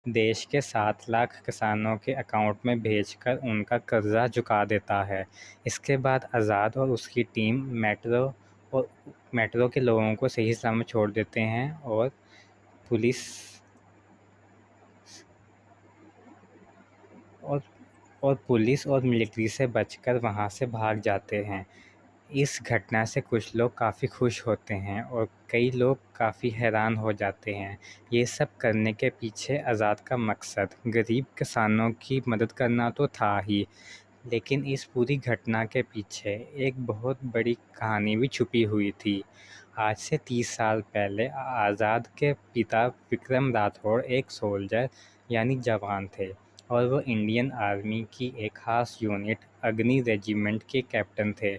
देश के 7 लाख किसानों के अकाउंट में भेजकर उनका कर्जा चुका देता है। इसके बाद आज़ाद और उसकी टीम मेट्रो के लोगों को सही सलामत छोड़ देते हैं पुलिस और पुलिस और मिलिट्री से बचकर वहां से भाग जाते हैं। इस घटना से कुछ लोग काफ़ी खुश होते हैं और कई लोग काफ़ी हैरान हो जाते हैं। ये सब करने के पीछे आज़ाद का मकसद गरीब किसानों की मदद करना तो था ही, लेकिन इस पूरी घटना के पीछे एक बहुत बड़ी कहानी भी छुपी हुई थी। आज से 30 साल पहले आज़ाद के पिता विक्रम राठौड़ एक सोल्जर यानी जवान थे और वो इंडियन आर्मी की एक ख़ास यूनिट अग्नि रेजिमेंट के कैप्टन थे।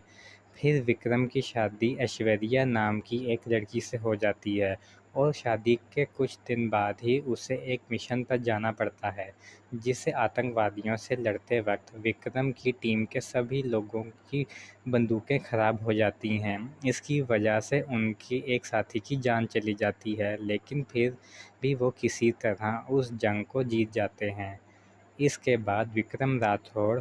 फिर विक्रम की शादी ऐश्वर्या नाम की एक लड़की से हो जाती है और शादी के कुछ दिन बाद ही उसे एक मिशन पर जाना पड़ता है, जिससे आतंकवादियों से लड़ते वक्त विक्रम की टीम के सभी लोगों की बंदूकें खराब हो जाती हैं। इसकी वजह से उनकी एक साथी की जान चली जाती है, लेकिन फिर भी वो किसी तरह उस जंग को जीत जाते हैं। इसके बाद विक्रम राठौड़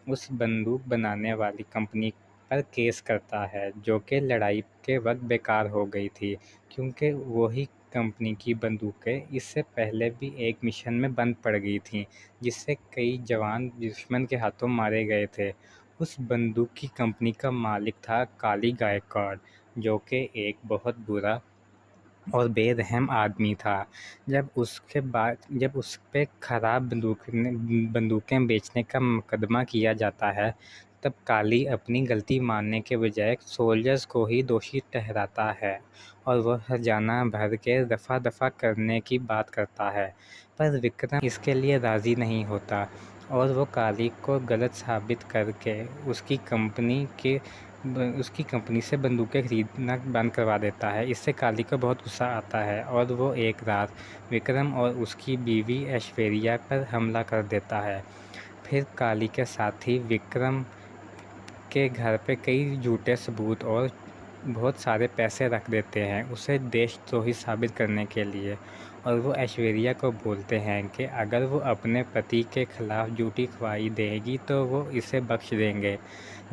उस बंदूक बनाने वाली कंपनी पर केस करता है, जो कि लड़ाई के वक्त बेकार हो गई थी, क्योंकि वही कंपनी की बंदूकें इससे पहले भी एक मिशन में बंद पड़ गई थीं, जिससे कई जवान दुश्मन के हाथों मारे गए थे। उस बंदूक की कंपनी का मालिक था काली गायकवाड़, जो कि एक बहुत बुरा और बेरहम आदमी था। जब उस पे खराब बंदूकें बेचने का मुकदमा किया जाता है, तब काली अपनी गलती मानने के बजाय सोल्जर्स को ही दोषी ठहराता है और वह हर्जाना भर के दफ़ा करने की बात करता है। पर विक्रम इसके लिए राज़ी नहीं होता और वो काली को गलत साबित करके उसकी कंपनी से बंदूकें खरीदना बंद करवा देता है। इससे काली को बहुत गुस्सा आता है और वो एक रात विक्रम और उसकी बीवी ऐश्वर्या पर हमला कर देता है। फिर काली के साथी विक्रम के घर पे कई झूठे सबूत और बहुत सारे पैसे रख देते हैं उसे देशद्रोही साबित करने के लिए, और वो ऐश्वर्या को बोलते हैं कि अगर वो अपने पति के खिलाफ झूठी गवाही देगी तो वो इसे बख्श देंगे।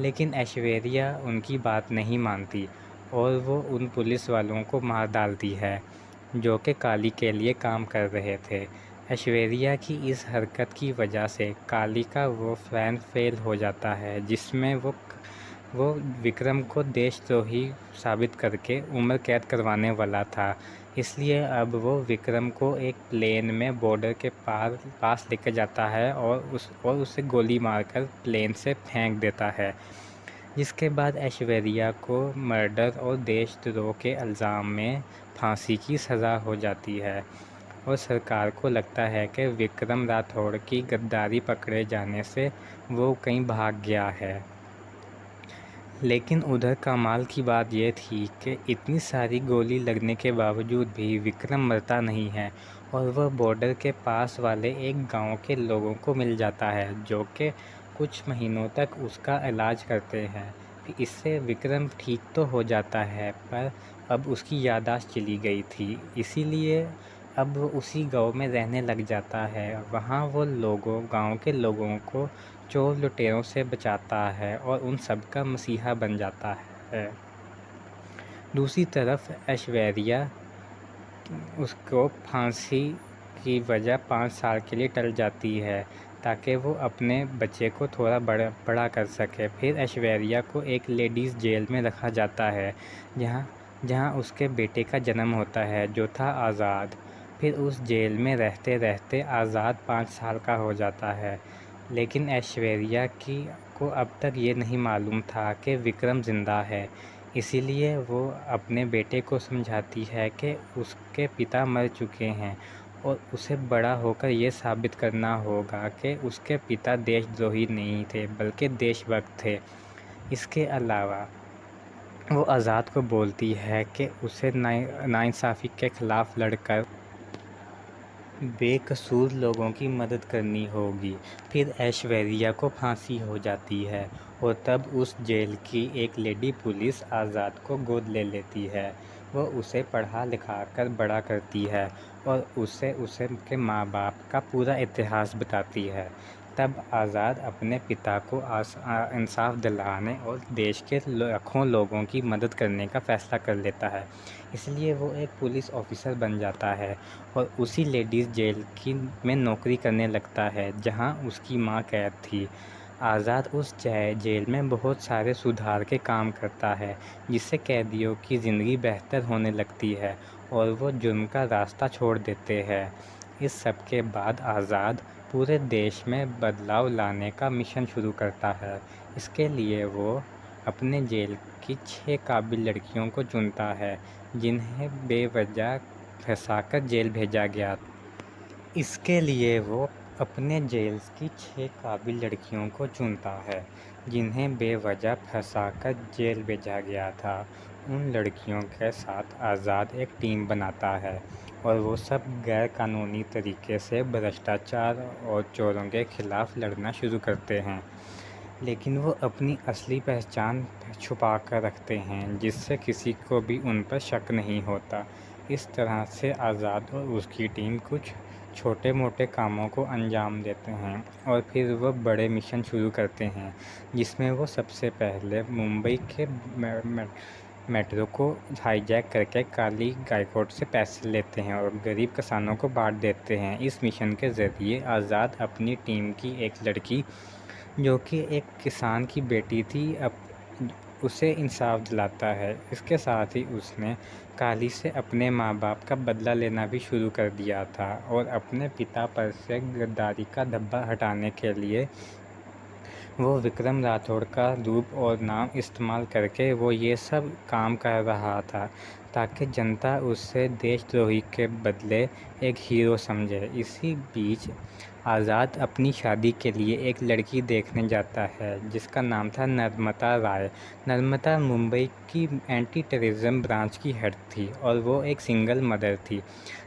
लेकिन ऐश्वर्या उनकी बात नहीं मानती और वो उन पुलिस वालों को मार डालती है जो कि काली के लिए काम कर रहे थे। ऐश्वर्या की इस हरकत की वजह से काली का वो प्लान फेल हो जाता है, जिसमें वो विक्रम को देशद्रोही साबित करके उम्र कैद करवाने वाला था। इसलिए अब वो विक्रम को एक प्लेन में बॉर्डर के पास लेकर जाता है और उसे गोली मारकर प्लेन से फेंक देता है। जिसके बाद ऐश्वर्या को मर्डर और देशद्रोह के इल्ज़ाम में फांसी की सज़ा हो जाती है और सरकार को लगता है कि विक्रम राठौड़ की गद्दारी पकड़े जाने से वो कहीं भाग गया है। लेकिन उधर कमाल की बात यह थी कि इतनी सारी गोली लगने के बावजूद भी विक्रम मरता नहीं है और वह बॉर्डर के पास वाले एक गांव के लोगों को मिल जाता है, जो कि कुछ महीनों तक उसका इलाज करते हैं। फिर इससे विक्रम ठीक तो हो जाता है, पर अब उसकी याददाश्त चली गई थी, इसीलिए अब वो उसी गांव में रहने लग जाता है। वहाँ वो गांव के लोगों को चोर लुटेरों से बचाता है और उन सब का मसीहा बन जाता है। दूसरी तरफ ऐश्वर्या उसको फांसी की वजह 5 साल के लिए टल जाती है ताकि वो अपने बच्चे को थोड़ा बड़ा कर सके। फिर ऐश्वर्या को एक लेडीज़ जेल में रखा जाता है जहाँ उसके बेटे का जन्म होता है, जो था आज़ाद। फिर उस जेल में रहते रहते आज़ाद 5 साल का हो जाता है, लेकिन ऐश्वर्या को अब तक ये नहीं मालूम था कि विक्रम ज़िंदा है। इसीलिए वो अपने बेटे को समझाती है कि उसके पिता मर चुके हैं और उसे बड़ा होकर ये साबित करना होगा कि उसके पिता देशद्रोही नहीं थे बल्कि देशभक्त थे। इसके अलावा वो आज़ाद को बोलती है कि उसे नाइंसाफ़ी के ख़िलाफ़ लड़कर बेकसूर लोगों की मदद करनी होगी। फिर ऐश्वर्या को फांसी हो जाती है और तब उस जेल की एक लेडी पुलिस आज़ाद को गोद ले लेती है। वो उसे पढ़ा लिखा कर बड़ा करती है और उसे उसके माँ बाप का पूरा इतिहास बताती है। तब आज़ाद अपने पिता को इंसाफ दिलाने और देश के लाखों लोगों की मदद करने का फ़ैसला कर लेता है। इसलिए वो एक पुलिस ऑफिसर बन जाता है और उसी लेडीज़ जेल की में नौकरी करने लगता है जहाँ उसकी माँ कैद थी। आज़ाद उस जेल में बहुत सारे सुधार के काम करता है जिससे कैदियों की ज़िंदगी बेहतर होने लगती है और वो जुर्म का रास्ता छोड़ देते हैं। इस सब के बाद आज़ाद पूरे देश में बदलाव लाने का मिशन शुरू करता है। इसके लिए वो अपने जेल की 6 काबिल लड़कियों को चुनता है जिन्हें बेवजह फंसाकर जेल भेजा गया। इसके लिए वो अपने जेल की 6 काबिल लड़कियों को चुनता है जिन्हें बेवजह फंसाकर जेल भेजा गया था। उन लड़कियों के साथ आज़ाद एक टीम बनाता है और वो सब गैर कानूनी तरीके से भ्रष्टाचार और चोरों के खिलाफ़ लड़ना शुरू करते हैं, लेकिन वो अपनी असली पहचान छुपा कर रखते हैं जिससे किसी को भी उन पर शक नहीं होता। इस तरह से आज़ाद और उसकी टीम कुछ छोटे मोटे कामों को अंजाम देते हैं और फिर वो बड़े मिशन शुरू करते हैं जिसमें वो सबसे पहले मुंबई के मेट्रो को हाईजैक करके काली गायकॉड से पैसे लेते हैं और गरीब किसानों को बांट देते हैं। इस मिशन के ज़रिए आज़ाद अपनी टीम की एक लड़की जो कि एक किसान की बेटी थी उसे इंसाफ दिलाता है। इसके साथ ही उसने काली से अपने माँ बाप का बदला लेना भी शुरू कर दिया था और अपने पिता पर से गद्दारी का धब्बा हटाने के लिए वो विक्रम राठौड़ का रूप और नाम इस्तेमाल करके वो ये सब काम कर रहा था ताकि जनता उसे देशद्रोही के बदले एक हीरो समझे। इसी बीच आज़ाद अपनी शादी के लिए एक लड़की देखने जाता है जिसका नाम था नर्मदा राय। नर्मदा मुंबई की एंटी टेररिज्म ब्रांच की हेड थी और वो एक सिंगल मदर थी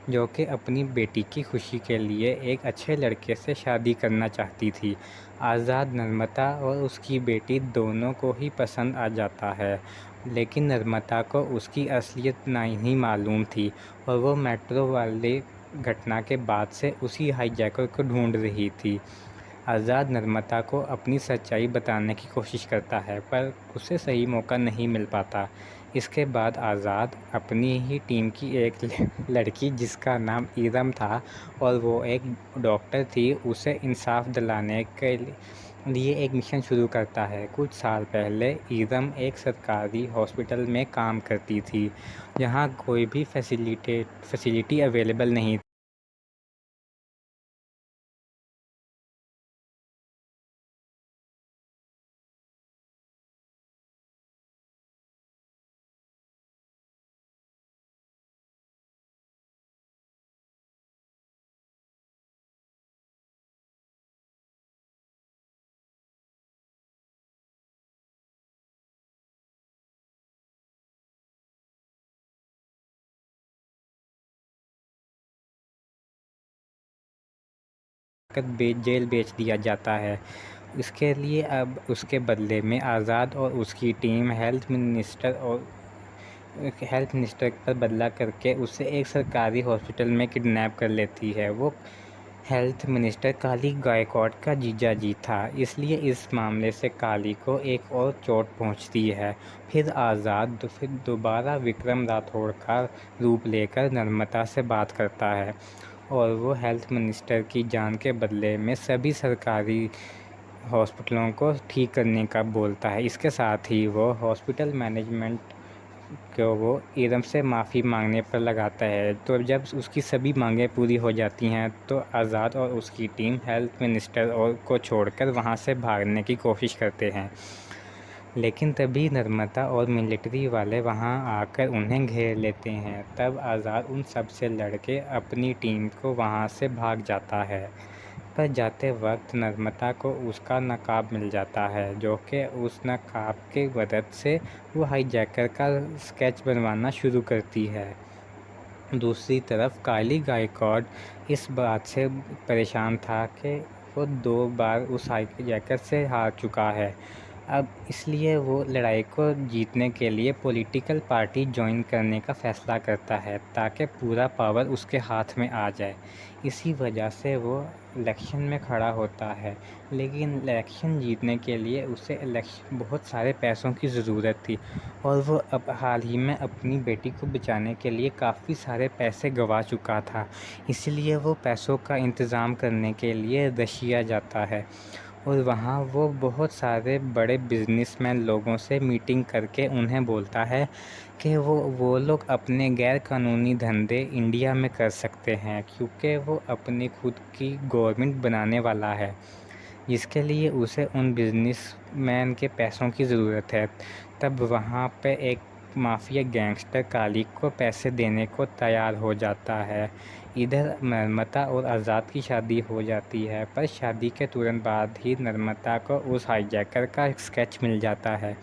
जो कि अपनी बेटी की खुशी के लिए एक अच्छे लड़के से शादी करना चाहती थी। आज़ाद नर्मदा और उसकी बेटी दोनों को ही पसंद आ जाता है, लेकिन नर्मदा को उसकी असलियत नहीं मालूम थी और वो मेट्रो वाली घटना के बाद से उसी हाईजैकर को ढूंढ रही थी। आज़ाद नर्मदा को अपनी सच्चाई बताने की कोशिश करता है पर उसे सही मौका नहीं मिल पाता। इसके बाद आज़ाद अपनी ही टीम की एक लड़की जिसका नाम ईरम था और वो एक डॉक्टर थी उसे इंसाफ दिलाने के लिए एक मिशन शुरू करता है। कुछ साल पहले ईरम एक सरकारी हॉस्पिटल में काम करती थी जहाँ कोई भी फैसिलिटी अवेलेबल नहीं जेल बेच दिया जाता है। इसके लिए अब उसके बदले में आज़ाद और उसकी टीम हेल्थ मिनिस्टर पर बदला करके उसे एक सरकारी हॉस्पिटल में किडनैप कर लेती है। वो हेल्थ मिनिस्टर काली गायकॉड का जीजाजी था, इसलिए इस मामले से काली को एक और चोट पहुंचती है। फिर आज़ाद फिर दोबारा विक्रम राठौड़ का रूप लेकर नर्मदा से बात करता है और वो हेल्थ मिनिस्टर की जान के बदले में सभी सरकारी हॉस्पिटलों को ठीक करने का बोलता है। इसके साथ ही वो हॉस्पिटल मैनेजमेंट को वो ईरम से माफ़ी मांगने पर लगाता है। तो जब उसकी सभी मांगें पूरी हो जाती हैं तो आज़ाद और उसकी टीम हेल्थ मिनिस्टर को छोड़कर वहाँ से भागने की कोशिश करते हैं, लेकिन तभी नर्मदा और मिलिट्री वाले वहाँ आकर उन्हें घेर लेते हैं। तब आज़ाद उन सब से लड़के अपनी टीम को वहाँ से भाग जाता है। पर जाते वक्त नर्मदा को उसका नकाब मिल जाता है जो कि उस नकाब के मदद से वो हाईजैकर का स्केच बनवाना शुरू करती है। दूसरी तरफ काली गायकॉड इस बात से परेशान था कि वो 2 बार उस हाईजैकर से हार चुका है अब इसलिए वो लड़ाई को जीतने के लिए पॉलिटिकल पार्टी जॉइन करने का फ़ैसला करता है ताकि पूरा पावर उसके हाथ में आ जाए। इसी वजह से वो इलेक्शन में खड़ा होता है, लेकिन इलेक्शन जीतने के लिए उसे बहुत सारे पैसों की ज़रूरत थी और वो अब हाल ही में अपनी बेटी को बचाने के लिए काफ़ी सारे पैसे गंवा चुका था। इसलिए वो पैसों का इंतज़ाम करने के लिए रशिया जाता है और वहाँ वो बहुत सारे बड़े बिजनेसमैन लोगों से मीटिंग करके उन्हें बोलता है कि वो लोग अपने गैर कानूनी धंधे इंडिया में कर सकते हैं, क्योंकि वो अपनी खुद की गवर्नमेंट बनाने वाला है, जिसके लिए उसे उन बिजनेसमैन के पैसों की ज़रूरत है। तब वहाँ पे एक माफिया गैंगस्टर काली को पैसे देने को तैयार हो जाता है। इधर नर्मदा और आज़ाद की शादी हो जाती है, पर शादी के तुरंत बाद ही नर्मदा को उस हाईजैकर का स्केच मिल जाता है,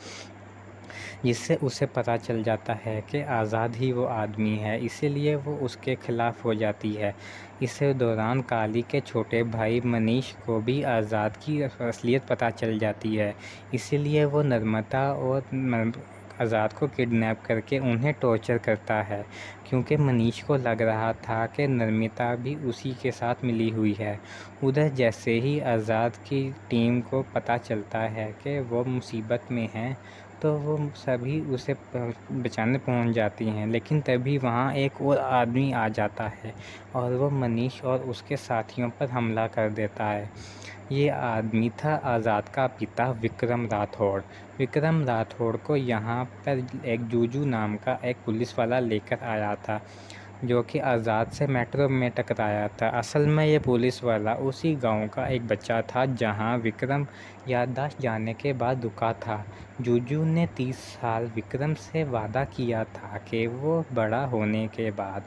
जिससे उसे पता चल जाता है कि आज़ाद ही वो आदमी है। इसीलिए वो उसके खिलाफ़ हो जाती है। इस दौरान काली के छोटे भाई मनीष को भी आज़ाद की असलियत पता चल जाती है। इसीलिए वो नर्मदा और आज़ाद को किडनैप करके उन्हें टॉर्चर करता है, क्योंकि मनीष को लग रहा था कि नर्मदा भी उसी के साथ मिली हुई है। उधर जैसे ही आज़ाद की टीम को पता चलता है कि वो मुसीबत में हैं, तो वो सभी उसे बचाने पहुंच जाती हैं, लेकिन तभी वहां एक और आदमी आ जाता है और वो मनीष और उसके साथियों पर हमला कर देता है। ये आदमी था आज़ाद का पिता विक्रम राठौड़। विक्रम राठौड़ को यहाँ पर एक जूजू नाम का एक पुलिस वाला लेकर आया था, जो कि आज़ाद से मेट्रो में टकराया था। असल में ये पुलिस वाला उसी गांव का एक बच्चा था जहां विक्रम याददाश्त जाने के बाद रुका था। जूजू ने 30 साल विक्रम से वादा किया था कि वो बड़ा होने के बाद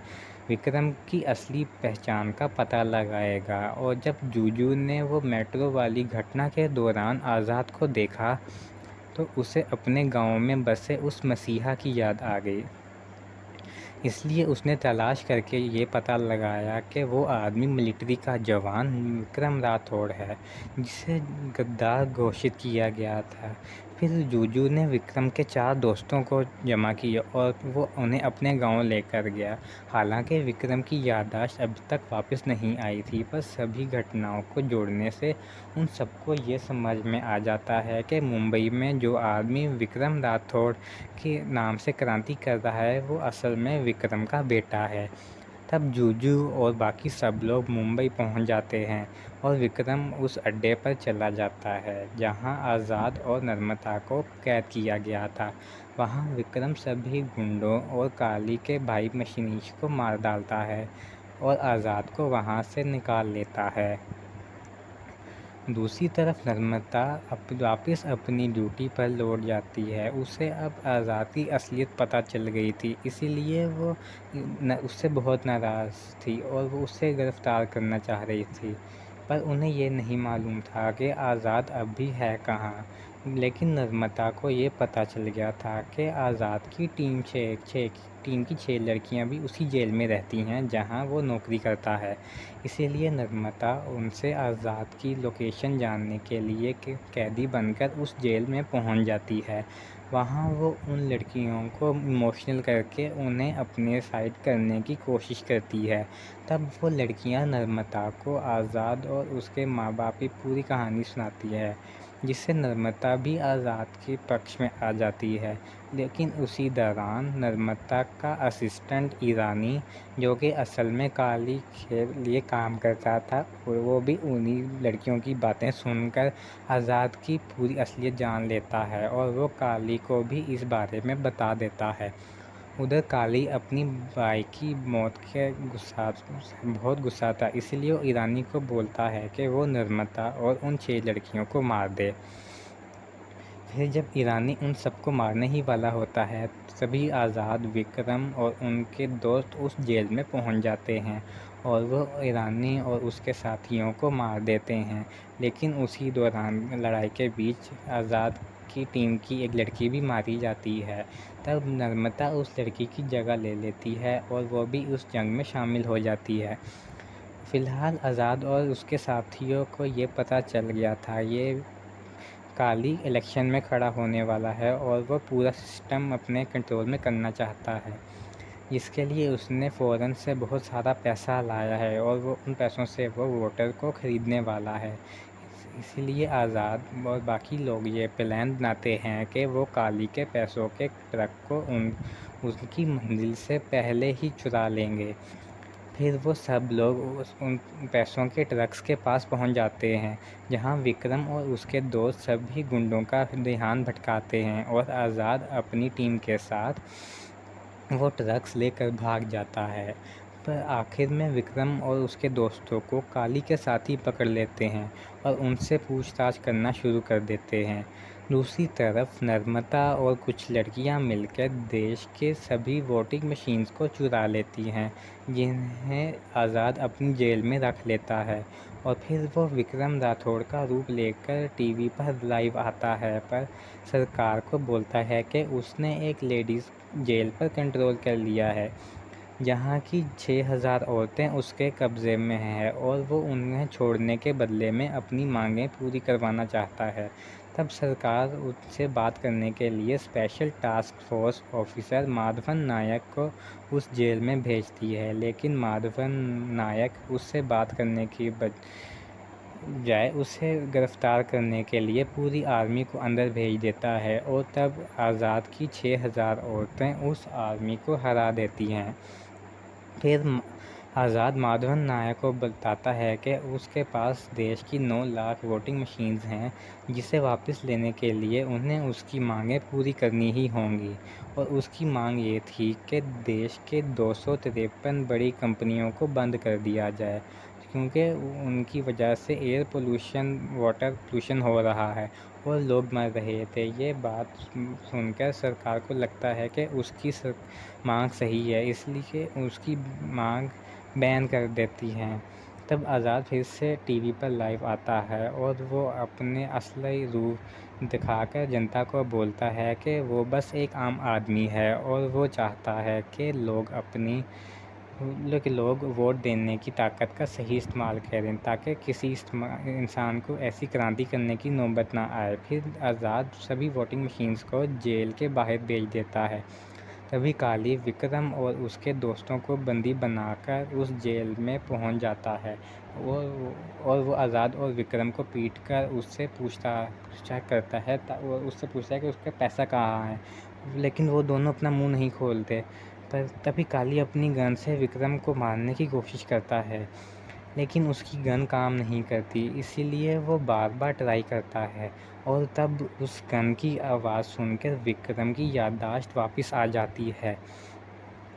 विक्रम की असली पहचान का पता लगाएगा, और जब जूजू ने वो मेट्रो वाली घटना के दौरान आज़ाद को देखा तो उसे अपने गांव में बसे उस मसीहा की याद आ गई। इसलिए उसने तलाश करके ये पता लगाया कि वो आदमी मिलिट्री का जवान विक्रम राठौड़ है, जिसे गद्दार घोषित किया गया था। फिर जूजू ने विक्रम के 4 दोस्तों को जमा किया और वो उन्हें अपने गांव लेकर गया। हालांकि विक्रम की याददाश्त अभी तक वापस नहीं आई थी, पर सभी घटनाओं को जोड़ने से उन सबको ये समझ में आ जाता है कि मुंबई में जो आदमी विक्रम राठौड़ के नाम से क्रांति कर रहा है वो असल में विक्रम का बेटा है। तब जूजू और बाकी सब लोग मुंबई पहुंच जाते हैं और विक्रम उस अड्डे पर चला जाता है जहां आज़ाद और नर्मदा को कैद किया गया था। वहां विक्रम सभी गुंडों और काली के भाई मशीनीश को मार डालता है और आज़ाद को वहां से निकाल लेता है। दूसरी तरफ नर्मदा वापस अपनी ड्यूटी पर लौट जाती है। उसे अब आज़ाद की असलियत पता चल गई थी, इसीलिए वो उससे बहुत नाराज़ थी और वो उसे गिरफ़्तार करना चाह रही थी, पर उन्हें ये नहीं मालूम था कि आज़ाद अब भी है कहाँ। लेकिन नर्मदा को ये पता चल गया था कि आज़ाद की टीम की 6 लड़कियां भी उसी जेल में रहती हैं जहां वो नौकरी करता है। इसीलिए नर्मदा उनसे आज़ाद की लोकेशन जानने के लिए कैदी बनकर उस जेल में पहुंच जाती है। वहां वो उन लड़कियों को इमोशनल करके उन्हें अपने साइड करने की कोशिश करती है। तब वो लड़कियां नर्मदा को आज़ाद और उसके माँ बाप की पूरी कहानी सुनाती है, जिससे नर्मदा भी आज़ाद के पक्ष में आ जाती है। लेकिन उसी दौरान नर्मदा का असिस्टेंट ईरानी, जो कि असल में काली के लिए काम करता था, और वो भी उन्हीं लड़कियों की बातें सुनकर आज़ाद की पूरी असलियत जान लेता है और वो काली को भी इस बारे में बता देता है। उधर काली अपनी भाई की मौत के बहुत गुस्सा था, इसलिए वो ईरानी को बोलता है कि वो नर्मदा और उन 6 लड़कियों को मार दे। फिर जब ईरानी उन सबको मारने ही वाला होता है, तभी आज़ाद, विक्रम और उनके दोस्त उस जेल में पहुंच जाते हैं और वो ईरानी और उसके साथियों को मार देते हैं। लेकिन उसी दौरान लड़ाई के बीच आज़ाद की टीम की एक लड़की भी मारी जाती है। तब नर्मदा उस लड़की की जगह ले लेती है और वो भी उस जंग में शामिल हो जाती है। फ़िलहाल आज़ाद और उसके साथियों को ये पता चल गया था काली इलेक्शन में खड़ा होने वाला है और वो पूरा सिस्टम अपने कंट्रोल में करना चाहता है। इसके लिए उसने फ़ौरन से बहुत सारा पैसा लाया है और वो उन पैसों से वो वोटर को ख़रीदने वाला है। इसीलिए आज़ाद और बाकी लोग ये प्लान बनाते हैं कि वो काली के पैसों के ट्रक को उनकी मंजिल से पहले ही चुरा लेंगे। फिर वो सब लोग उन पैसों के ट्रक्स के पास पहुंच जाते हैं, जहां विक्रम और उसके दोस्त सभी गुंडों का ध्यान भटकाते हैं और आज़ाद अपनी टीम के साथ वो ट्रक्स लेकर भाग जाता है। पर आखिर में विक्रम और उसके दोस्तों को काली के साथी पकड़ लेते हैं और उनसे पूछताछ करना शुरू कर देते हैं। दूसरी तरफ नर्मदा और कुछ लड़कियां मिलकर देश के सभी वोटिंग मशीन्स को चुरा लेती हैं, जिन्हें आज़ाद अपनी जेल में रख लेता है। और फिर वो विक्रम राठौड़ का रूप लेकर टीवी पर लाइव आता है, पर सरकार को बोलता है कि उसने एक लेडीज़ जेल पर कंट्रोल कर लिया है, जहाँ की 6000 औरतें उसके कब्ज़े में हैं और वो उन्हें छोड़ने के बदले में अपनी मांगें पूरी करवाना चाहता है। तब सरकार उससे बात करने के लिए special task force officer Madhavan Nayak को उस जेल में भेजती है, लेकिन माधवन नायक उससे बात करने की बजाय उसे गिरफ्तार करने के लिए पूरी आर्मी को अंदर भेज देता है और तब आज़ाद की 6000 औरतें उस आर्मी को हरा देती हैं। फिर आज़ाद माधवन नायक को बताता है कि उसके पास देश की 9 लाख वोटिंग मशीन्स हैं, जिसे वापस लेने के लिए उन्हें उसकी मांगें पूरी करनी ही होंगी। और उसकी मांग ये थी कि देश के 253 बड़ी कंपनियों को बंद कर दिया जाए, क्योंकि उनकी वजह से एयर पोल्यूशन, वाटर पोल्यूशन हो रहा है और लोग मर रहे थे। ये बात सुनकर सरकार को लगता है कि उसकी मांग सही है, इसलिए उसकी मांग बैन कर देती हैं। तब आज़ाद फिर से टीवी पर लाइव आता है और वो अपने असली रूप दिखाकर जनता को बोलता है कि वो बस एक आम आदमी है और वो चाहता है कि लोग वोट देने की ताकत का सही इस्तेमाल करें, ताकि किसी इंसान को ऐसी क्रांति करने की नौबत ना आए। फिर आज़ाद सभी वोटिंग मशीन्स को जेल के बाहर भेज देता है। तभी काली विक्रम और उसके दोस्तों को बंदी बनाकर उस जेल में पहुंच जाता है और वो आज़ाद और विक्रम को पीटकर उससे पूछताछ करता है और उससे पूछता है कि उसका पैसा कहाँ है, लेकिन वो दोनों अपना मुंह नहीं खोलते। पर तभी काली अपनी गन से विक्रम को मारने की कोशिश करता है, लेकिन उसकी गन काम नहीं करती, इसीलिए वो बार बार ट्राई करता है। और तब उस गन की आवाज़ सुनकर विक्रम की याददाश्त वापस आ जाती है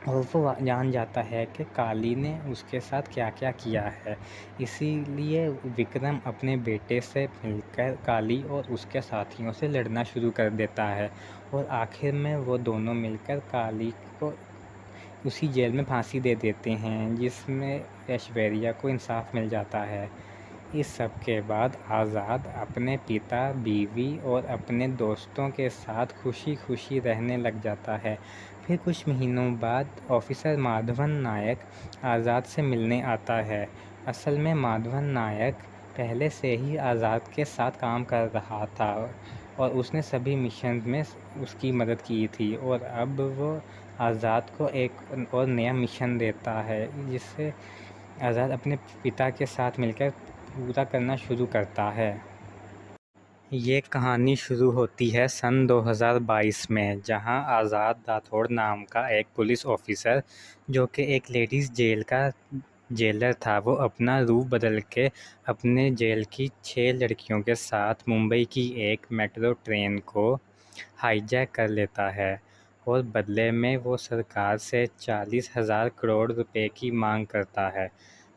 और वो जान जाता है कि काली ने उसके साथ क्या क्या किया है। इसीलिए विक्रम अपने बेटे से मिलकर काली और उसके साथियों से लड़ना शुरू कर देता है और आखिर में वो दोनों मिलकर काली को उसी जेल में फांसी दे देते हैं, जिसमें ऐश्वर्या को इंसाफ मिल जाता है। इस सब के बाद आज़ाद अपने पिता, बीवी और अपने दोस्तों के साथ खुशी खुशी रहने लग जाता है। फिर कुछ महीनों बाद ऑफिसर माधवन नायक आज़ाद से मिलने आता है। असल में माधवन नायक पहले से ही आज़ाद के साथ काम कर रहा था और उसने सभी मिशन में उसकी मदद की थी, और अब वो आज़ाद को एक और नया मिशन देता है, जिससे आज़ाद अपने पिता के साथ मिलकर पूरा करना शुरू करता है। ये कहानी शुरू होती है सन 2022 में, जहां आज़ाद राठौड़ नाम का एक पुलिस ऑफिसर, जो कि एक लेडीज़ जेल का जेलर था, वो अपना रूप बदल के अपने जेल की 6 लड़कियों के साथ मुंबई की एक मेट्रो ट्रेन को हाईजैक कर लेता है और बदले में वो सरकार से 40,000 करोड़ रुपए की मांग करता है,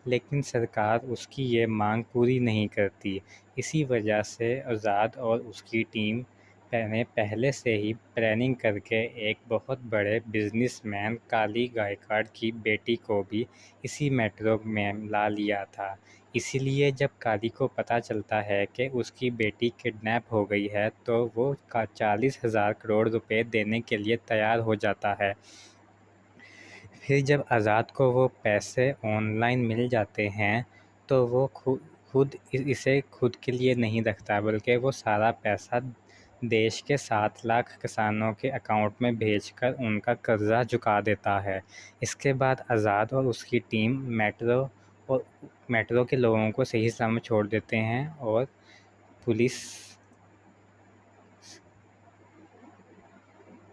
लेकिन सरकार उसकी ये मांग पूरी नहीं करती। इसी वजह से आज़ाद और उसकी टीम ने पहले से ही प्लानिंग करके एक बहुत बड़े बिजनेसमैन काली गायकवाड़ की बेटी को भी इसी मेट्रो में ला लिया था। इसीलिए जब काली को पता चलता है कि उसकी बेटी किडनैप हो गई है, तो वो 40,000 करोड़ रुपए देने के लिए तैयार हो जाता है। फिर जब आज़ाद को वो पैसे ऑनलाइन मिल जाते हैं, तो वो इसे खुद के लिए नहीं रखता, बल्कि वो सारा पैसा देश के 7 लाख किसानों के अकाउंट में भेजकर उनका कर्जा चुका देता है। इसके बाद आज़ाद और उसकी टीम मेट्रो के लोगों को सही सलामत छोड़ देते हैं पुलिस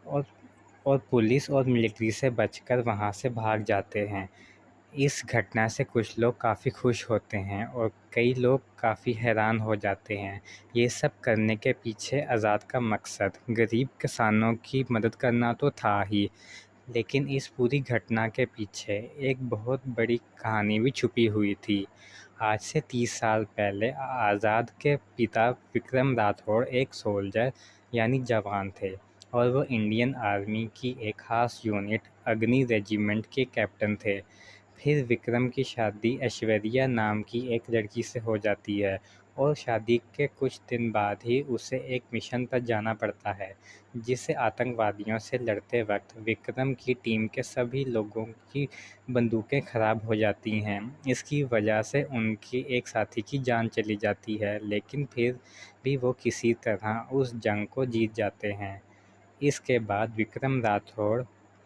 और पुलिस और मिलिट्री से बचकर वहां से भाग जाते हैं। इस घटना से कुछ लोग काफ़ी खुश होते हैं और कई लोग काफ़ी हैरान हो जाते हैं। ये सब करने के पीछे आज़ाद का मकसद गरीब किसानों की मदद करना तो था ही, लेकिन इस पूरी घटना के पीछे एक बहुत बड़ी कहानी भी छुपी हुई थी। आज से 30 साल पहले आज़ाद के पिता विक्रम राठौड़ एक सोल्जर यानी जवान थे और वो इंडियन आर्मी की एक ख़ास यूनिट अग्नि रेजिमेंट के कैप्टन थे। फिर विक्रम की शादी ऐश्वर्या नाम की एक लड़की से हो जाती है और शादी के कुछ दिन बाद ही उसे एक मिशन पर जाना पड़ता है, जिससे आतंकवादियों से लड़ते वक्त विक्रम की टीम के सभी लोगों की बंदूकें खराब हो जाती हैं। इसकी वजह से उनकी एक साथी की जान चली जाती है, लेकिन फिर भी वो किसी तरह उस जंग को जीत जाते हैं। इसके बाद विक्रम राठौड़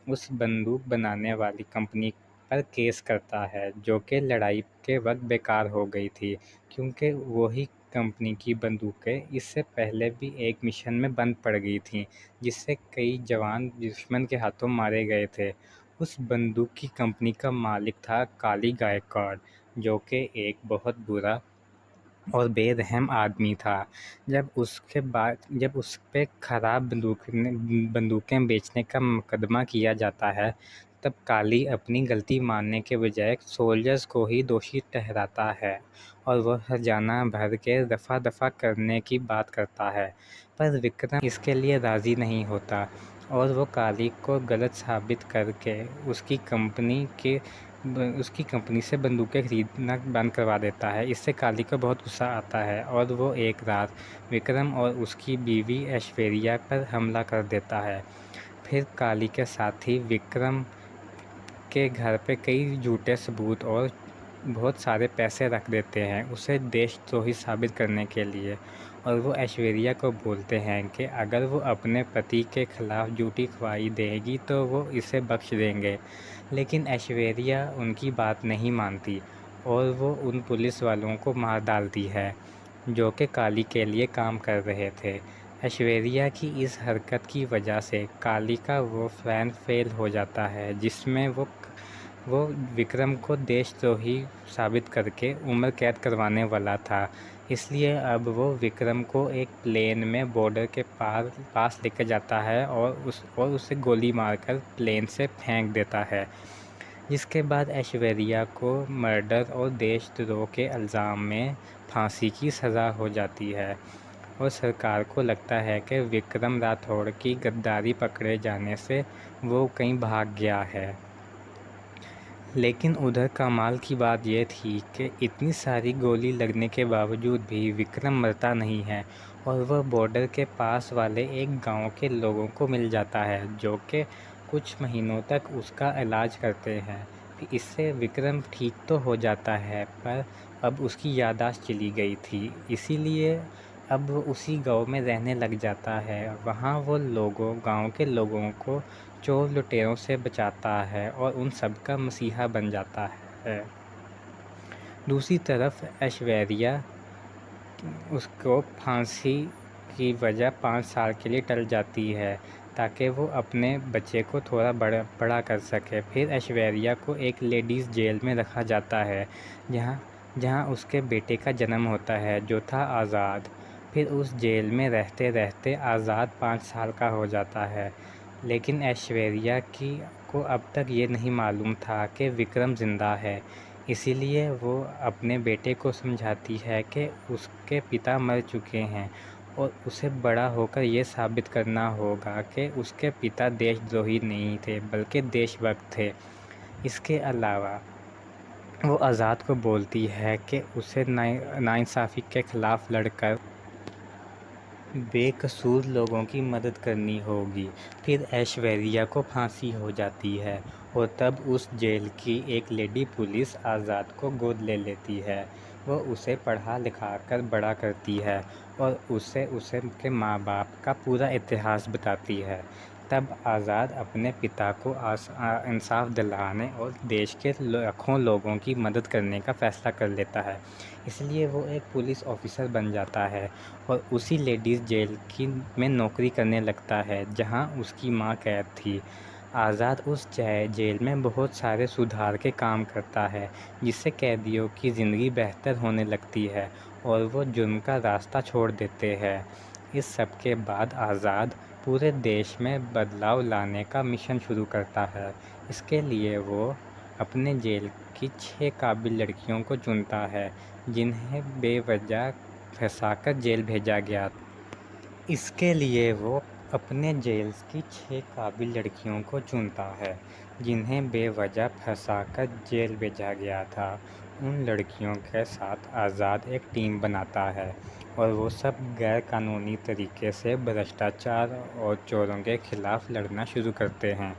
उस बंदूक बनाने वाली कंपनी पर केस करता है, जो कि लड़ाई के वक्त बेकार हो गई थी, क्योंकि वही कंपनी की बंदूकें इससे पहले भी एक मिशन में बंद पड़ गई थीं, जिससे कई जवान दुश्मन के हाथों मारे गए थे। उस बंदूक की कंपनी का मालिक था काली गायकवाड़, जो कि एक बहुत बुरा और बेरहम आदमी था। जब उस पे खराब बंदूकें बेचने का मुकदमा किया जाता है, तब काली अपनी गलती मानने के बजाय सोल्जर्स को ही दोषी ठहराता है और वह हर्जाना भर के दफ़ा करने की बात करता है। पर विक्रम इसके लिए राज़ी नहीं होता और वो काली को गलत साबित करके उसकी कंपनी से बंदूकें खरीदना बंद करवा देता है। इससे काली को बहुत गुस्सा आता है और वो एक रात विक्रम और उसकी बीवी ऐश्वर्या पर हमला कर देता है। फिर काली के साथी विक्रम के घर पे कई झूठे सबूत और बहुत सारे पैसे रख देते हैं उसे देशद्रोही साबित करने के लिए, और वो ऐश्वर्या को बोलते हैं कि अगर वो अपने पति के खिलाफ झूठी गवाही देगी तो वो इसे बख्श देंगे। लेकिन ऐश्वर्या उनकी बात नहीं मानती और वो उन पुलिस वालों को मार डालती है जो कि काली के लिए काम कर रहे थे। ऐश्वर्या की इस हरकत की वजह से काली का वो प्लान फेल हो जाता है, जिसमें वो विक्रम को देशद्रोही साबित करके उम्र कैद करवाने वाला था। इसलिए अब वो विक्रम को एक प्लेन में बॉर्डर के पास लेकर जाता है और उसे गोली मारकर प्लेन से फेंक देता है, जिसके बाद ऐश्वर्या को मर्डर और देशद्रोह के इल्ज़ाम में फांसी की सज़ा हो जाती है और सरकार को लगता है कि विक्रम राठौड़ की गद्दारी पकड़े जाने से वो कहीं भाग गया है। लेकिन उधर कमाल की बात यह थी कि इतनी सारी गोली लगने के बावजूद भी विक्रम मरता नहीं है और वह बॉर्डर के पास वाले एक गांव के लोगों को मिल जाता है, जो कि कुछ महीनों तक उसका इलाज करते हैं। फिर इससे विक्रम ठीक तो हो जाता है, पर अब उसकी याददाश्त चली गई थी, इसीलिए अब वो उसी गांव में रहने लग जाता है। वहाँ वो गांव के लोगों को चोर लुटेरों से बचाता है और उन सब का मसीहा बन जाता है। दूसरी तरफ ऐश्वर्या उसको फांसी की वजह 5 साल के लिए टल जाती है ताकि वो अपने बच्चे को थोड़ा बड़ा कर सके। फिर ऐश्वर्या को एक लेडीज़ जेल में रखा जाता है जहाँ उसके बेटे का जन्म होता है, जो था आज़ाद। फिर उस जेल में रहते रहते आज़ाद 5 साल का हो जाता है, लेकिन ऐश्वर्या को अब तक ये नहीं मालूम था कि विक्रम ज़िंदा है। इसीलिए वो अपने बेटे को समझाती है कि उसके पिता मर चुके हैं और उसे बड़ा होकर ये साबित करना होगा कि उसके पिता देशद्रोही नहीं थे बल्कि देशभक्त थे। इसके अलावा वो आज़ाद को बोलती है कि उसे नाइंसाफ़ी के ख़िलाफ़ लड़कर बेकसूर लोगों की मदद करनी होगी। फिर ऐश्वर्या को फांसी हो जाती है और तब उस जेल की एक लेडी पुलिस आज़ाद को गोद ले लेती है। वो उसे पढ़ा लिखा कर बड़ा करती है और उसे उसके माँ बाप का पूरा इतिहास बताती है। तब आज़ाद अपने पिता को इंसाफ दिलाने और देश के लाखों लोगों की मदद करने का फ़ैसला कर लेता है। इसलिए वो एक पुलिस ऑफिसर बन जाता है और उसी लेडीज़ जेल में नौकरी करने लगता है जहां उसकी मां कैद थी। आज़ाद उस जेल में बहुत सारे सुधार के काम करता है जिससे कैदियों की ज़िंदगी बेहतर होने लगती है और वो जुर्म का रास्ता छोड़ देते हैं। इस सब के बाद आज़ाद पूरे देश में बदलाव लाने का मिशन शुरू करता है। इसके लिए वो अपने जेल की 6 काबिल लड़कियों को चुनता है जिन्हें बेवजह फंसाकर जेल भेजा गया। इसके लिए वो अपने जेल की 6 काबिल लड़कियों को चुनता है जिन्हें बेवजह फंसाकर जेल भेजा गया था। उन लड़कियों के साथ आज़ाद एक टीम बनाता है और वो सब गैर कानूनी तरीके से भ्रष्टाचार और चोरों के खिलाफ़ लड़ना शुरू करते हैं,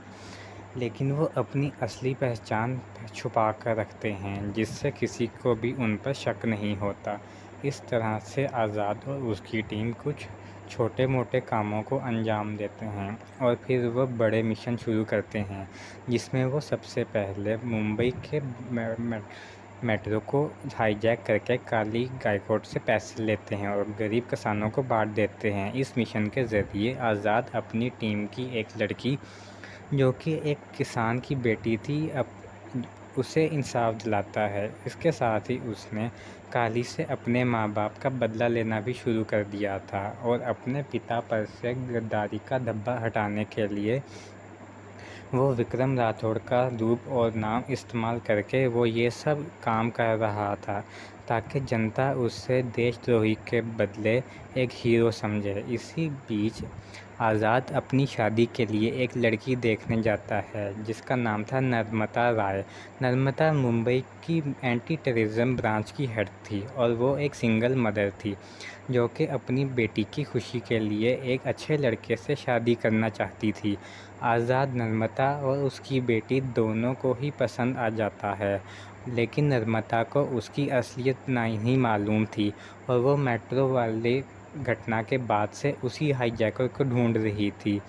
लेकिन वो अपनी असली पहचान छुपा कर रखते हैं जिससे किसी को भी उन पर शक नहीं होता। इस तरह से आज़ाद और उसकी टीम कुछ छोटे मोटे कामों को अंजाम देते हैं और फिर वो बड़े मिशन शुरू करते हैं जिसमें वो सबसे पहले मुंबई के मेट्रो को हाईजैक करके काली गायकॉड से पैसे लेते हैं और गरीब किसानों को बांट देते हैं। इस मिशन के ज़रिए आज़ाद अपनी टीम की एक लड़की जो कि एक किसान की बेटी थी उसे इंसाफ दिलाता है। इसके साथ ही उसने काली से अपने माँ बाप का बदला लेना भी शुरू कर दिया था और अपने पिता पर से गद्दारी का धब्बा हटाने के लिए वो विक्रम राठौड़ का रूप और नाम इस्तेमाल करके वो ये सब काम कर रहा था ताकि जनता उससे देशद्रोही के बदले एक हीरो समझे। इसी बीच आज़ाद अपनी शादी के लिए एक लड़की देखने जाता है जिसका नाम था नर्मदा राय। नर्मदा मुंबई की एंटी टेररिज्म ब्रांच की हेड थी और वो एक सिंगल मदर थी जो कि अपनी बेटी की खुशी के लिए एक अच्छे लड़के से शादी करना चाहती थी। आज़ाद नर्मदा और उसकी बेटी दोनों को ही पसंद आ जाता है, लेकिन नर्मदा को उसकी असलियत नहीं मालूम थी और वो मेट्रो वाली घटना के बाद से उसी हाईजैकर को ढूंढ रही थी।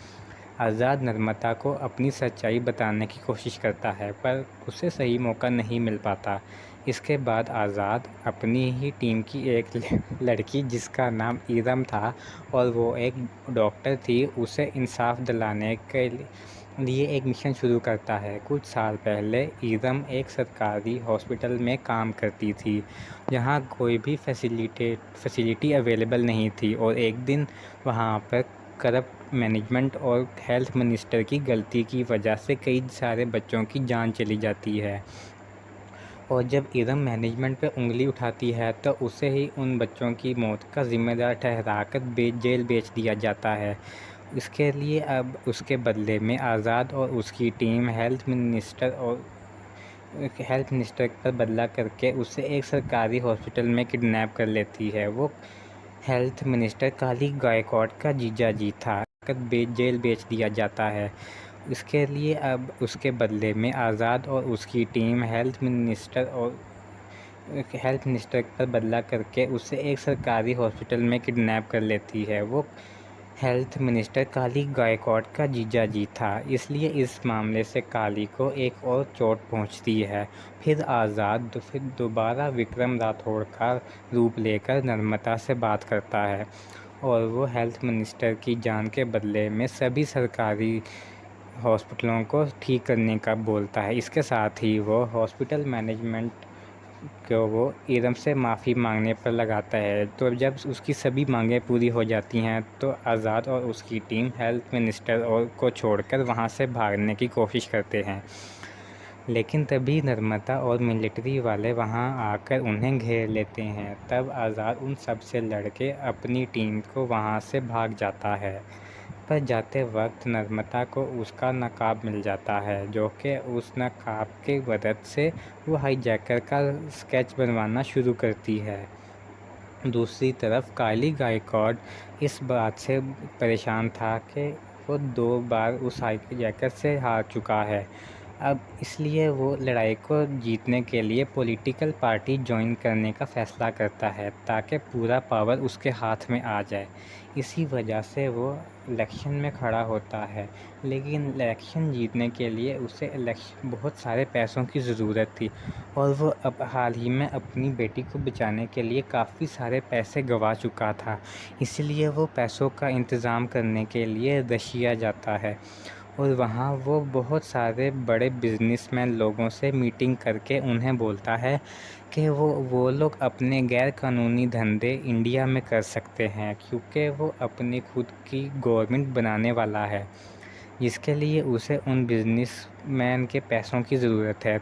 आज़ाद नर्मदा को अपनी सच्चाई बताने की कोशिश करता है पर उसे सही मौका नहीं मिल पाता। इसके बाद आज़ाद अपनी ही टीम की एक लड़की जिसका नाम ईरम था और वो एक डॉक्टर थी उसे इंसाफ दिलाने के लिए एक मिशन शुरू करता है। कुछ साल पहले ईरम एक सरकारी हॉस्पिटल में काम करती थी जहाँ कोई भी फैसिलिटी अवेलेबल नहीं थी और एक दिन वहाँ पर करप्ट मैनेजमेंट और हेल्थ मिनिस्टर की गलती की वजह से कई सारे बच्चों की जान चली जाती है और जब इरम मैनेजमेंट पर उंगली उठाती है तो उसे ही उन बच्चों की मौत का जिम्मेदार ठहराकर जेल बेच दिया जाता है। इसके लिए अब उसके बदले में आज़ाद और उसकी टीम हेल्थ मिनिस्टर पर बदला करके उसे एक सरकारी हॉस्पिटल में किडनैप कर लेती है। वो हेल्थ मिनिस्टर काली गायकॉड का जीजाजी था जेल बेच दिया जाता है। इसके लिए अब उसके बदले में आज़ाद और उसकी टीम हेल्थ मिनिस्टर पर बदला करके उसे एक सरकारी हॉस्पिटल में किडनैप कर लेती है। वो हेल्थ मिनिस्टर काली गायकॉड का जीजाजी था, इसलिए इस मामले से काली को एक और चोट पहुंचती है। फिर आज़ाद फिर दोबारा विक्रम राठौड़ का रूप लेकर नर्मदा से बात करता है और वो हेल्थ मिनिस्टर की जान के बदले में सभी सरकारी हॉस्पिटलों को ठीक करने का बोलता है। इसके साथ ही वो हॉस्पिटल मैनेजमेंट को वो ईरम से माफ़ी मांगने पर लगाता है। तो जब उसकी सभी मांगें पूरी हो जाती हैं तो आज़ाद और उसकी टीम हेल्थ मिनिस्टर को छोड़कर वहां से भागने की कोशिश करते हैं, लेकिन तभी नर्मदा और मिलिट्री वाले वहां आकर उन्हें घेर लेते हैं। तब आज़ाद उन सब से लड़के अपनी टीम को वहां से भाग जाता है, पर जाते वक्त नर्मदा को उसका नकाब मिल जाता है जो कि उस नकाब के मदद से वो हाईजैकर का स्केच बनवाना शुरू करती है। दूसरी तरफ काली गायकवाड़ इस बात से परेशान था कि वो 2 बार उस हाईजैकर से हार चुका है। अब इसलिए वो लड़ाई को जीतने के लिए पॉलिटिकल पार्टी जॉइन करने का फ़ैसला करता है ताकि पूरा पावर उसके हाथ में आ जाए। इसी वजह से वो इलेक्शन में खड़ा होता है, लेकिन इलेक्शन जीतने के लिए उसे बहुत सारे पैसों की ज़रूरत थी और वो अब हाल ही में अपनी बेटी को बचाने के लिए काफ़ी सारे पैसे गंवा चुका था। इसलिए वो पैसों का इंतज़ाम करने के लिए रशिया जाता है और वहाँ वो बहुत सारे बड़े बिजनेसमैन लोगों से मीटिंग करके उन्हें बोलता है कि वो लोग अपने गैर कानूनी धंधे इंडिया में कर सकते हैं, क्योंकि वो अपनी खुद की गवर्नमेंट बनाने वाला है, जिसके लिए उसे उन बिजनेसमैन के पैसों की ज़रूरत है।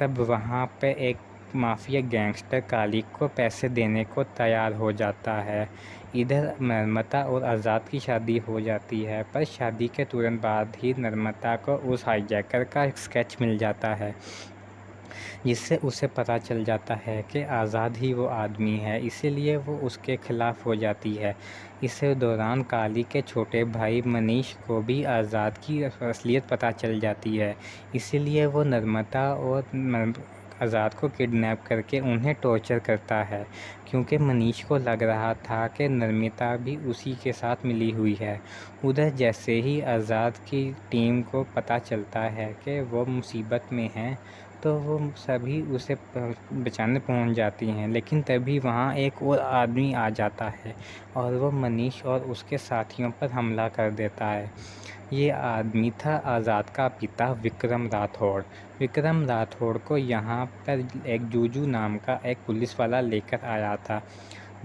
तब वहाँ पे एक माफिया गैंगस्टर काली को पैसे देने को तैयार हो जाता है। इधर नर्मदा और आज़ाद की शादी हो जाती है, पर शादी के तुरंत बाद ही नर्मदा को उस हाईजैकर का स्केच मिल जाता है, जिससे उसे पता चल जाता है कि आज़ाद ही वो आदमी है, इसीलिए वो उसके खिलाफ़ हो जाती है। इस दौरान काली के छोटे भाई मनीष को भी आज़ाद की असलियत पता चल जाती है, इसीलिए वो नर्मदा और आज़ाद को किडनैप करके उन्हें टॉर्चर करता है, क्योंकि मनीष को लग रहा था कि नर्मदा भी उसी के साथ मिली हुई है। उधर जैसे ही आज़ाद की टीम को पता चलता है कि वो मुसीबत में हैं, तो वो सभी उसे बचाने पहुंच जाती हैं, लेकिन तभी वहां एक और आदमी आ जाता है और वो मनीष और उसके साथियों पर हमला कर देता है। ये आदमी था आज़ाद का पिता विक्रम राठौड़। विक्रम राठौड़ को यहाँ पर एक जूजू नाम का एक पुलिस वाला लेकर आया था,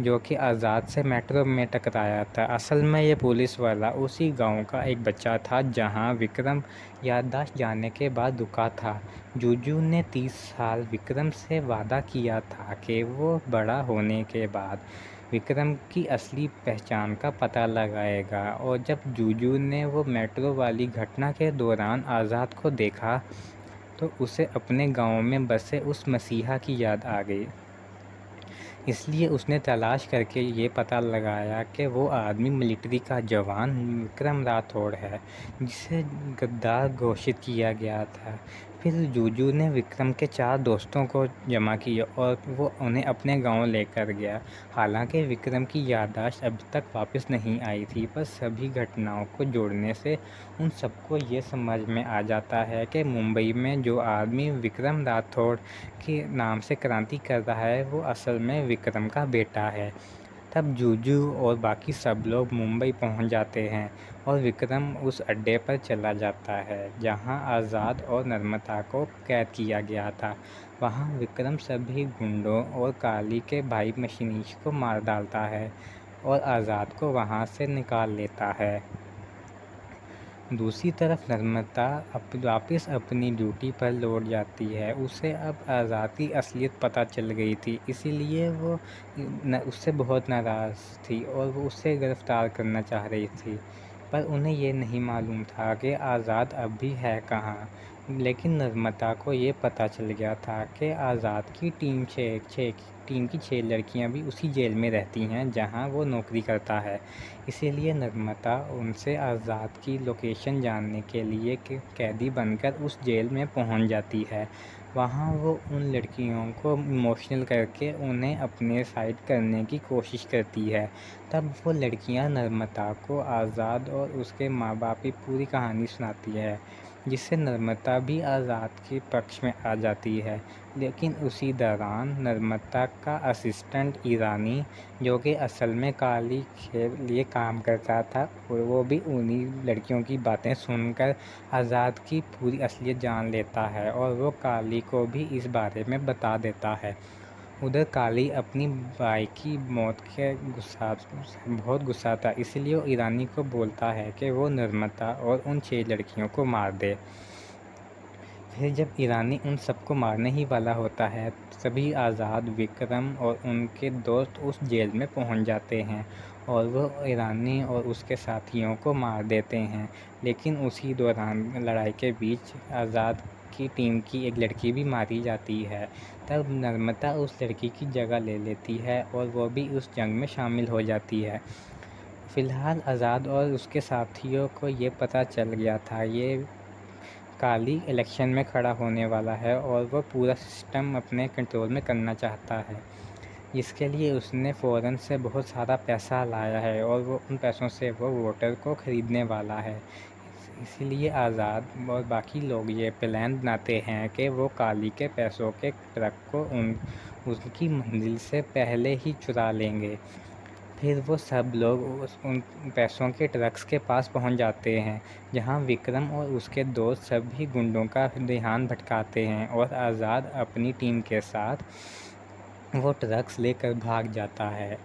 जो कि आज़ाद से मेट्रो में टकराया था। असल में ये पुलिस वाला उसी गांव का एक बच्चा था जहां विक्रम याददाश्त जाने के बाद रुका था। जूजू ने 30 साल विक्रम से वादा किया था कि वो बड़ा होने के बाद विक्रम की असली पहचान का पता लगाएगा, और जब जूजू ने वो मेट्रो वाली घटना के दौरान आज़ाद को देखा तो उसे अपने गांव में बसे उस मसीहा की याद आ गई। इसलिए उसने तलाश करके ये पता लगाया कि वो आदमी मिलिट्री का जवान विक्रम राठौड़ है, जिसे गद्दार घोषित किया गया था। फिर जूजू ने विक्रम के 4 दोस्तों को जमा किया और वो उन्हें अपने गांव लेकर गया। हालांकि विक्रम की याददाश्त अभी तक वापस नहीं आई थी, पर सभी घटनाओं को जोड़ने से उन सबको ये समझ में आ जाता है कि मुंबई में जो आदमी विक्रम राठौड़ के नाम से क्रांति कर रहा है वो असल में विक्रम का बेटा है। तब जूजू और बाकी सब लोग मुंबई पहुंच जाते हैं और विक्रम उस अड्डे पर चला जाता है जहां आज़ाद और नर्मदा को कैद किया गया था। वहां विक्रम सभी गुंडों और काली के भाई मशीनीश को मार डालता है और आज़ाद को वहां से निकाल लेता है। दूसरी तरफ नर्मदा वापस अपनी ड्यूटी पर लौट जाती है। उसे अब आज़ाद की असलियत पता चल गई थी, इसीलिए वो उससे बहुत नाराज़ थी और वो उसे गिरफ़्तार करना चाह रही थी, पर उन्हें ये नहीं मालूम था कि आज़ाद अब भी है कहाँ। लेकिन नर्मदा को ये पता चल गया था कि आज़ाद की टीम की 6 लड़कियां भी उसी जेल में रहती हैं जहां वो नौकरी करता है। इसीलिए नर्मदा उनसे आज़ाद की लोकेशन जानने के लिए कैदी बनकर उस जेल में पहुंच जाती है। वहां वो उन लड़कियों को इमोशनल करके उन्हें अपने साइड करने की कोशिश करती है। तब वो लड़कियां नर्मदा को आज़ाद और उसके माँ बाप की पूरी कहानी सुनाती है, जिससे नर्मदा भी आज़ाद के पक्ष में आ जाती है। लेकिन उसी दौरान नर्मदा का असिस्टेंट ईरानी, जो कि असल में काली के लिए काम करता था, और वो भी उन्हीं लड़कियों की बातें सुनकर आज़ाद की पूरी असलियत जान लेता है और वो काली को भी इस बारे में बता देता है। उधर काली अपनी भाई की मौत के बहुत गुस्सा था, इसलिए वो ईरानी को बोलता है कि वो नर्मदा और उन 6 लड़कियों को मार दे। फिर जब ईरानी उन सबको मारने ही वाला होता है, तभी आज़ाद, विक्रम और उनके दोस्त उस जेल में पहुंच जाते हैं और वो ईरानी और उसके साथियों को मार देते हैं। लेकिन उसी दौरान लड़ाई के बीच आज़ाद की टीम की एक लड़की भी मारी जाती है। तब नम्रता उस लड़की की जगह ले लेती है और वो भी उस जंग में शामिल हो जाती है। फ़िलहाल आज़ाद और उसके साथियों को ये पता चल गया था ये काली इलेक्शन में खड़ा होने वाला है और वो पूरा सिस्टम अपने कंट्रोल में करना चाहता है। इसके लिए उसने फ़ौरन से बहुत सारा पैसा लाया है और वो उन पैसों से वो वोटर को ख़रीदने वाला है। इसीलिए आज़ाद और बाकी लोग ये प्लान बनाते हैं कि वो काली के पैसों के ट्रक को उनकी मंजिल से पहले ही चुरा लेंगे। फिर वो सब लोग उन पैसों के ट्रक्स के पास पहुंच जाते हैं, जहां विक्रम और उसके दोस्त सभी गुंडों का ध्यान भटकाते हैं और आज़ाद अपनी टीम के साथ वो ट्रक्स लेकर भाग जाता है।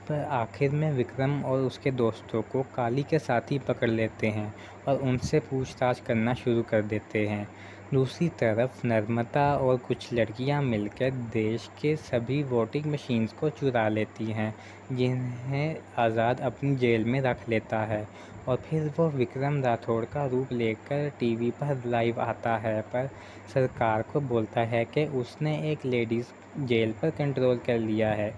पर आखिर में विक्रम और उसके दोस्तों को काली के साथ ही पकड़ लेते हैं और उनसे पूछताछ करना शुरू कर देते हैं। दूसरी तरफ नर्मदा और कुछ लड़कियां मिलकर देश के सभी वोटिंग मशीन्स को चुरा लेती हैं, जिन्हें आज़ाद अपनी जेल में रख लेता है। और फिर वो विक्रम राठौड़ का रूप लेकर टीवी पर लाइव आता है, पर सरकार को बोलता है कि उसने एक लेडीज़ जेल पर कंट्रोल कर लिया है,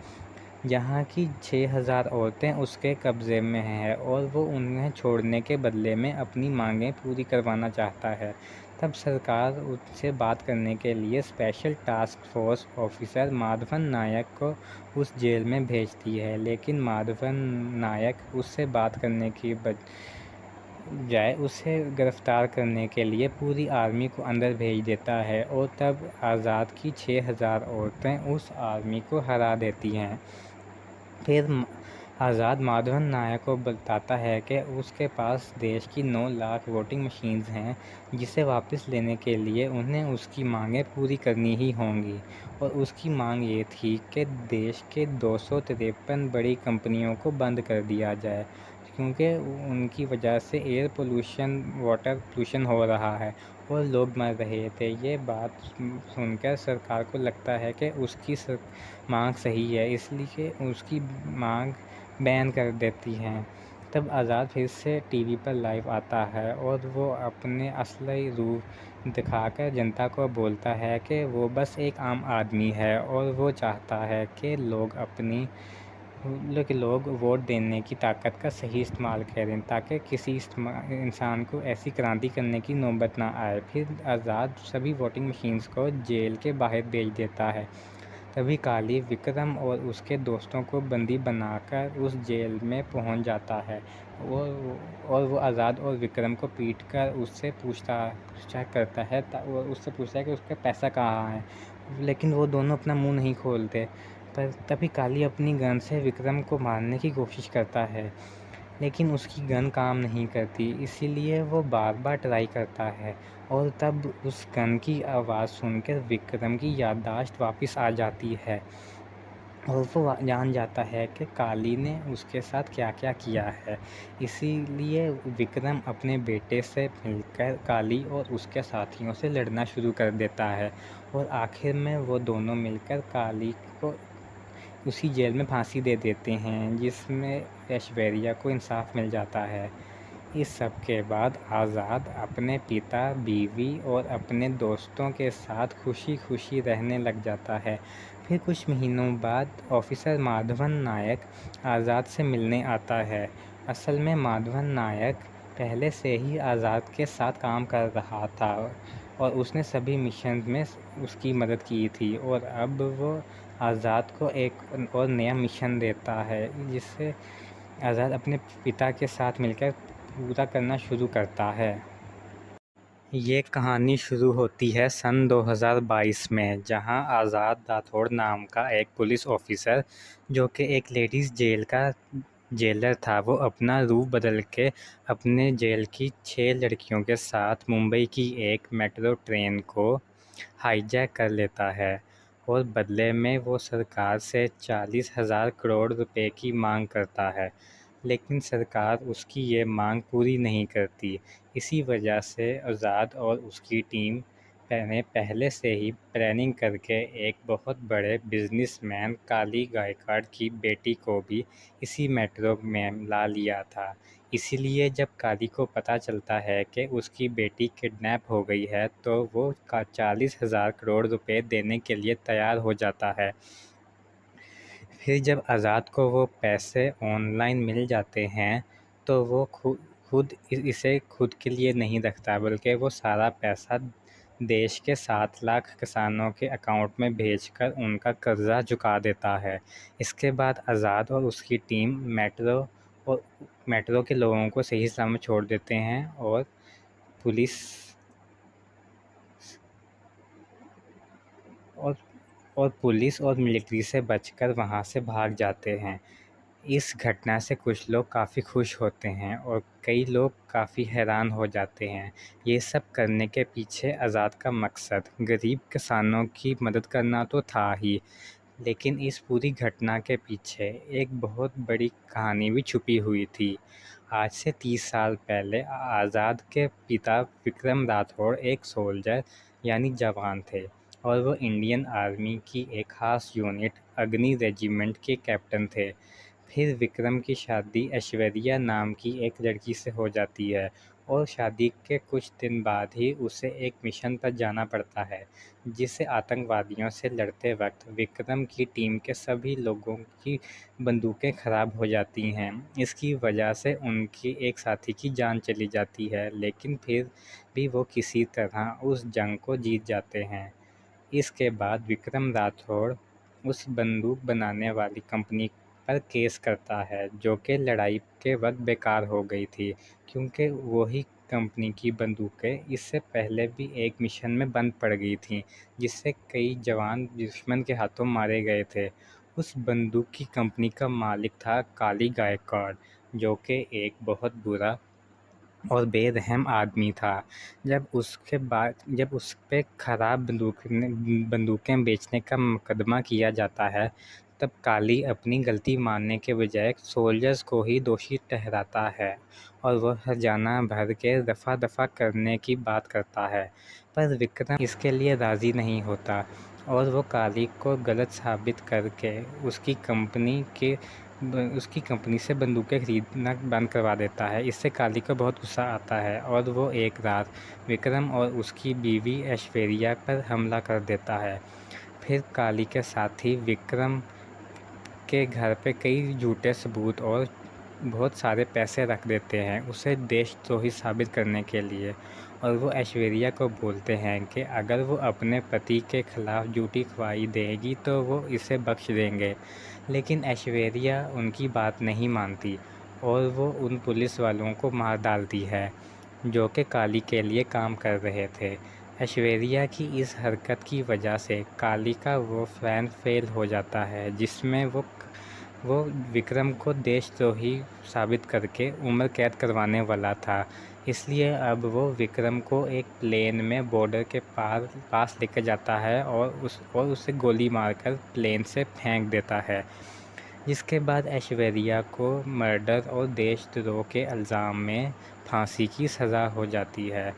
जहाँ की 6000 औरतें उसके कब्ज़े में हैं और वो उन्हें छोड़ने के बदले में अपनी मांगें पूरी करवाना चाहता है। तब सरकार उससे बात करने के लिए special task force officer Madhavan Nayak को उस जेल में भेजती है, लेकिन माधवन नायक उससे बात करने की बजाय उसे गिरफ्तार करने के लिए पूरी आर्मी को अंदर भेज देता है और तब आज़ाद की 6000 औरतें उस आर्मी को हरा देती हैं। फिर आज़ाद माधवन नायक को बताता है कि उसके पास देश की 9 लाख वोटिंग मशीन्स हैं, जिसे वापस लेने के लिए उन्हें उसकी मांगें पूरी करनी ही होंगी। और उसकी मांग ये थी कि देश के 253 बड़ी कंपनियों को बंद कर दिया जाए, क्योंकि उनकी वजह से एयर पोल्यूशन, वाटर पोल्यूशन हो रहा है और लोग मर रहे थे। ये बात सुनकर सरकार को लगता है कि उसकी मांग सही है, इसलिए उसकी मांग बैन कर देती हैं। तब आज़ाद फिर से टीवी पर लाइव आता है और वो अपने असली रूप दिखाकर जनता को बोलता है कि वो बस एक आम आदमी है और वो चाहता है कि लोग वोट देने की ताकत का सही इस्तेमाल करें, ताकि किसी इंसान को ऐसी क्रांति करने की नौबत ना आए। फिर आज़ाद सभी वोटिंग मशीन्स को जेल के बाहर भेज देता है। तभी काली विक्रम और उसके दोस्तों को बंदी बनाकर उस जेल में पहुंच जाता है और वो आज़ाद और विक्रम को पीटकर उससे पूछताछ करता है और उससे पूछता है कि उसका पैसा कहाँ है, लेकिन वो दोनों अपना मुंह नहीं खोलते। पर तभी काली अपनी गन से विक्रम को मारने की कोशिश करता है, लेकिन उसकी गन काम नहीं करती, इसीलिए वो बार बार ट्राई करता है। और तब उस गन की आवाज़ सुनकर विक्रम की याददाश्त वापस आ जाती है और वो जान जाता है कि काली ने उसके साथ क्या क्या किया है। इसीलिए विक्रम अपने बेटे से मिलकर काली और उसके साथियों से लड़ना शुरू कर देता है और आखिर में वो दोनों मिलकर काली को उसी जेल में फांसी दे देते हैं, जिसमें ऐश्वर्या को इंसाफ मिल जाता है। इस सब के बाद आज़ाद अपने पिता, बीवी और अपने दोस्तों के साथ खुशी खुशी रहने लग जाता है। फिर कुछ महीनों बाद ऑफिसर माधवन नायक आज़ाद से मिलने आता है। असल में माधवन नायक पहले से ही आज़ाद के साथ काम कर रहा था और उसने सभी मिशन में उसकी मदद की थी, और अब वो आज़ाद को एक और नया मिशन देता है, जिससे आज़ाद अपने पिता के साथ मिलकर पूरा करना शुरू करता है। ये कहानी शुरू होती है सन 2022 में, जहां आज़ाद राठौड़ नाम का एक पुलिस ऑफिसर, जो कि एक लेडीज़ जेल का जेलर था, वो अपना रूप बदल के अपने जेल की 6 लड़कियों के साथ मुंबई की एक मेट्रो ट्रेन को हाईजैक कर लेता है और बदले में वो सरकार से 40,000 करोड़ रुपए की मांग करता है, लेकिन सरकार उसकी ये मांग पूरी नहीं करती। इसी वजह से आज़ाद और उसकी टीम ने पहले से ही प्लानिंग करके एक बहुत बड़े बिजनेसमैन काली गायकवाड़ की बेटी को भी इसी मेट्रो में ला लिया था। इसीलिए जब काली को पता चलता है कि उसकी बेटी किडनैप हो गई है तो वो 40,000 करोड़ रुपए देने के लिए तैयार हो जाता है। फिर जब आज़ाद को वो पैसे ऑनलाइन मिल जाते हैं तो वो खुद इसे खुद के लिए नहीं रखता, बल्कि वो सारा पैसा देश के 7 लाख किसानों के अकाउंट में भेजकर उनका कर्जा चुका देता है। इसके बाद आज़ाद और उसकी टीम मेट्रो के लोगों को सही सलामत छोड़ देते हैं पुलिस और और पुलिस और मिलिट्री से बचकर वहां से भाग जाते हैं। इस घटना से कुछ लोग काफ़ी खुश होते हैं और कई लोग काफ़ी हैरान हो जाते हैं। ये सब करने के पीछे आज़ाद का मकसद गरीब किसानों की मदद करना तो था ही, लेकिन इस पूरी घटना के पीछे एक बहुत बड़ी कहानी भी छुपी हुई थी। आज से 30 साल पहले आज़ाद के पिता विक्रम राठौड़ एक सोल्जर यानी जवान थे और वो इंडियन आर्मी की एक ख़ास यूनिट अग्नि रेजिमेंट के कैप्टन थे। फिर विक्रम की शादी ऐश्वर्या नाम की एक लड़की से हो जाती है और शादी के कुछ दिन बाद ही उसे एक मिशन पर जाना पड़ता है, जिससे आतंकवादियों से लड़ते वक्त विक्रम की टीम के सभी लोगों की बंदूकें खराब हो जाती हैं। इसकी वजह से उनकी एक साथी की जान चली जाती है, लेकिन फिर भी वो किसी तरह उस जंग को जीत जाते हैं। इसके बाद विक्रम राठौड़ उस बंदूक बनाने वाली कंपनी पर केस करता है जो कि लड़ाई के वक्त बेकार हो गई थी, क्योंकि वही कंपनी की बंदूकें इससे पहले भी एक मिशन में बंद पड़ गई थीं, जिससे कई जवान दुश्मन के हाथों मारे गए थे। उस बंदूक की कंपनी का मालिक था काली गायकवाड़, जो कि एक बहुत बुरा और बेरहम आदमी था। जब उस पे खराब बंदूकें बेचने का मुकदमा किया जाता है, तब काली अपनी गलती मानने के बजाय सोल्जर्स को ही दोषी ठहराता है और वह हर्जाना भर के दफ़ा करने की बात करता है। पर विक्रम इसके लिए राज़ी नहीं होता और वो काली को गलत साबित करके उसकी कंपनी से बंदूकें खरीदना बंद करवा देता है। इससे काली को बहुत गुस्सा आता है और वो एक रात विक्रम और उसकी बीवी ऐश्वर्या पर हमला कर देता है। फिर काली के साथी विक्रम के घर पे कई झूठे सबूत और बहुत सारे पैसे रख देते हैं उसे देशद्रोही साबित करने के लिए, और वो ऐश्वर्या को बोलते हैं कि अगर वो अपने पति के खिलाफ झूठी गवाही देगी तो वो इसे बख्श देंगे। लेकिन ऐश्वर्या उनकी बात नहीं मानती और वो उन पुलिस वालों को मार डालती है जो कि काली के लिए काम कर रहे थे। ऐश्वर्या की इस हरकत की वजह से काली का वो प्लान फेल हो जाता है, जिसमें वो विक्रम को देशद्रोही साबित करके उम्र कैद करवाने वाला था। इसलिए अब वो विक्रम को एक प्लेन में बॉर्डर के पास लेकर जाता है और उसे गोली मारकर प्लेन से फेंक देता है। जिसके बाद ऐश्वर्या को मर्डर और देशद्रोह के इल्ज़ाम में फांसी की सज़ा हो जाती है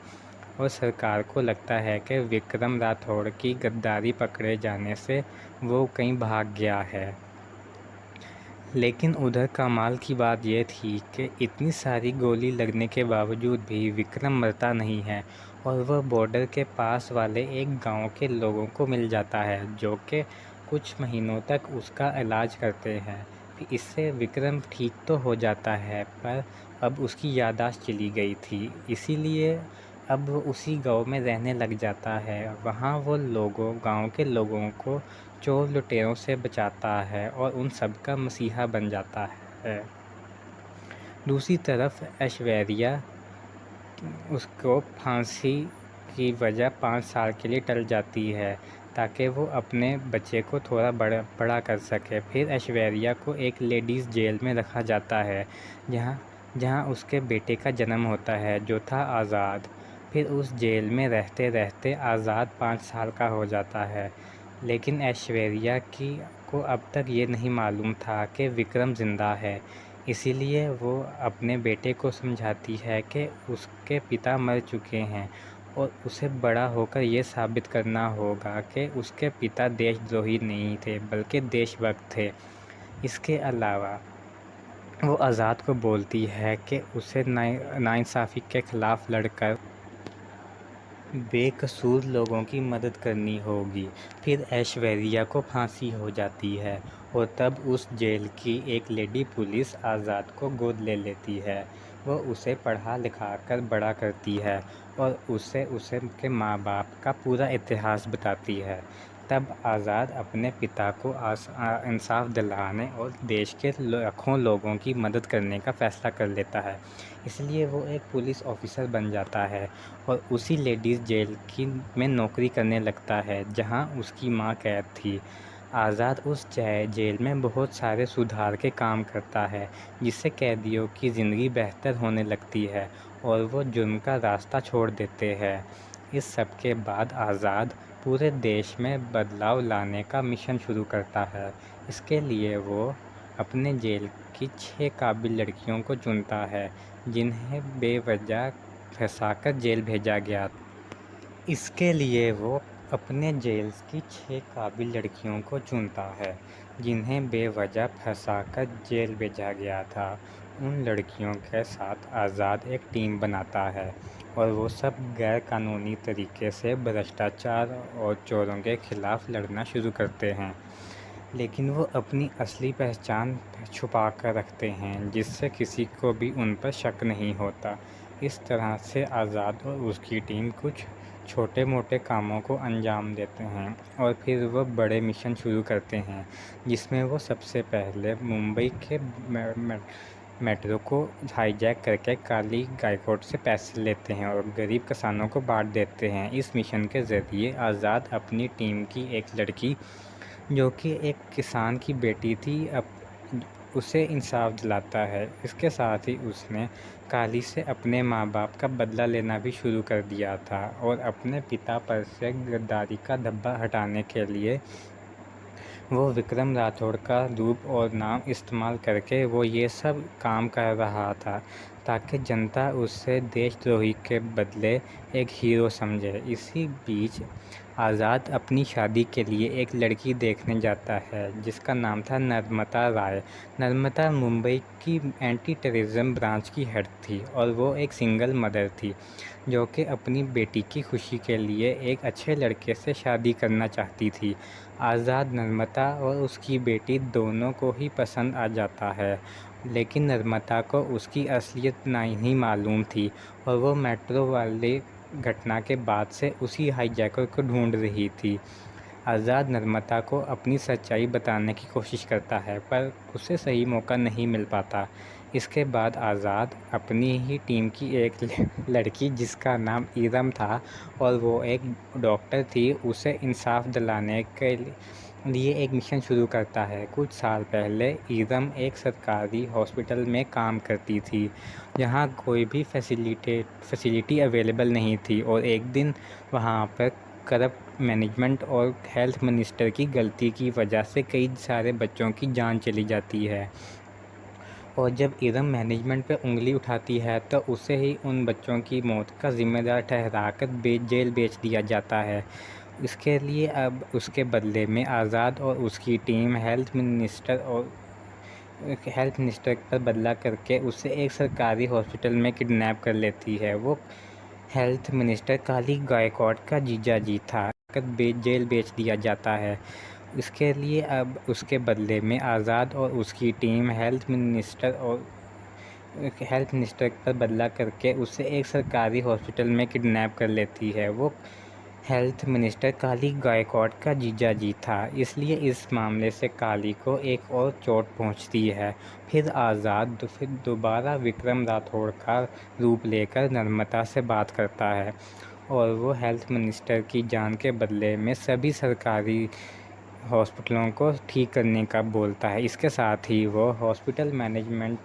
और सरकार को लगता है कि विक्रम राठौड़ की गद्दारी पकड़े जाने से वो कहीं भाग गया है। लेकिन उधर कमाल की बात यह थी कि इतनी सारी गोली लगने के बावजूद भी विक्रम मरता नहीं है और वह बॉर्डर के पास वाले एक गांव के लोगों को मिल जाता है, जो कि कुछ महीनों तक उसका इलाज करते हैं। फिर इससे विक्रम ठीक तो हो जाता है, पर अब उसकी याददाश्त चली गई थी, इसीलिए अब वो उसी गांव में रहने लग जाता है। वहाँ वो गांव के लोगों को चोर लुटेरों से बचाता है और उन सब का मसीहा बन जाता है। दूसरी तरफ ऐश्वर्या उसको फांसी की वजह 5 साल के लिए टल जाती है ताकि वो अपने बच्चे को थोड़ा बड़ा कर सके। फिर ऐश्वर्या को एक लेडीज़ जेल में रखा जाता है जहाँ उसके बेटे का जन्म होता है, जो था आज़ाद। फिर उस जेल में रहते रहते आज़ाद 5 साल का हो जाता है, लेकिन ऐश्वर्या को अब तक ये नहीं मालूम था कि विक्रम ज़िंदा है। इसीलिए वो अपने बेटे को समझाती है कि उसके पिता मर चुके हैं और उसे बड़ा होकर ये साबित करना होगा कि उसके पिता देशद्रोही नहीं थे बल्कि देशभक्त थे। इसके अलावा वो आज़ाद को बोलती है कि उसे नाइंसाफ़ी के ख़िलाफ़ लड़कर बेकसूर लोगों की मदद करनी होगी। फिर ऐश्वर्या को फांसी हो जाती है और तब उस जेल की एक लेडी पुलिस आज़ाद को गोद ले लेती है। वो उसे पढ़ा लिखा कर बड़ा करती है और उसे उसके माँ बाप का पूरा इतिहास बताती है। तब आज़ाद अपने पिता को इंसाफ दिलाने और देश के लाखों लोगों की मदद करने का फ़ैसला कर लेता है। इसलिए वो एक पुलिस ऑफ़िसर बन जाता है और उसी लेडीज़ जेल में नौकरी करने लगता है जहां उसकी मां कैद थी। आज़ाद उस जेल में बहुत सारे सुधार के काम करता है जिससे कैदियों की ज़िंदगी बेहतर होने लगती है और वो जुर्म का रास्ता छोड़ देते हैं। इस सब के बाद आज़ाद पूरे देश में बदलाव लाने का मिशन शुरू करता है। इसके लिए वो अपने जेल की 6 काबिल लड़कियों को चुनता है जिन्हें बेवजह फंसाकर जेल भेजा गया। इसके लिए वो अपने जेल की 6 काबिल लड़कियों को चुनता है जिन्हें बेवजह फंसाकर जेल भेजा गया था। उन लड़कियों के साथ आज़ाद एक टीम बनाता है और वो सब गैर कानूनी तरीके से भ्रष्टाचार और चोरों के खिलाफ़ लड़ना शुरू करते हैं। लेकिन वो अपनी असली पहचान छुपा कर रखते हैं जिससे किसी को भी उन पर शक नहीं होता। इस तरह से आज़ाद और उसकी टीम कुछ छोटे मोटे कामों को अंजाम देते हैं और फिर वो बड़े मिशन शुरू करते हैं जिसमें वो सबसे पहले मुंबई के मेट्रो को हाईजैक करके काली गायकॉट से पैसे लेते हैं और गरीब किसानों को बांट देते हैं। इस मिशन के ज़रिए आज़ाद अपनी टीम की एक लड़की जो कि एक किसान की बेटी थी उसे इंसाफ दिलाता है। इसके साथ ही उसने काली से अपने माँ बाप का बदला लेना भी शुरू कर दिया था और अपने पिता पर से गद्दारी का धब्बा हटाने के लिए वो विक्रम राठौड़ का रूप और नाम इस्तेमाल करके वो ये सब काम कर रहा था ताकि जनता उससे देशद्रोही के बदले एक हीरो समझे। इसी बीच आज़ाद अपनी शादी के लिए एक लड़की देखने जाता है जिसका नाम था नर्मदा राय। नर्मदा मुंबई की एंटी टेररिज्म ब्रांच की हेड थी और वो एक सिंगल मदर थी जो कि अपनी बेटी की खुशी के लिए एक अच्छे लड़के से शादी करना चाहती थी। आज़ाद नर्मदा और उसकी बेटी दोनों को ही पसंद आ जाता है लेकिन नर्मदा को उसकी असलियत नहीं मालूम थी और वो मेट्रो वाले घटना के बाद से उसी हाईजैकर को ढूंढ रही थी। आज़ाद नर्मदा को अपनी सच्चाई बताने की कोशिश करता है पर उसे सही मौका नहीं मिल पाता। इसके बाद आज़ाद अपनी ही टीम की एक लड़की जिसका नाम ईरम था और वो एक डॉक्टर थी उसे इंसाफ दिलाने के लिए एक मिशन शुरू करता है। कुछ साल पहले ईरम एक सरकारी हॉस्पिटल में काम करती थी जहां कोई भी फैसिलिटी अवेलेबल नहीं थी और एक दिन वहां पर करप्ट मैनेजमेंट और हेल्थ मिनिस्टर की गलती की वजह से कई सारे बच्चों की जान चली जाती है और जब इरम मैनेजमेंट पर उंगली उठाती है तो उसे ही उन बच्चों की मौत का जिम्मेदार ठहराकर जेल बेच दिया जाता है। इसके लिए अब उसके बदले में आज़ाद और उसकी टीम हेल्थ मिनिस्टर पर बदला करके उसे एक सरकारी हॉस्पिटल में किडनैप कर लेती है। वो हेल्थ मिनिस्टर काली गायकॉट का जीजाजी था जेल बेच दिया जाता है। इसके लिए अब उसके बदले में आज़ाद और उसकी टीम हेल्थ मिनिस्टर पर बदला करके उसे एक सरकारी हॉस्पिटल में किडनैप कर लेती है। वो हेल्थ मिनिस्टर काली गायकॉट का जीजाजी था इसलिए इस मामले से काली को एक और चोट पहुंचती है। फिर आज़ाद फिर दोबारा विक्रम राठौड़ का रूप लेकर नर्मदा से बात करता है और वो हेल्थ मिनिस्टर की जान के बदले में सभी सरकारी हॉस्पिटलों को ठीक करने का बोलता है। इसके साथ ही वो हॉस्पिटल मैनेजमेंट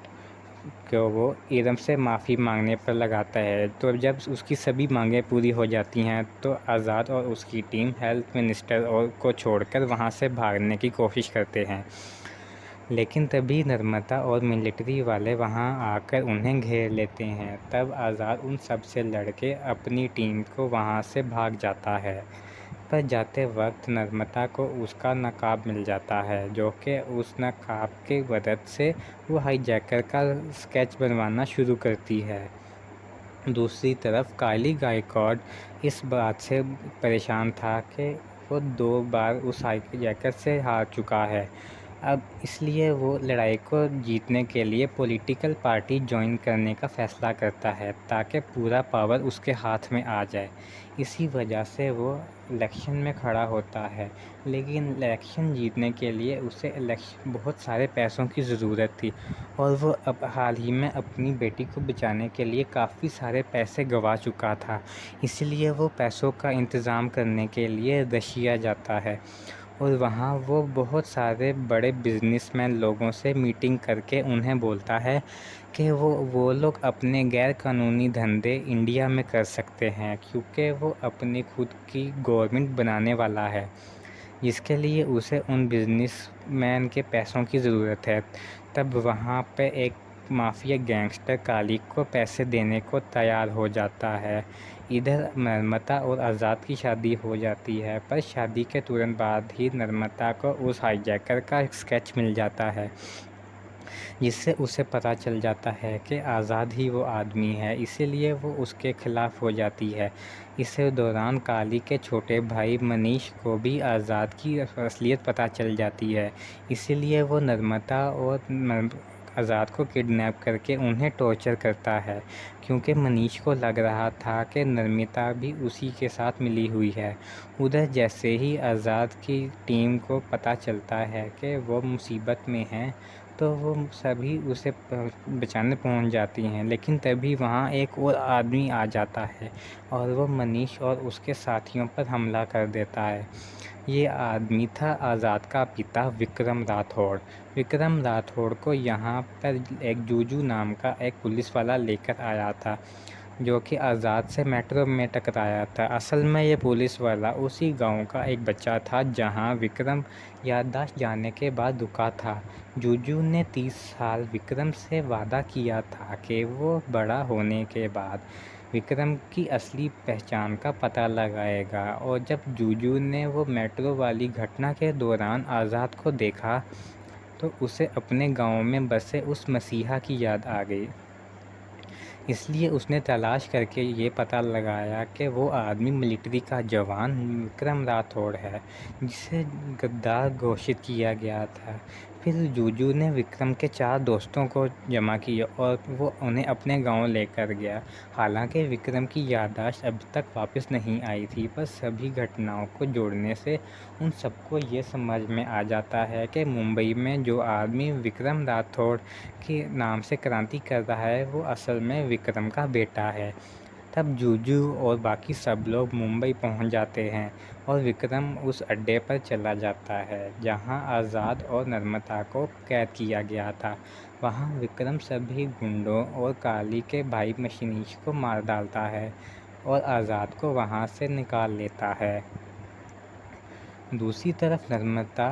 को वो ईरम से माफ़ी मांगने पर लगाता है। तो जब उसकी सभी मांगें पूरी हो जाती हैं तो आज़ाद और उसकी टीम हेल्थ मिनिस्टर को छोड़कर वहां से भागने की कोशिश करते हैं लेकिन तभी नर्मदा और मिलिट्री वाले वहां आकर उन्हें घेर लेते हैं। तब आज़ाद उन सब से लड़के अपनी टीम को वहां से भाग जाता है। पर जाते वक्त नर्मदा को उसका नकाब मिल जाता है, जो कि उस नकाब की मदद से वो हाईजैकर का स्केच बनवाना शुरू करती है। दूसरी तरफ काली गायकवाड इस बात से परेशान था कि वो 2 बार उस हाईजैकर से हार चुका है। अब इसलिए वो लड़ाई को जीतने के लिए पॉलिटिकल पार्टी ज्वाइन करने का फ़ैसला करता है ताकि पूरा पावर उसके हाथ में आ जाए। इसी वजह से वो इलेक्शन में खड़ा होता है, लेकिन इलेक्शन जीतने के लिए उसे बहुत सारे पैसों की ज़रूरत थी और वो अब हाल ही में अपनी बेटी को बचाने के लिए काफ़ी सारे पैसे गंवा चुका था। इसलिए वो पैसों का इंतज़ाम करने के लिए रशिया जाता है और वहाँ वो बहुत सारे बड़े बिजनेसमैन लोगों से मीटिंग करके उन्हें बोलता है कि वो लोग अपने गैर कानूनी धंधे इंडिया में कर सकते हैं, क्योंकि वो अपनी खुद की गवर्नमेंट बनाने वाला है, जिसके लिए उसे उन बिजनेसमैन के पैसों की ज़रूरत है। तब वहाँ पे एक माफिया गैंगस्टर काली को पैसे देने को तैयार हो जाता है। इधर नर्मदा और आज़ाद की शादी हो जाती है, पर शादी के तुरंत बाद ही नर्मदा को उस हाईजैकर का स्केच मिल जाता है, जिससे उसे पता चल जाता है कि आज़ाद ही वो आदमी है, इसीलिए वो उसके खिलाफ़ हो जाती है। इसी दौरान काली के छोटे भाई मनीष को भी आज़ाद की असलियत पता चल जाती है, इसीलिए वो नर्मदा और आज़ाद को किडनैप करके उन्हें टॉर्चर करता है, क्योंकि मनीष को लग रहा था कि नर्मदा भी उसी के साथ मिली हुई है। उधर जैसे ही आज़ाद की टीम को पता चलता है कि वो मुसीबत में हैं, तो वो सभी उसे बचाने पहुंच जाती हैं, लेकिन तभी वहां एक और आदमी आ जाता है और वो मनीष और उसके साथियों पर हमला कर देता है। ये आदमी था आज़ाद का पिता विक्रम राठौड़। विक्रम राठौड़ को यहाँ पर एक जूजू नाम का एक पुलिस वाला लेकर आया था, जो कि आज़ाद से मेट्रो में टकराया था। असल में ये पुलिस वाला उसी गांव का एक बच्चा था जहां विक्रम याददाश्त जाने के बाद रुका था। जूजू ने 30 साल विक्रम से वादा किया था कि वो बड़ा होने के बाद विक्रम की असली पहचान का पता लगाएगा, और जब जूजू ने वो मेट्रो वाली घटना के दौरान आज़ाद को देखा तो उसे अपने गांव में बसे उस मसीहा की याद आ गई। इसलिए उसने तलाश करके ये पता लगाया कि वो आदमी मिलिट्री का जवान विक्रम राठौड़ है, जिसे गद्दार घोषित किया गया था। फिर जूजू ने विक्रम के 4 दोस्तों को जमा किया और वो उन्हें अपने गांव लेकर गया। हालांकि विक्रम की याददाश्त अब तक वापस नहीं आई थी, पर सभी घटनाओं को जोड़ने से उन सबको ये समझ में आ जाता है कि मुंबई में जो आदमी विक्रम राठौड़ के नाम से क्रांति कर रहा है, वो असल में विक्रम का बेटा है। तब जूजू और बाकी सब लोग मुंबई पहुंच जाते हैं और विक्रम उस अड्डे पर चला जाता है जहां आज़ाद और नर्मदा को कैद किया गया था। वहां विक्रम सभी गुंडों और काली के भाई मशीनीश को मार डालता है और आज़ाद को वहां से निकाल लेता है। दूसरी तरफ नर्मदा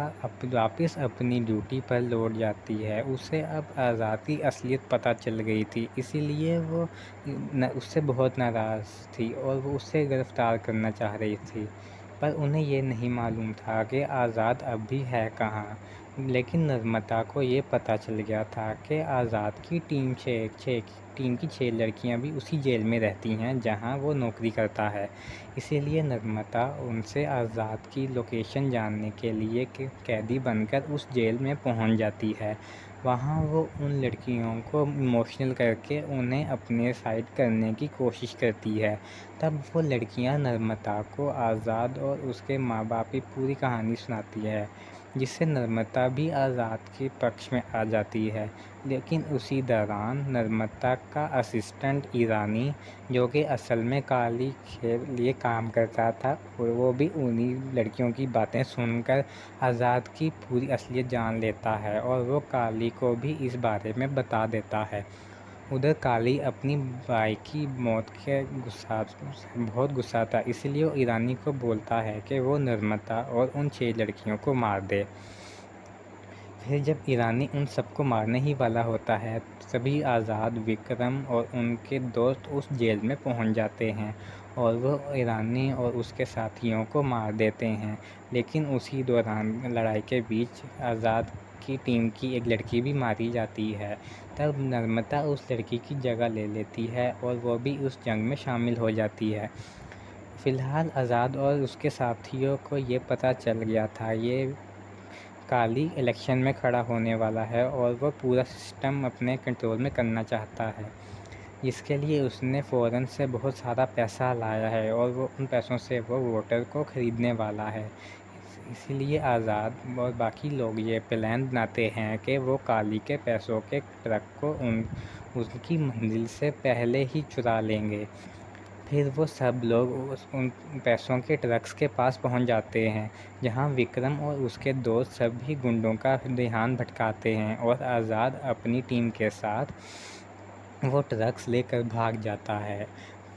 वापस अपनी ड्यूटी पर लौट जाती है। उसे अब आज़ाद की असलियत पता चल गई थी, इसीलिए वो उससे बहुत नाराज़ थी और वो उसे गिरफ़्तार करना चाह रही थी, पर उन्हें ये नहीं मालूम था कि आज़ाद अब भी है कहाँ। लेकिन नर्मदा को ये पता चल गया था कि आज़ाद की टीम की 6 लड़कियां भी उसी जेल में रहती हैं जहां वो नौकरी करता है। इसीलिए नर्मदा उनसे आज़ाद की लोकेशन जानने के लिए कैदी बनकर उस जेल में पहुंच जाती है। वहां वो उन लड़कियों को इमोशनल करके उन्हें अपने साइड करने की कोशिश करती है। तब वो लड़कियां नर्मदा को आज़ाद और उसके माँ बाप की पूरी कहानी सुनाती है, जिससे नर्मदा भी आज़ाद के पक्ष में आ जाती है। लेकिन उसी दौरान नर्मदा का असिस्टेंट ईरानी, जो कि असल में काली के लिए काम करता था, और वो भी उन्हीं लड़कियों की बातें सुनकर आज़ाद की पूरी असलियत जान लेता है और वो काली को भी इस बारे में बता देता है। उधर काली अपनी भाई की मौत के बहुत गुस्सा था, इसलिए वो ईरानी को बोलता है कि वो नर्मदा और उन 6 लड़कियों को मार दे। फिर जब ईरानी उन सबको मारने ही वाला होता है, तभी आज़ाद, विक्रम और उनके दोस्त उस जेल में पहुंच जाते हैं और वो ईरानी और उसके साथियों को मार देते हैं। लेकिन उसी दौरान लड़ाई के बीच आज़ाद की टीम की एक लड़की भी मारी जाती है। तब नम्रता उस लड़की की जगह ले लेती है और वो भी उस जंग में शामिल हो जाती है। फ़िलहाल आज़ाद और उसके साथियों को ये पता चल गया था ये काली इलेक्शन में खड़ा होने वाला है और वो पूरा सिस्टम अपने कंट्रोल में करना चाहता है। इसके लिए उसने फ़ौरन से बहुत सारा पैसा लाया है और वो उन पैसों से वो वोटर को ख़रीदने वाला है। इसीलिए आज़ाद और बाकी लोग ये प्लान बनाते हैं कि वो काली के पैसों के ट्रक को उनकी मंजिल से पहले ही चुरा लेंगे। फिर वो सब लोग उन पैसों के ट्रक्स के पास पहुंच जाते हैं, जहां विक्रम और उसके दोस्त सभी गुंडों का ध्यान भटकाते हैं और आज़ाद अपनी टीम के साथ वो ट्रक्स लेकर भाग जाता है।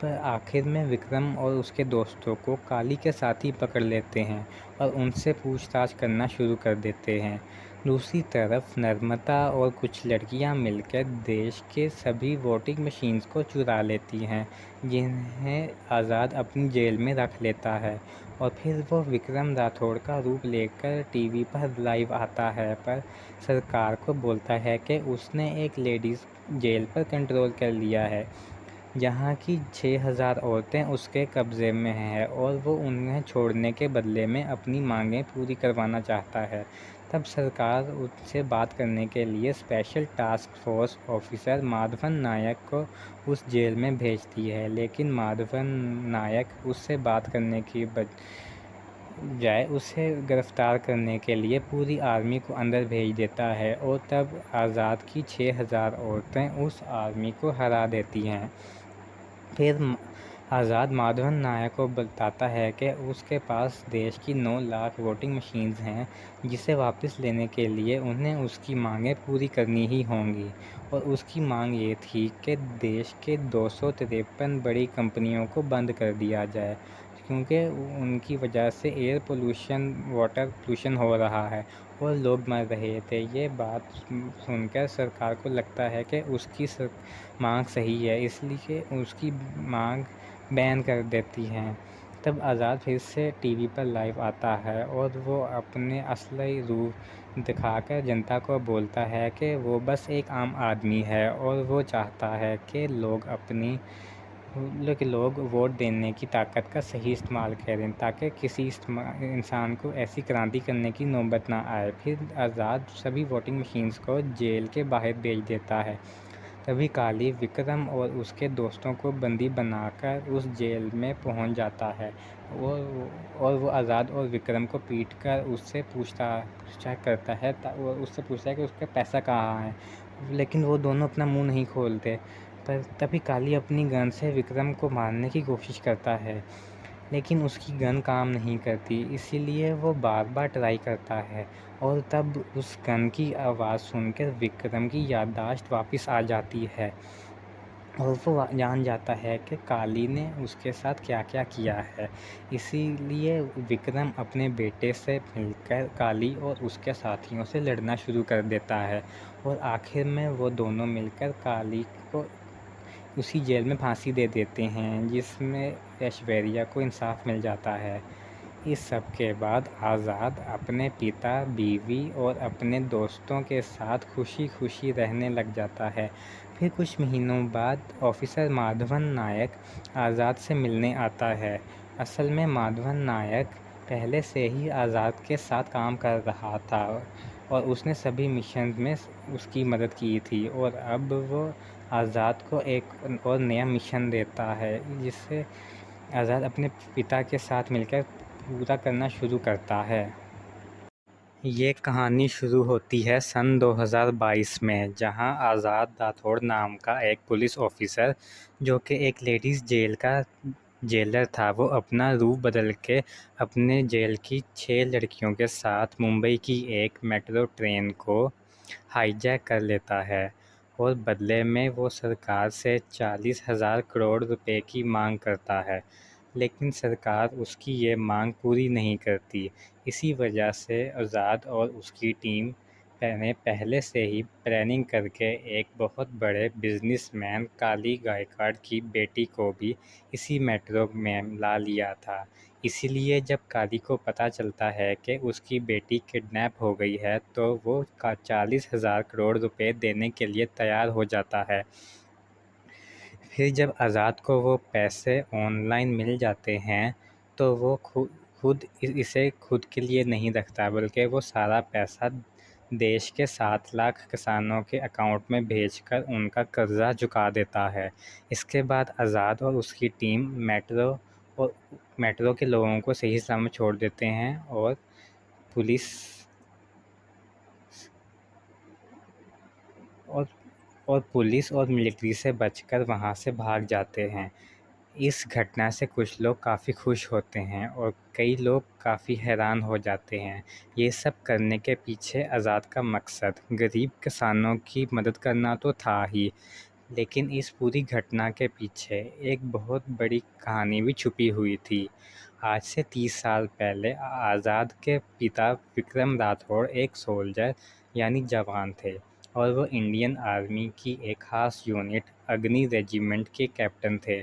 पर आखिर में विक्रम और उसके दोस्तों को काली के साथ ही पकड़ लेते हैं और उनसे पूछताछ करना शुरू कर देते हैं। दूसरी तरफ नम्रता और कुछ लड़कियां मिलकर देश के सभी वोटिंग मशीन्स को चुरा लेती हैं, जिन्हें आज़ाद अपनी जेल में रख लेता है। और फिर वो विक्रम राठौड़ का रूप लेकर टीवी पर लाइव आता है, पर सरकार को बोलता है कि उसने एक लेडीज़ जेल पर कंट्रोल कर लिया है, जहाँ की 6000 औरतें उसके कब्ज़े में हैं और वो उन्हें छोड़ने के बदले में अपनी मांगें पूरी करवाना चाहता है। तब सरकार उससे बात करने के लिए special task force officer Madhavan Nayak को उस जेल में भेजती है, लेकिन माधवन नायक उससे बात करने की बजाय उसे गिरफ्तार करने के लिए पूरी आर्मी को अंदर भेज देता है और तब आज़ाद की 6000 औरतें उस आर्मी को हरा देती हैं। फिर आज़ाद माधवन नायक को बताता है कि उसके पास देश की 9 लाख वोटिंग मशीन्स हैं, जिसे वापस लेने के लिए उन्हें उसकी मांगें पूरी करनी ही होंगी। और उसकी मांग ये थी कि देश के 253 बड़ी कंपनियों को बंद कर दिया जाए, क्योंकि उनकी वजह से एयर पोल्यूशन, वाटर पोल्यूशन हो रहा है और लोग मर रहे थे। ये बात सुनकर सरकार को लगता है कि उसकी मांग सही है, इसलिए उसकी मांग बैन कर देती हैं। तब आज़ाद फिर से टीवी पर लाइव आता है और वो अपने असली रूप दिखाकर जनता को बोलता है कि वो बस एक आम आदमी है और वो चाहता है कि लोग वोट देने की ताकत का सही इस्तेमाल करें, ताकि किसी इंसान को ऐसी क्रांति करने की नौबत ना आए। फिर आज़ाद सभी वोटिंग मशीन्स को जेल के बाहर भेज देता है। तभी काली विक्रम और उसके दोस्तों को बंदी बनाकर उस जेल में पहुंच जाता है और वो आज़ाद और विक्रम को पीटकर उससे पूछताछ करता है। वो उससे पूछता है कि उसका पैसा कहाँ है, लेकिन वो दोनों अपना मुंह नहीं खोलते। पर तभी काली अपनी गन से विक्रम को मारने की कोशिश करता है, लेकिन उसकी गन काम नहीं करती, इसीलिए वो बार बार ट्राई करता है। और तब उस गन की आवाज़ सुनकर विक्रम की याददाश्त वापस आ जाती है और वो जान जाता है कि काली ने उसके साथ क्या क्या किया है। इसीलिए विक्रम अपने बेटे से मिलकर काली और उसके साथियों से लड़ना शुरू कर देता है और आखिर में वो दोनों मिलकर काली को उसी जेल में फांसी दे देते हैं, जिसमें ऐश्वर्या को इंसाफ मिल जाता है। इस सब के बाद आज़ाद अपने पिता, बीवी और अपने दोस्तों के साथ खुशी खुशी रहने लग जाता है। फिर कुछ महीनों बाद ऑफिसर माधवन नायक आज़ाद से मिलने आता है। असल में माधवन नायक पहले से ही आज़ाद के साथ काम कर रहा था और उसने सभी मिशन में उसकी मदद की थी, और अब वो आज़ाद को एक और नया मिशन देता है, जिससे आज़ाद अपने पिता के साथ मिलकर पूरा करना शुरू करता है। ये कहानी शुरू होती है सन 2022 में, जहां आज़ाद राठौड़ नाम का एक पुलिस ऑफिसर, जो कि एक लेडीज़ जेल का जेलर था, वो अपना रूप बदल के अपने जेल की 6 लड़कियों के साथ मुंबई की एक मेट्रो ट्रेन को हाईजैक कर लेता है और बदले में वो सरकार से 40,000 करोड़ रुपए की मांग करता है। लेकिन सरकार उसकी ये मांग पूरी नहीं करती। इसी वजह से आज़ाद और उसकी टीम ने पहले से ही प्लानिंग करके एक बहुत बड़े बिजनेसमैन काली गायकवाड़ की बेटी को भी इसी मेट्रो में ला लिया था। इसीलिए जब काली को पता चलता है कि उसकी बेटी किडनैप हो गई है तो वो 40,000 करोड़ रुपए देने के लिए तैयार हो जाता है। फिर जब आज़ाद को वो पैसे ऑनलाइन मिल जाते हैं तो वो खुद इसे खुद के लिए नहीं रखता, बल्कि वो सारा पैसा देश के 7 लाख किसानों के अकाउंट में भेजकर उनका कर्जा चुका देता है। इसके बाद आज़ाद और उसकी टीम मेट्रो के लोगों को सही सलामत छोड़ देते हैं पुलिस और पुलिस और मिलिट्री से बचकर वहां से भाग जाते हैं। इस घटना से कुछ लोग काफ़ी खुश होते हैं और कई लोग काफ़ी हैरान हो जाते हैं। ये सब करने के पीछे आज़ाद का मकसद गरीब किसानों की मदद करना तो था ही, लेकिन इस पूरी घटना के पीछे एक बहुत बड़ी कहानी भी छुपी हुई थी। आज से 30 साल पहले आज़ाद के पिता विक्रम राठौड़ एक सोल्जर यानी जवान थे और वो इंडियन आर्मी की एक ख़ास यूनिट अग्नि रेजिमेंट के कैप्टन थे।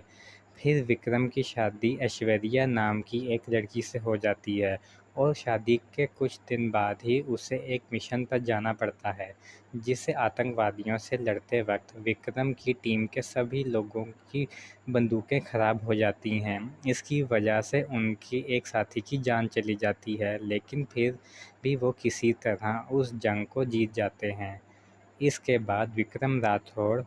फिर विक्रम की शादी ऐश्वर्या नाम की एक लड़की से हो जाती है और शादी के कुछ दिन बाद ही उसे एक मिशन पर जाना पड़ता है, जिससे आतंकवादियों से लड़ते वक्त विक्रम की टीम के सभी लोगों की बंदूकें खराब हो जाती हैं। इसकी वजह से उनकी एक साथी की जान चली जाती है, लेकिन फिर भी वो किसी तरह उस जंग को जीत जाते हैं। इसके बाद विक्रम राठौड़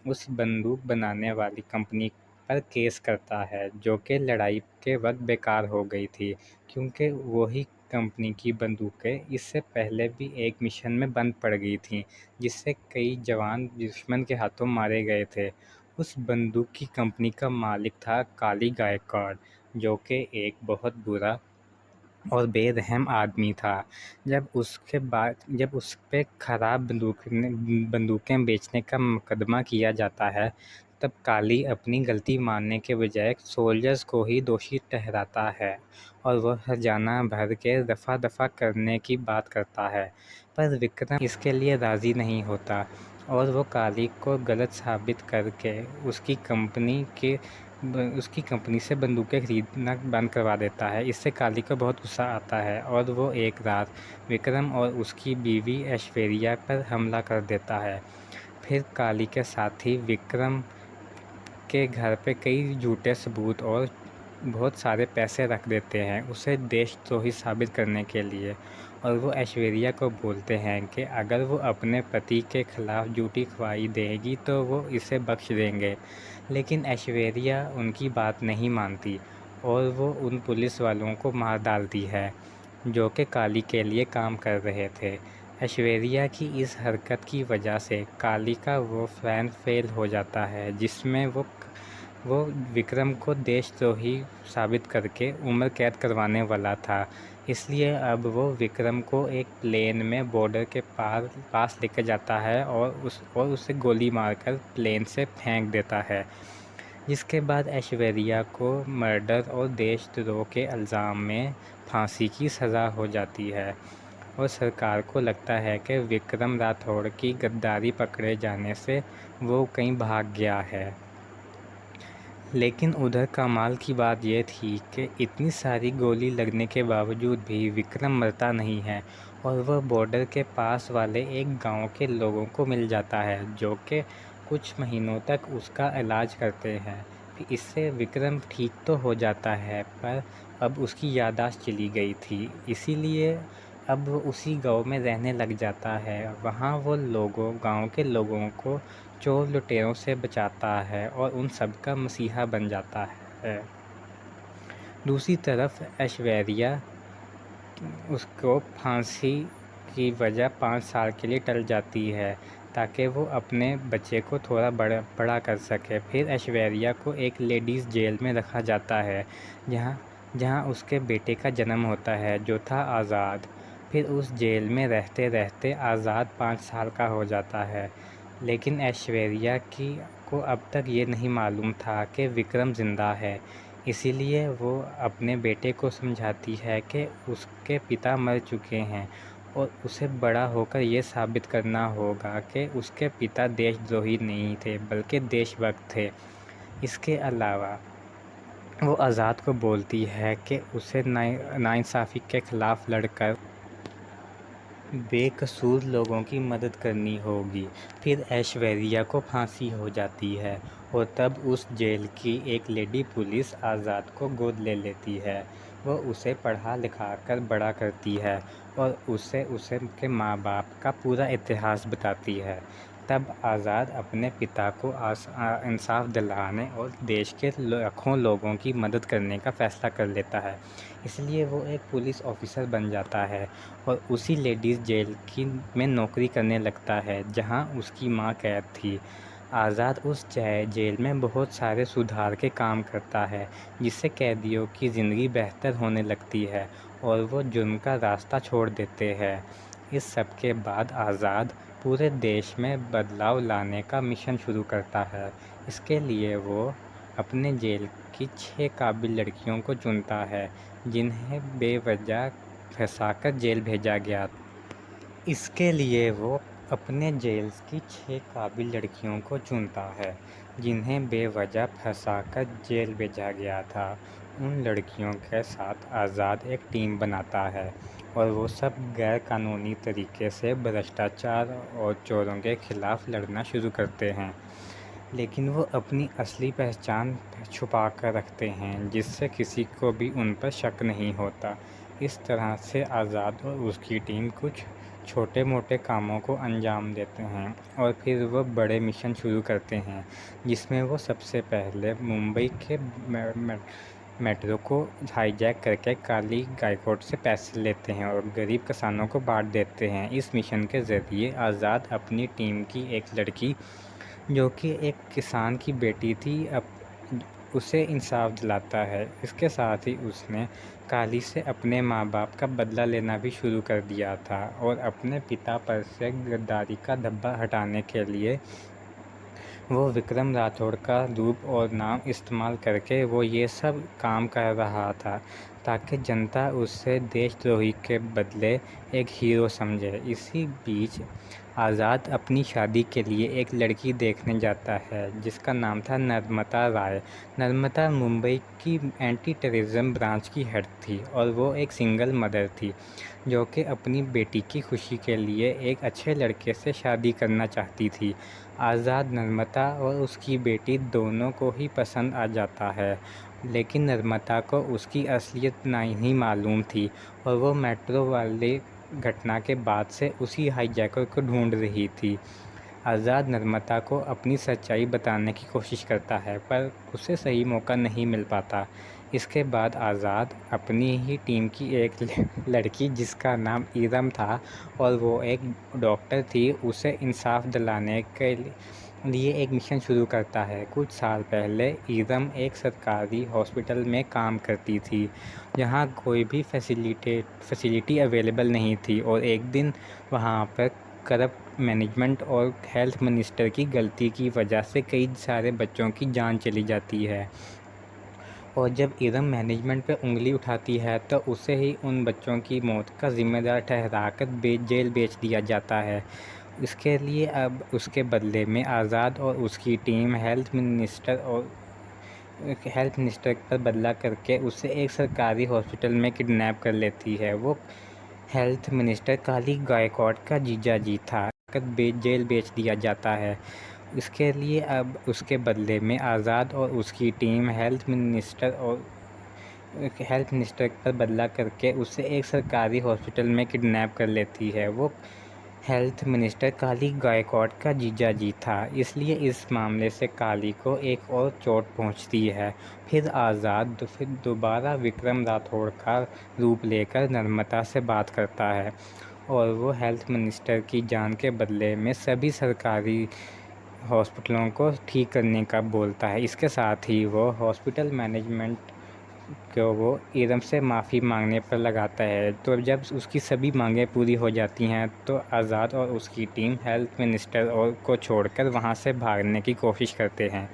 उस बंदूक बनाने वाली कंपनी पर केस करता है जो कि लड़ाई के वक्त बेकार हो गई थी, क्योंकि वही कंपनी की बंदूकें इससे पहले भी एक मिशन में बंद पड़ गई थीं, जिससे कई जवान दुश्मन के हाथों मारे गए थे। उस बंदूक की कंपनी का मालिक था काली गायकवाड़, जो कि एक बहुत बुरा और बेरहम आदमी था। जब उस पे खराब बंदूकें बेचने का मुकदमा किया जाता है, तब काली अपनी गलती मानने के बजाय सोल्जर्स को ही दोषी ठहराता है और वह हर्जाना भर के दफ़ा करने की बात करता है। पर विक्रम इसके लिए राज़ी नहीं होता और वो काली को गलत साबित करके उसकी कंपनी से बंदूकें खरीदना बंद करवा देता है। इससे काली को बहुत गुस्सा आता है और वो एक रात विक्रम और उसकी बीवी ऐश्वर्या पर हमला कर देता है। फिर काली के साथी विक्रम के घर पे कई झूठे सबूत और बहुत सारे पैसे रख देते हैं उसे देशद्रोही साबित करने के लिए, और वो ऐश्वर्या को बोलते हैं कि अगर वो अपने पति के खिलाफ झूठी गवाही देगी तो वो इसे बख्श देंगे। लेकिन ऐश्वर्या उनकी बात नहीं मानती और वो उन पुलिस वालों को मार डालती है जो कि काली के लिए काम कर रहे थे। ऐश्वर्या की इस हरकत की वजह से काली का वो प्लान फेल हो जाता है, जिसमें वो विक्रम को देशद्रोही साबित करके उम्र कैद करवाने वाला था। इसलिए अब वो विक्रम को एक प्लेन में बॉर्डर के पास लेकर जाता है और उसे गोली मारकर प्लेन से फेंक देता है। जिसके बाद ऐश्वर्या को मर्डर और देशद्रोह के इल्ज़ाम में फांसी की सज़ा हो जाती है और सरकार को लगता है कि विक्रम राठौड़ की गद्दारी पकड़े जाने से वो कहीं भाग गया है। लेकिन उधर कमाल की बात यह थी कि इतनी सारी गोली लगने के बावजूद भी विक्रम मरता नहीं है और वह बॉर्डर के पास वाले एक गांव के लोगों को मिल जाता है जो कि कुछ महीनों तक उसका इलाज करते हैं। फिर इससे विक्रम ठीक तो हो जाता है, पर अब उसकी याददाश्त चली गई थी, इसीलिए अब वो उसी गांव में रहने लग जाता है। वहाँ वो गांव के लोगों को चोर लुटेरों से बचाता है और उन सब का मसीहा बन जाता है। दूसरी तरफ ऐश्वर्या उसको फांसी की वजह 5 साल के लिए टल जाती है ताकि वो अपने बच्चे को थोड़ा बड़ा कर सके। फिर ऐश्वर्या को एक लेडीज़ जेल में रखा जाता है जहाँ उसके बेटे का जन्म होता है जो था आज़ाद। फिर उस जेल में रहते रहते आज़ाद 5 साल का हो जाता है, लेकिन ऐश्वर्या को अब तक ये नहीं मालूम था कि विक्रम ज़िंदा है। इसीलिए वो अपने बेटे को समझाती है कि उसके पिता मर चुके हैं और उसे बड़ा होकर ये साबित करना होगा कि उसके पिता देशद्रोही नहीं थे बल्कि देशभक्त थे। इसके अलावा वो आज़ाद को बोलती है कि उसे नाइंसाफ़ी के ख़िलाफ़ लड़कर बेकसूर लोगों की मदद करनी होगी। फिर ऐश्वर्या को फांसी हो जाती है और तब उस जेल की एक लेडी पुलिस आज़ाद को गोद ले लेती है। वो उसे पढ़ा लिखा कर बड़ा करती है और उसे के माँ बाप का पूरा इतिहास बताती है। तब आज़ाद अपने पिता को इंसाफ दिलाने और देश के लाखों लोगों की मदद करने का फ़ैसला कर लेता है। इसलिए वो एक पुलिस ऑफिसर बन जाता है और उसी लेडीज़ जेल में नौकरी करने लगता है जहां उसकी मां कैद थी। आज़ाद उस जेल में बहुत सारे सुधार के काम करता है जिससे कैदियों की ज़िंदगी बेहतर होने लगती है और वो जुर्म का रास्ता छोड़ देते हैं। इस सब के बाद आज़ाद पूरे देश में बदलाव लाने का मिशन शुरू करता है। इसके लिए वो अपने जेल की 6 काबिल लड़कियों को चुनता है जिन्हें बेवजह फंसाकर जेल भेजा गया। इसके लिए वो अपने जेल की 6 काबिल लड़कियों को चुनता है जिन्हें बेवजह फंसाकर जेल भेजा गया था। उन लड़कियों के साथ आज़ाद एक टीम बनाता है और वो सब गैर कानूनी तरीके से भ्रष्टाचार और चोरों के खिलाफ़ लड़ना शुरू करते हैं, लेकिन वो अपनी असली पहचान छुपा कर रखते हैं जिससे किसी को भी उन पर शक नहीं होता। इस तरह से आज़ाद और उसकी टीम कुछ छोटे मोटे कामों को अंजाम देते हैं और फिर वो बड़े मिशन शुरू करते हैं जिसमें वो सबसे पहले मुंबई के मेट्रो को हाईजैक करके काली गायकवाड से पैसे लेते हैं और गरीब किसानों को बांट देते हैं। इस मिशन के ज़रिए आज़ाद अपनी टीम की एक लड़की जो कि एक किसान की बेटी थी उसे इंसाफ दिलाता है। इसके साथ ही उसने काली से अपने माँ बाप का बदला लेना भी शुरू कर दिया था और अपने पिता पर से गद्दारी का धब्बा हटाने के लिए वो विक्रम राठौड़ का रूप और नाम इस्तेमाल करके वो ये सब काम कर रहा था ताकि जनता उससे देशद्रोही के बदले एक हीरो समझे। इसी बीच आज़ाद अपनी शादी के लिए एक लड़की देखने जाता है जिसका नाम था नर्मदा राय। नर्मदा मुंबई की एंटी टेररिज्म ब्रांच की हेड थी और वो एक सिंगल मदर थी जो कि अपनी बेटी की खुशी के लिए एक अच्छे लड़के से शादी करना चाहती थी। आज़ाद नर्मदा और उसकी बेटी दोनों को ही पसंद आ जाता है, लेकिन नर्मदा को उसकी असलियत नहीं मालूम थी और वो मेट्रो वाले घटना के बाद से उसी हाईजैकर को ढूंढ रही थी। आज़ाद नर्मदा को अपनी सच्चाई बताने की कोशिश करता है पर उसे सही मौका नहीं मिल पाता। इसके बाद आज़ाद अपनी ही टीम की एक लड़की जिसका नाम ईरम था और वो एक डॉक्टर थी उसे इंसाफ दिलाने के लिए एक मिशन शुरू करता है। कुछ साल पहले ईरम एक सरकारी हॉस्पिटल में काम करती थी जहां कोई भी फैसिलिटी अवेलेबल नहीं थी और एक दिन वहां पर करप्ट मैनेजमेंट और हेल्थ मिनिस्टर की गलती की वजह से कई सारे बच्चों की जान चली जाती है और जब इरम मैनेजमेंट पर उंगली उठाती है तो उसे ही उन बच्चों की मौत का जिम्मेदार ठहराकर जेल भेज दिया जाता है। इसके लिए अब उसके बदले में आज़ाद और उसकी टीम हेल्थ मिनिस्टर पर बदला करके उसे एक सरकारी हॉस्पिटल में किडनैप कर लेती है। वो हेल्थ मिनिस्टर काली गायकवाड का जीजाजी था, जेल भेज दिया जाता है। इसके लिए अब उसके बदले में आज़ाद और उसकी टीम हेल्थ मिनिस्टर पर बदला करके उसे एक सरकारी हॉस्पिटल में किडनैप कर लेती है। वो हेल्थ मिनिस्टर काली गायकवाड का जीजाजी था, इसलिए इस मामले से काली को एक और चोट पहुंचती है। फिर आज़ाद दोबारा विक्रम राठौड़ का रूप लेकर नर्मदा से बात करता है और वो हेल्थ मिनिस्टर की जान के बदले में सभी सरकारी हॉस्पिटलों को ठीक करने का बोलता है। इसके साथ ही वो हॉस्पिटल मैनेजमेंट को वो इरम से माफ़ी मांगने पर लगाता है। तो जब उसकी सभी मांगें पूरी हो जाती हैं तो आज़ाद और उसकी टीम हेल्थ मिनिस्टर को छोड़कर वहां से भागने की कोशिश करते हैं।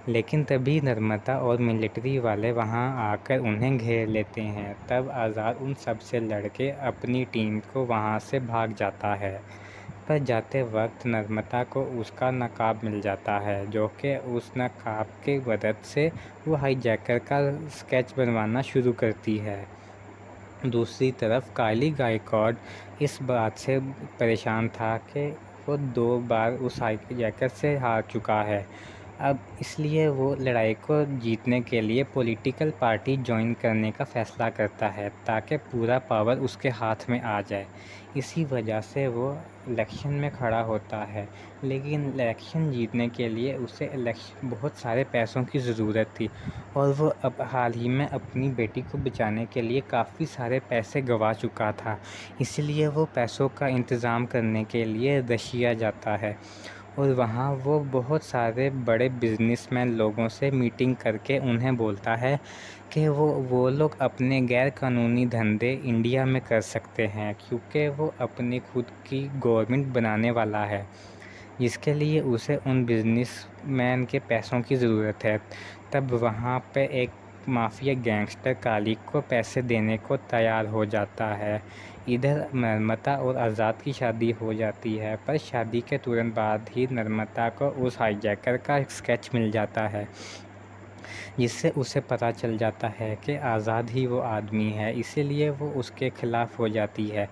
लेकिन तभी नर्मदा और मिलिट्री वाले वहां आकर उन्हें घेर लेते हैं। तब आज़ाद उन सब से लड़के अपनी टीम को वहां से भाग जाता है। पर जाते वक्त नर्मदा को उसका नकाब मिल जाता है, जो कि उस नकाब की मदद से वो हाईजैकर का स्केच बनवाना शुरू करती है। दूसरी तरफ काली गायकवाड इस बात से परेशान था कि वो 2 बार उस हाईजैकर से हार चुका है। अब इसलिए वो लड़ाई को जीतने के लिए पॉलिटिकल पार्टी ज्वाइन करने का फ़ैसला करता है ताकि पूरा पावर उसके हाथ में आ जाए। इसी वजह से वो इलेक्शन में खड़ा होता है, लेकिन इलेक्शन जीतने के लिए उसे बहुत सारे पैसों की ज़रूरत थी और वो अब हाल ही में अपनी बेटी को बचाने के लिए काफ़ी सारे पैसे गंवा चुका था। इसलिए वो पैसों का इंतज़ाम करने के लिए रशिया जाता है और वहाँ वो बहुत सारे बड़े बिजनेसमैन लोगों से मीटिंग करके उन्हें बोलता है कि वो लोग अपने गैर कानूनी धंधे इंडिया में कर सकते हैं, क्योंकि वो अपनी खुद की गवर्नमेंट बनाने वाला है, जिसके लिए उसे उन बिजनेसमैन के पैसों की ज़रूरत है। तब वहाँ पे एक माफिया गैंगस्टर काली को पैसे देने को तैयार हो जाता है। इधर नर्मदा और आज़ाद की शादी हो जाती है, पर शादी के तुरंत बाद ही नर्मदा को उस हाईजैकर का स्केच मिल जाता है, जिससे उसे पता चल जाता है कि आज़ाद ही वो आदमी है, इसीलिए वो उसके खिलाफ़ हो जाती है।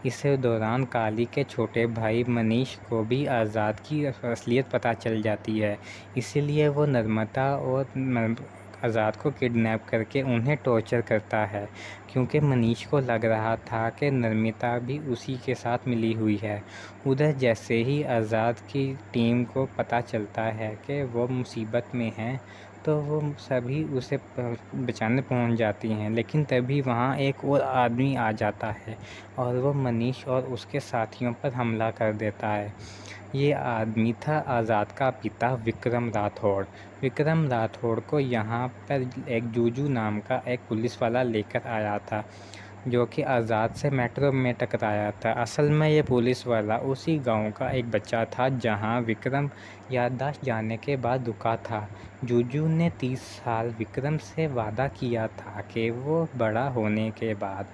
इसी दौरान काली के छोटे भाई मनीष को भी आज़ाद की असलियत पता चल जाती है, इसीलिए वो नर्मदा और आज़ाद को किडनैप करके उन्हें टॉर्चर करता है, क्योंकि मनीष को लग रहा था कि नर्मदा भी उसी के साथ मिली हुई है। उधर जैसे ही आज़ाद की टीम को पता चलता है कि वो मुसीबत में है, तो वो सभी उसे बचाने पहुंच जाती हैं, लेकिन तभी वहां एक और आदमी आ जाता है और वो मनीष और उसके साथियों पर हमला कर देता है। ये आदमी था आज़ाद का पिता विक्रम राठौड़। विक्रम राठौड़ को यहाँ पर एक जूजू नाम का एक पुलिस वाला लेकर आया था, जो कि आज़ाद से मेट्रो में टकराया था। असल में ये पुलिस वाला उसी गांव का एक बच्चा था जहां विक्रम याददाश्त जाने के बाद रुका था। जूजू ने 30 साल विक्रम से वादा किया था कि वो बड़ा होने के बाद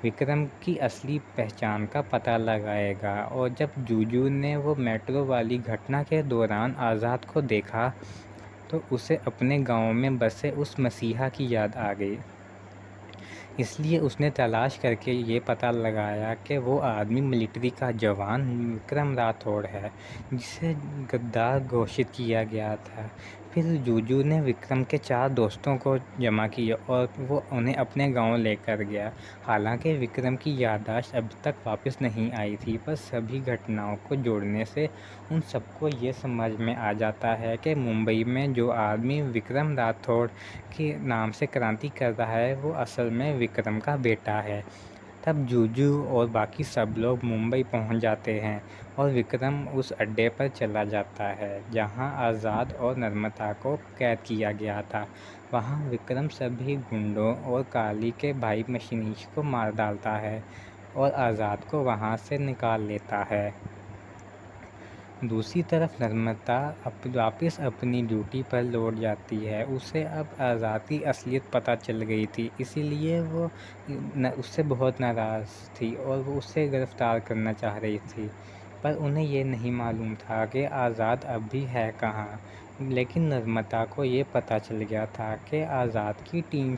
विक्रम की असली पहचान का पता लगाएगा, और जब जूजू ने वो मेट्रो वाली घटना के दौरान आज़ाद को देखा तो उसे अपने गांव में बसे उस मसीहा की याद आ गई। इसलिए उसने तलाश करके ये पता लगाया कि वो आदमी मिलिट्री का जवान विक्रम राठौड़ है, जिसे गद्दार घोषित किया गया था। फिर जूजू ने विक्रम के 4 दोस्तों को जमा किया और वो उन्हें अपने गांव लेकर गया। हालांकि विक्रम की याददाश्त अब तक वापस नहीं आई थी, पर सभी घटनाओं को जोड़ने से उन सबको ये समझ में आ जाता है कि मुंबई में जो आदमी विक्रम राठौड़ के नाम से क्रांति कर रहा है वो असल में विक्रम का बेटा है। तब जूजू और बाकी सब लोग मुंबई पहुंच जाते हैं और विक्रम उस अड्डे पर चला जाता है जहां आज़ाद और नर्मदा को कैद किया गया था। वहां विक्रम सभी गुंडों और काली के भाई मशीनीश को मार डालता है और आज़ाद को वहां से निकाल लेता है। दूसरी तरफ नर्मदा वापस अपनी ड्यूटी पर लौट जाती है। उसे अब आज़ाद की असलियत पता चल गई थी, इसीलिए वो उससे बहुत नाराज़ थी और वो उसे गिरफ़्तार करना चाह रही थी, पर उन्हें ये नहीं मालूम था कि आज़ाद अब भी है कहाँ। लेकिन नर्मदा को ये पता चल गया था कि आज़ाद की टीम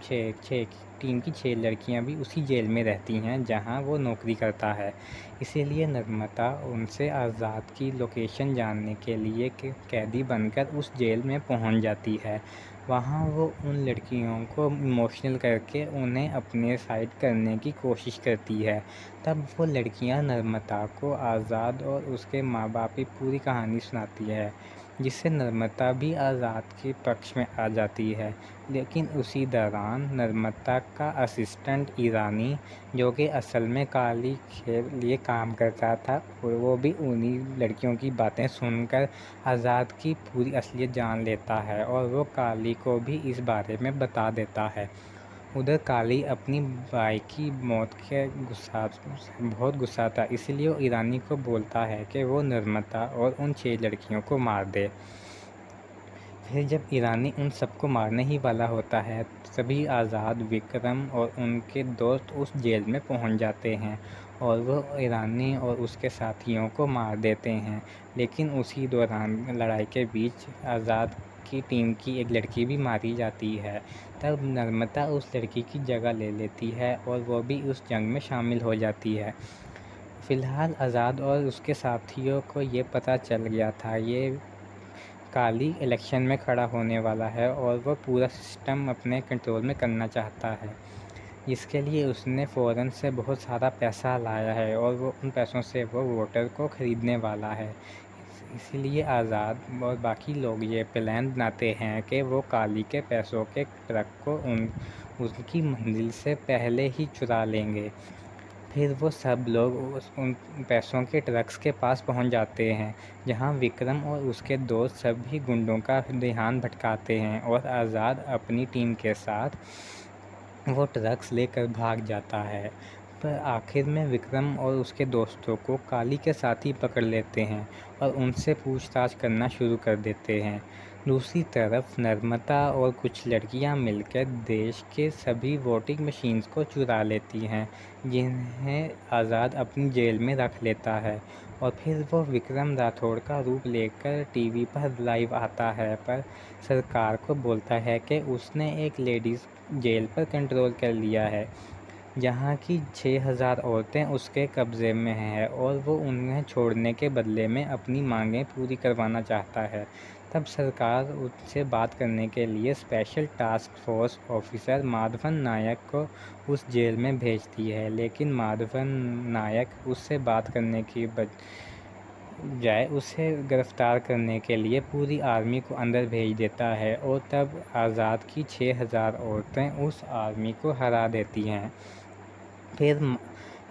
की 6 लड़कियां भी उसी जेल में रहती हैं जहां वो नौकरी करता है। इसीलिए नर्मदा उनसे आज़ाद की लोकेशन जानने के लिए कैदी बनकर उस जेल में पहुंच जाती है। वहां वो उन लड़कियों को इमोशनल करके उन्हें अपने साइड करने की कोशिश करती है। तब वो लड़कियां नर्मदा को आज़ाद और उसके माँ बाप की पूरी कहानी सुनाती है, जिससे नर्मदा भी आज़ाद के पक्ष में आ जाती है। लेकिन उसी दौरान नर्मदा का असिस्टेंट ईरानी, जो कि असल में काली के लिए काम करता था, और वो भी उन्हीं लड़कियों की बातें सुनकर आज़ाद की पूरी असलियत जान लेता है और वो काली को भी इस बारे में बता देता है। उधर काली अपनी भाई की मौत के बहुत गुस्सा था, इसलिए वो ईरानी को बोलता है कि वो नर्मदा और उन 6 लड़कियों को मार दे। फिर जब ईरानी उन सबको मारने ही वाला होता है तभी आज़ाद, विक्रम और उनके दोस्त उस जेल में पहुंच जाते हैं और वो ईरानी और उसके साथियों को मार देते हैं। लेकिन उसी दौरान लड़ाई के बीच आज़ाद की टीम की एक लड़की भी मारी जाती है। तब नर्मदा उस लड़की की जगह ले लेती है और वो भी उस जंग में शामिल हो जाती है। फ़िलहाल आज़ाद और उसके साथियों को ये पता चल गया था ये काली इलेक्शन में खड़ा होने वाला है और वो पूरा सिस्टम अपने कंट्रोल में करना चाहता है। इसके लिए उसने फ़ौरन से बहुत सारा पैसा लाया है और वो उन पैसों से वो वोटर को ख़रीदने वाला है। इसीलिए आज़ाद और बाकी लोग ये प्लान बनाते हैं कि वो काली के पैसों के ट्रक को उनकी मंजिल से पहले ही चुरा लेंगे। फिर वो सब लोग उन पैसों के ट्रक्स के पास पहुंच जाते हैं, जहां विक्रम और उसके दोस्त सभी गुंडों का ध्यान भटकाते हैं और आज़ाद अपनी टीम के साथ वो ट्रक्स लेकर भाग जाता है। पर आखिर में विक्रम और उसके दोस्तों को काली के साथ ही पकड़ लेते हैं और उनसे पूछताछ करना शुरू कर देते हैं। दूसरी तरफ नर्मदा और कुछ लड़कियां मिलकर देश के सभी वोटिंग मशीन्स को चुरा लेती हैं, जिन्हें आज़ाद अपनी जेल में रख लेता है। और फिर वो विक्रम राठौड़ का रूप लेकर टीवी पर लाइव आता है, पर सरकार को बोलता है कि उसने एक लेडीज़ जेल पर कंट्रोल कर लिया है, जहाँ की 6000 औरतें उसके कब्ज़े में हैं और वो उन्हें छोड़ने के बदले में अपनी मांगें पूरी करवाना चाहता है। तब सरकार उससे बात करने के लिए special task force officer Madhavan Nayak को उस जेल में भेजती है, लेकिन माधवन नायक उससे बात करने की बजाय उसे गिरफ्तार करने के लिए पूरी आर्मी को अंदर भेज देता है और तब आज़ाद की 6000 औरतें उस आर्मी को हरा देती हैं। फिर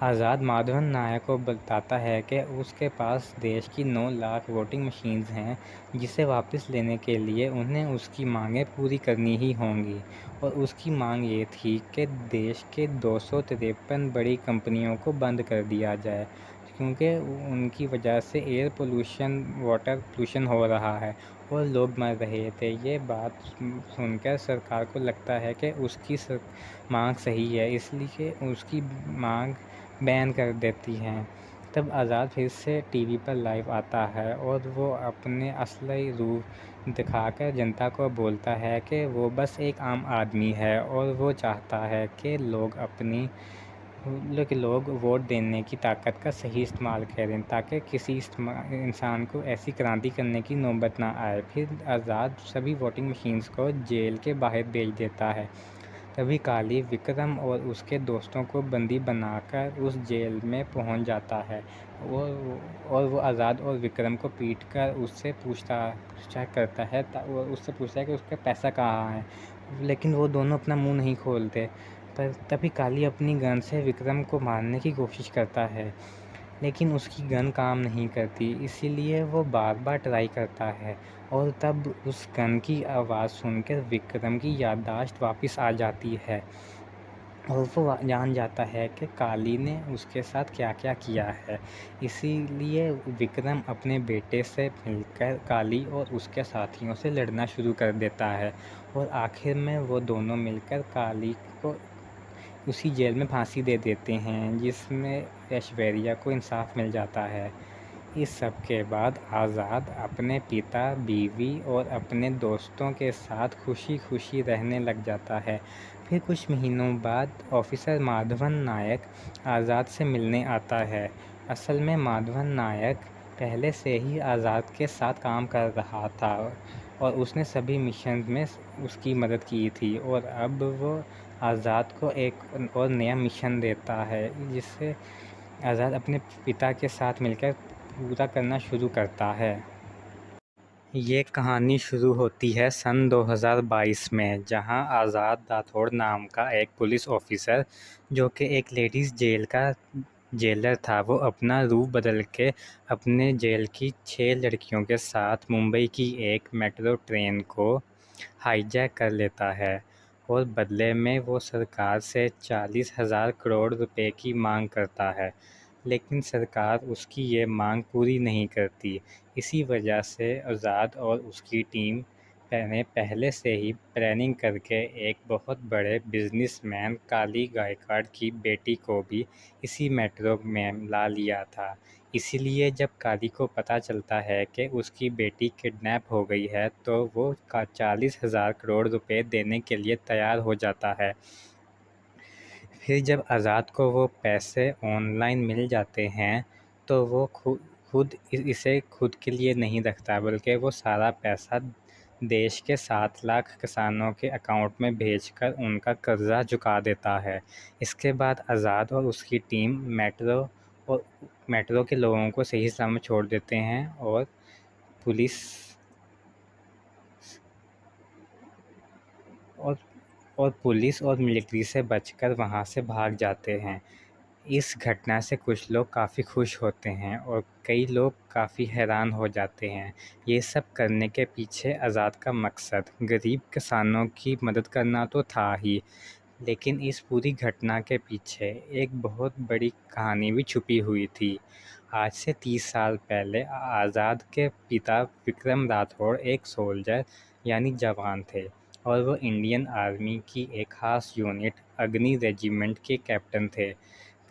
आज़ाद माधवन नायक को बताता है कि उसके पास देश की 9 लाख वोटिंग मशीन्स हैं, जिसे वापस लेने के लिए उन्हें उसकी मांगें पूरी करनी ही होंगी। और उसकी मांग ये थी कि देश के 253 बड़ी कंपनियों को बंद कर दिया जाए, क्योंकि उनकी वजह से एयर पोल्यूशन, वाटर पोल्यूशन हो रहा है और लोग मर रहे थे। ये बात सुनकर सरकार को लगता है कि उसकी मांग सही है, इसलिए उसकी मांग बैन कर देती हैं। तब आज़ाद फिर से टीवी पर लाइव आता है और वो अपने असली रूप दिखाकर जनता को बोलता है कि वो बस एक आम आदमी है और वो चाहता है कि लोग वोट देने की ताकत का सही इस्तेमाल करें, ताकि किसी इंसान को ऐसी क्रांति करने की नौबत ना आए। फिर आज़ाद सभी वोटिंग मशीन्स को जेल के बाहर भेज देता है। तभी काली विक्रम और उसके दोस्तों को बंदी बनाकर उस जेल में पहुंच जाता है और वो आज़ाद और विक्रम को पीटकर उससे पूछताछ करता है और उससे पूछता है कि उसका पैसा कहाँ है, लेकिन वो दोनों अपना मुंह नहीं खोलते। पर तभी काली अपनी गन से विक्रम को मारने की कोशिश करता है, लेकिन उसकी गन काम नहीं करती, इसीलिए वो बार बार ट्राई करता है और तब उस गन की आवाज़ सुनकर विक्रम की याददाश्त वापस आ जाती है और वो जान जाता है कि काली ने उसके साथ क्या क्या किया है। इसीलिए विक्रम अपने बेटे से मिलकर काली और उसके साथियों से लड़ना शुरू कर देता है और आखिर में वो दोनों मिलकर काली को उसी जेल में फांसी दे देते हैं, जिसमें ऐश्वर्या को इंसाफ मिल जाता है। इस सब के बाद आज़ाद अपने पिता, बीवी और अपने दोस्तों के साथ खुशी खुशी रहने लग जाता है। फिर कुछ महीनों बाद ऑफिसर माधवन नायक आज़ाद से मिलने आता है। असल में माधवन नायक पहले से ही आज़ाद के साथ काम कर रहा था और उसने सभी मिशन में उसकी मदद की थी, और अब वो आज़ाद को एक और नया मिशन देता है, जिससे आज़ाद अपने पिता के साथ मिलकर पूरा करना शुरू करता है। ये कहानी शुरू होती है सन 2022 में, जहां आज़ाद राठौड़ नाम का एक पुलिस ऑफिसर, जो कि एक लेडीज़ जेल का जेलर था, वो अपना रूप बदल के अपने जेल की 6 लड़कियों के साथ मुंबई की एक मेट्रो ट्रेन को हाईजैक कर लेता है और बदले में वो सरकार से 40,000 करोड़ रुपए की मांग करता है, लेकिन सरकार उसकी ये मांग पूरी नहीं करती। इसी वजह से आज़ाद और उसकी टीम ने पहले से ही प्लानिंग करके एक बहुत बड़े बिजनेसमैन काली गायकवाड़ की बेटी को भी इसी मेट्रो में ला लिया था। इसीलिए जब काली को पता चलता है कि उसकी बेटी किडनैप हो गई है तो वो 40,000 करोड़ रुपए देने के लिए तैयार हो जाता है। फिर जब आज़ाद को वो पैसे ऑनलाइन मिल जाते हैं तो वो खुद इसे खुद के लिए नहीं रखता, बल्कि वो सारा पैसा देश के 7 लाख किसानों के अकाउंट में भेजकर उनका कर्जा चुका देता है। इसके बाद आज़ाद और उसकी टीम मेट्रो के लोगों को सही सलामत छोड़ देते हैं और पुलिस और पुलिस और मिलिट्री से बचकर वहां से भाग जाते हैं। इस घटना से कुछ लोग काफ़ी खुश होते हैं और कई लोग काफ़ी हैरान हो जाते हैं। ये सब करने के पीछे आज़ाद का मकसद गरीब किसानों की मदद करना तो था ही, लेकिन इस पूरी घटना के पीछे एक बहुत बड़ी कहानी भी छुपी हुई थी। आज से 30 साल पहले आज़ाद के पिता विक्रम राठौड़ एक सोल्जर यानी जवान थे और वो इंडियन आर्मी की एक ख़ास यूनिट अग्नि रेजिमेंट के कैप्टन थे।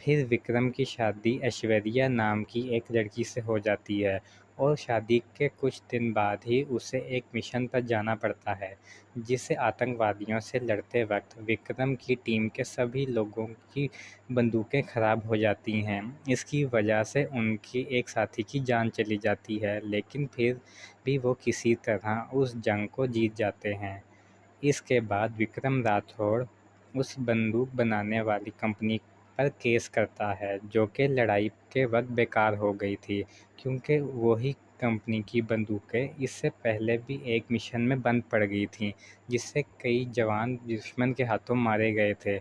फिर विक्रम की शादी ऐश्वर्या नाम की एक लड़की से हो जाती है और शादी के कुछ दिन बाद ही उसे एक मिशन पर जाना पड़ता है, जिससे आतंकवादियों से लड़ते वक्त विक्रम की टीम के सभी लोगों की बंदूकें खराब हो जाती हैं। इसकी वजह से उनकी एक साथी की जान चली जाती है, लेकिन फिर भी वो किसी तरह उस जंग को जीत जाते हैं। इसके बाद विक्रम राठौड़ उस बंदूक बनाने वाली कंपनी पर केस करता है जो कि लड़ाई के वक्त बेकार हो गई थी, क्योंकि वही कंपनी की बंदूकें इससे पहले भी एक मिशन में बंद पड़ गई थीं, जिससे कई जवान दुश्मन के हाथों मारे गए थे।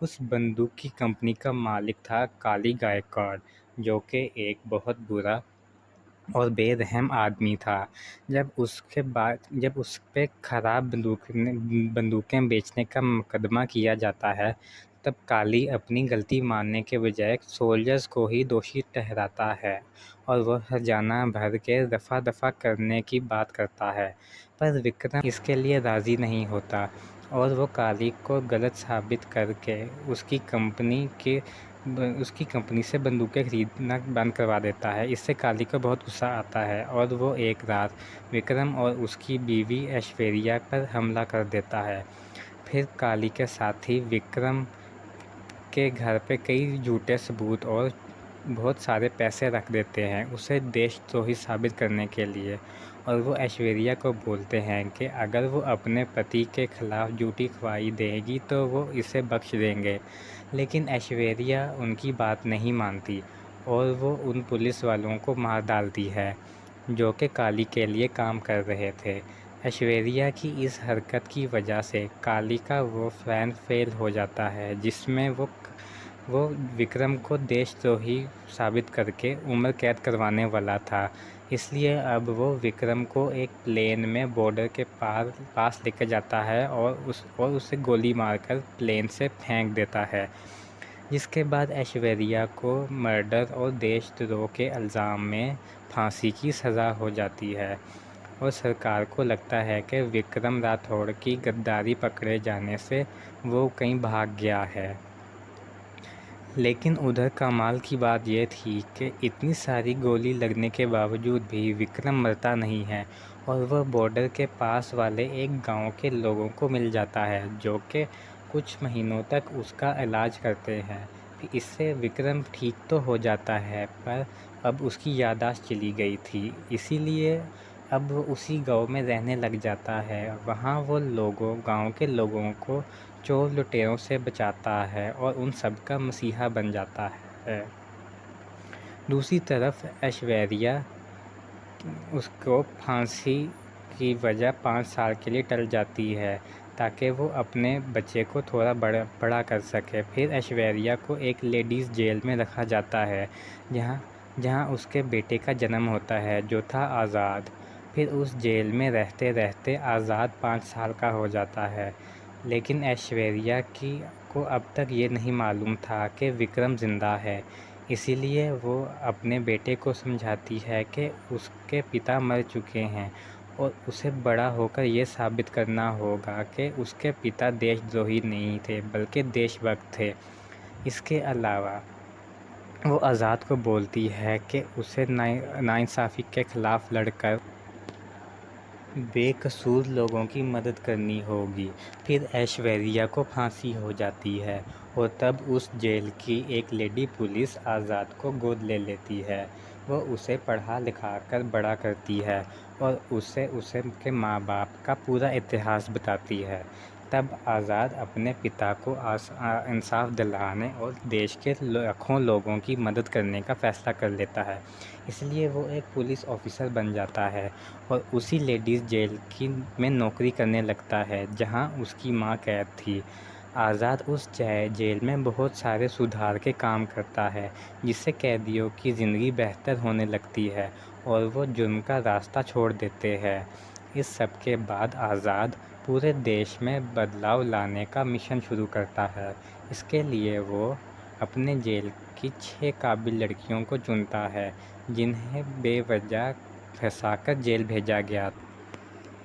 उस बंदूक की कंपनी का मालिक था काली गायकवाड़, जो कि एक बहुत बुरा और बेरहम आदमी था। जब उस पे खराब बंदूकें बेचने का मुकदमा किया जाता है, तब काली अपनी गलती मानने के बजाय सोल्जर्स को ही दोषी ठहराता है और वह हर्जाना भर के दफ़ा करने की बात करता है। पर विक्रम इसके लिए राज़ी नहीं होता और वो काली को गलत साबित करके उसकी कंपनी से बंदूकें खरीदना बंद करवा देता है। इससे काली को बहुत गुस्सा आता है और वो एक रात विक्रम और उसकी बीवी ऐश्वर्या पर हमला कर देता है। फिर काली के साथी विक्रम के घर पे कई झूठे सबूत और बहुत सारे पैसे रख देते हैं उसे देशद्रोही साबित करने के लिए, और वो ऐश्वर्या को बोलते हैं कि अगर वो अपने पति के खिलाफ झूठी गवाही देगी तो वो इसे बख्श देंगे। लेकिन ऐश्वर्या उनकी बात नहीं मानती और वो उन पुलिस वालों को मार डालती है जो कि काली के लिए काम कर रहे थे। ऐश्वर्या की इस हरकत की वजह से काली का वो प्लान फेल हो जाता है, जिसमें वो विक्रम को देशद्रोही साबित करके उम्र कैद करवाने वाला था। इसलिए अब वो विक्रम को एक प्लेन में बॉर्डर के पास लेकर जाता है और उसे गोली मारकर प्लेन से फेंक देता है, जिसके बाद ऐश्वर्या को मर्डर और देशद्रोह के इल्ज़ाम में फांसी की सज़ा हो जाती है और सरकार को लगता है कि विक्रम राठौड़ की गद्दारी पकड़े जाने से वो कहीं भाग गया है। लेकिन उधर कमाल की बात यह थी कि इतनी सारी गोली लगने के बावजूद भी विक्रम मरता नहीं है और वह बॉर्डर के पास वाले एक गांव के लोगों को मिल जाता है जो कि कुछ महीनों तक उसका इलाज करते हैं। फिर इससे विक्रम ठीक तो हो जाता है, पर अब उसकी याददाश्त चली गई थी, इसीलिए अब वो उसी गांव में रहने लग जाता है। वहाँ वो गांव के लोगों को चोर लुटेरों से बचाता है और उन सब का मसीहा बन जाता है। दूसरी तरफ ऐश्वर्या उसको फांसी की वजह 5 साल के लिए टल जाती है ताकि वो अपने बच्चे को थोड़ा बड़ा कर सके। फिर ऐश्वर्या को एक लेडीज़ जेल में रखा जाता है जहाँ उसके बेटे का जन्म होता है जो था आज़ाद। फिर उस जेल में रहते रहते आज़ाद 5 साल का हो जाता है, लेकिन ऐश्वर्या को अब तक ये नहीं मालूम था कि विक्रम ज़िंदा है। इसीलिए वो अपने बेटे को समझाती है कि उसके पिता मर चुके हैं और उसे बड़ा होकर ये साबित करना होगा कि उसके पिता देशद्रोही नहीं थे बल्कि देशभक्त थे। इसके अलावा वो आज़ाद को बोलती है कि उसे नाइंसाफ़ी के ख़िलाफ़ लड़कर बेकसूर लोगों की मदद करनी होगी। फिर ऐश्वर्या को फांसी हो जाती है और तब उस जेल की एक लेडी पुलिस आज़ाद को गोद ले लेती है। वो उसे पढ़ा लिखा कर बड़ा करती है और उसे उसके माँ बाप का पूरा इतिहास बताती है। तब आज़ाद अपने पिता को इंसाफ दिलाने और देश के लाखों लोगों की मदद करने का फ़ैसला कर लेता है। इसलिए वो एक पुलिस ऑफिसर बन जाता है और उसी लेडीज़ जेल में नौकरी करने लगता है जहां उसकी मां कैद थी। आज़ाद उस जेल में बहुत सारे सुधार के काम करता है जिससे कैदियों की ज़िंदगी बेहतर होने लगती है और वो जुर्म का रास्ता छोड़ देते हैं। इस सब के बाद आज़ाद पूरे देश में बदलाव लाने का मिशन शुरू करता है। इसके लिए वो अपने जेल की 6 काबिल लड़कियों को चुनता है जिन्हें बेवजह फंसाकर जेल भेजा गया।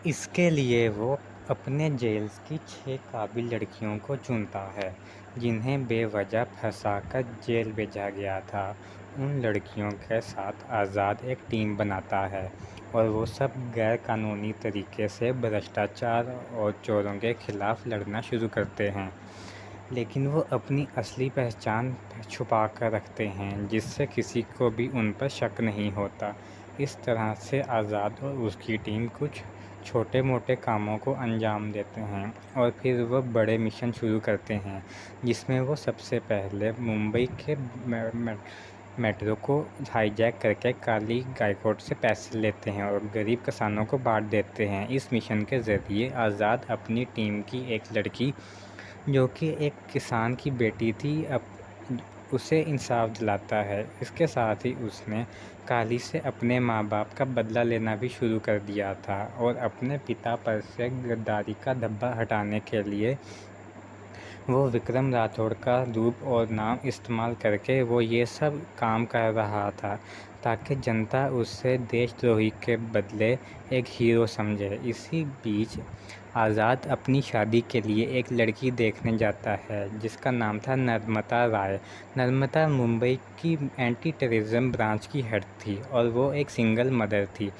इसके लिए वो अपने जेल की 6 काबिल लड़कियों को चुनता है जिन्हें बेवजह फंसाकर जेल भेजा गया था। उन लड़कियों के साथ आज़ाद एक टीम बनाता है और वो सब गैर कानूनी तरीके से भ्रष्टाचार और चोरों के खिलाफ़ लड़ना शुरू करते हैं, लेकिन वो अपनी असली पहचान छुपा कर रखते हैं जिससे किसी को भी उन पर शक नहीं होता। इस तरह से आज़ाद और उसकी टीम कुछ छोटे मोटे कामों को अंजाम देते हैं और फिर वो बड़े मिशन शुरू करते हैं जिसमें वो सबसे पहले मुंबई के मेट्रो को हाईजैक करके काली गायकवाड से पैसे लेते हैं और गरीब किसानों को बांट देते हैं। इस मिशन के ज़रिए आज़ाद अपनी टीम की एक लड़की जो कि एक किसान की बेटी थी उसे इंसाफ दिलाता है। इसके साथ ही उसने काली से अपने माँ बाप का बदला लेना भी शुरू कर दिया था और अपने पिता पर से गद्दारी का धब्बा हटाने के लिए वो विक्रम राठौड़ का रूप और नाम इस्तेमाल करके वो ये सब काम कर रहा था ताकि जनता उससे देशद्रोही के बदले एक हीरो समझे। इसी बीच आज़ाद अपनी शादी के लिए एक लड़की देखने जाता है जिसका नाम था नर्मदा राय। नर्मदा मुंबई की एंटी टेररिज्म ब्रांच की हेड थी और वो एक सिंगल मदर थी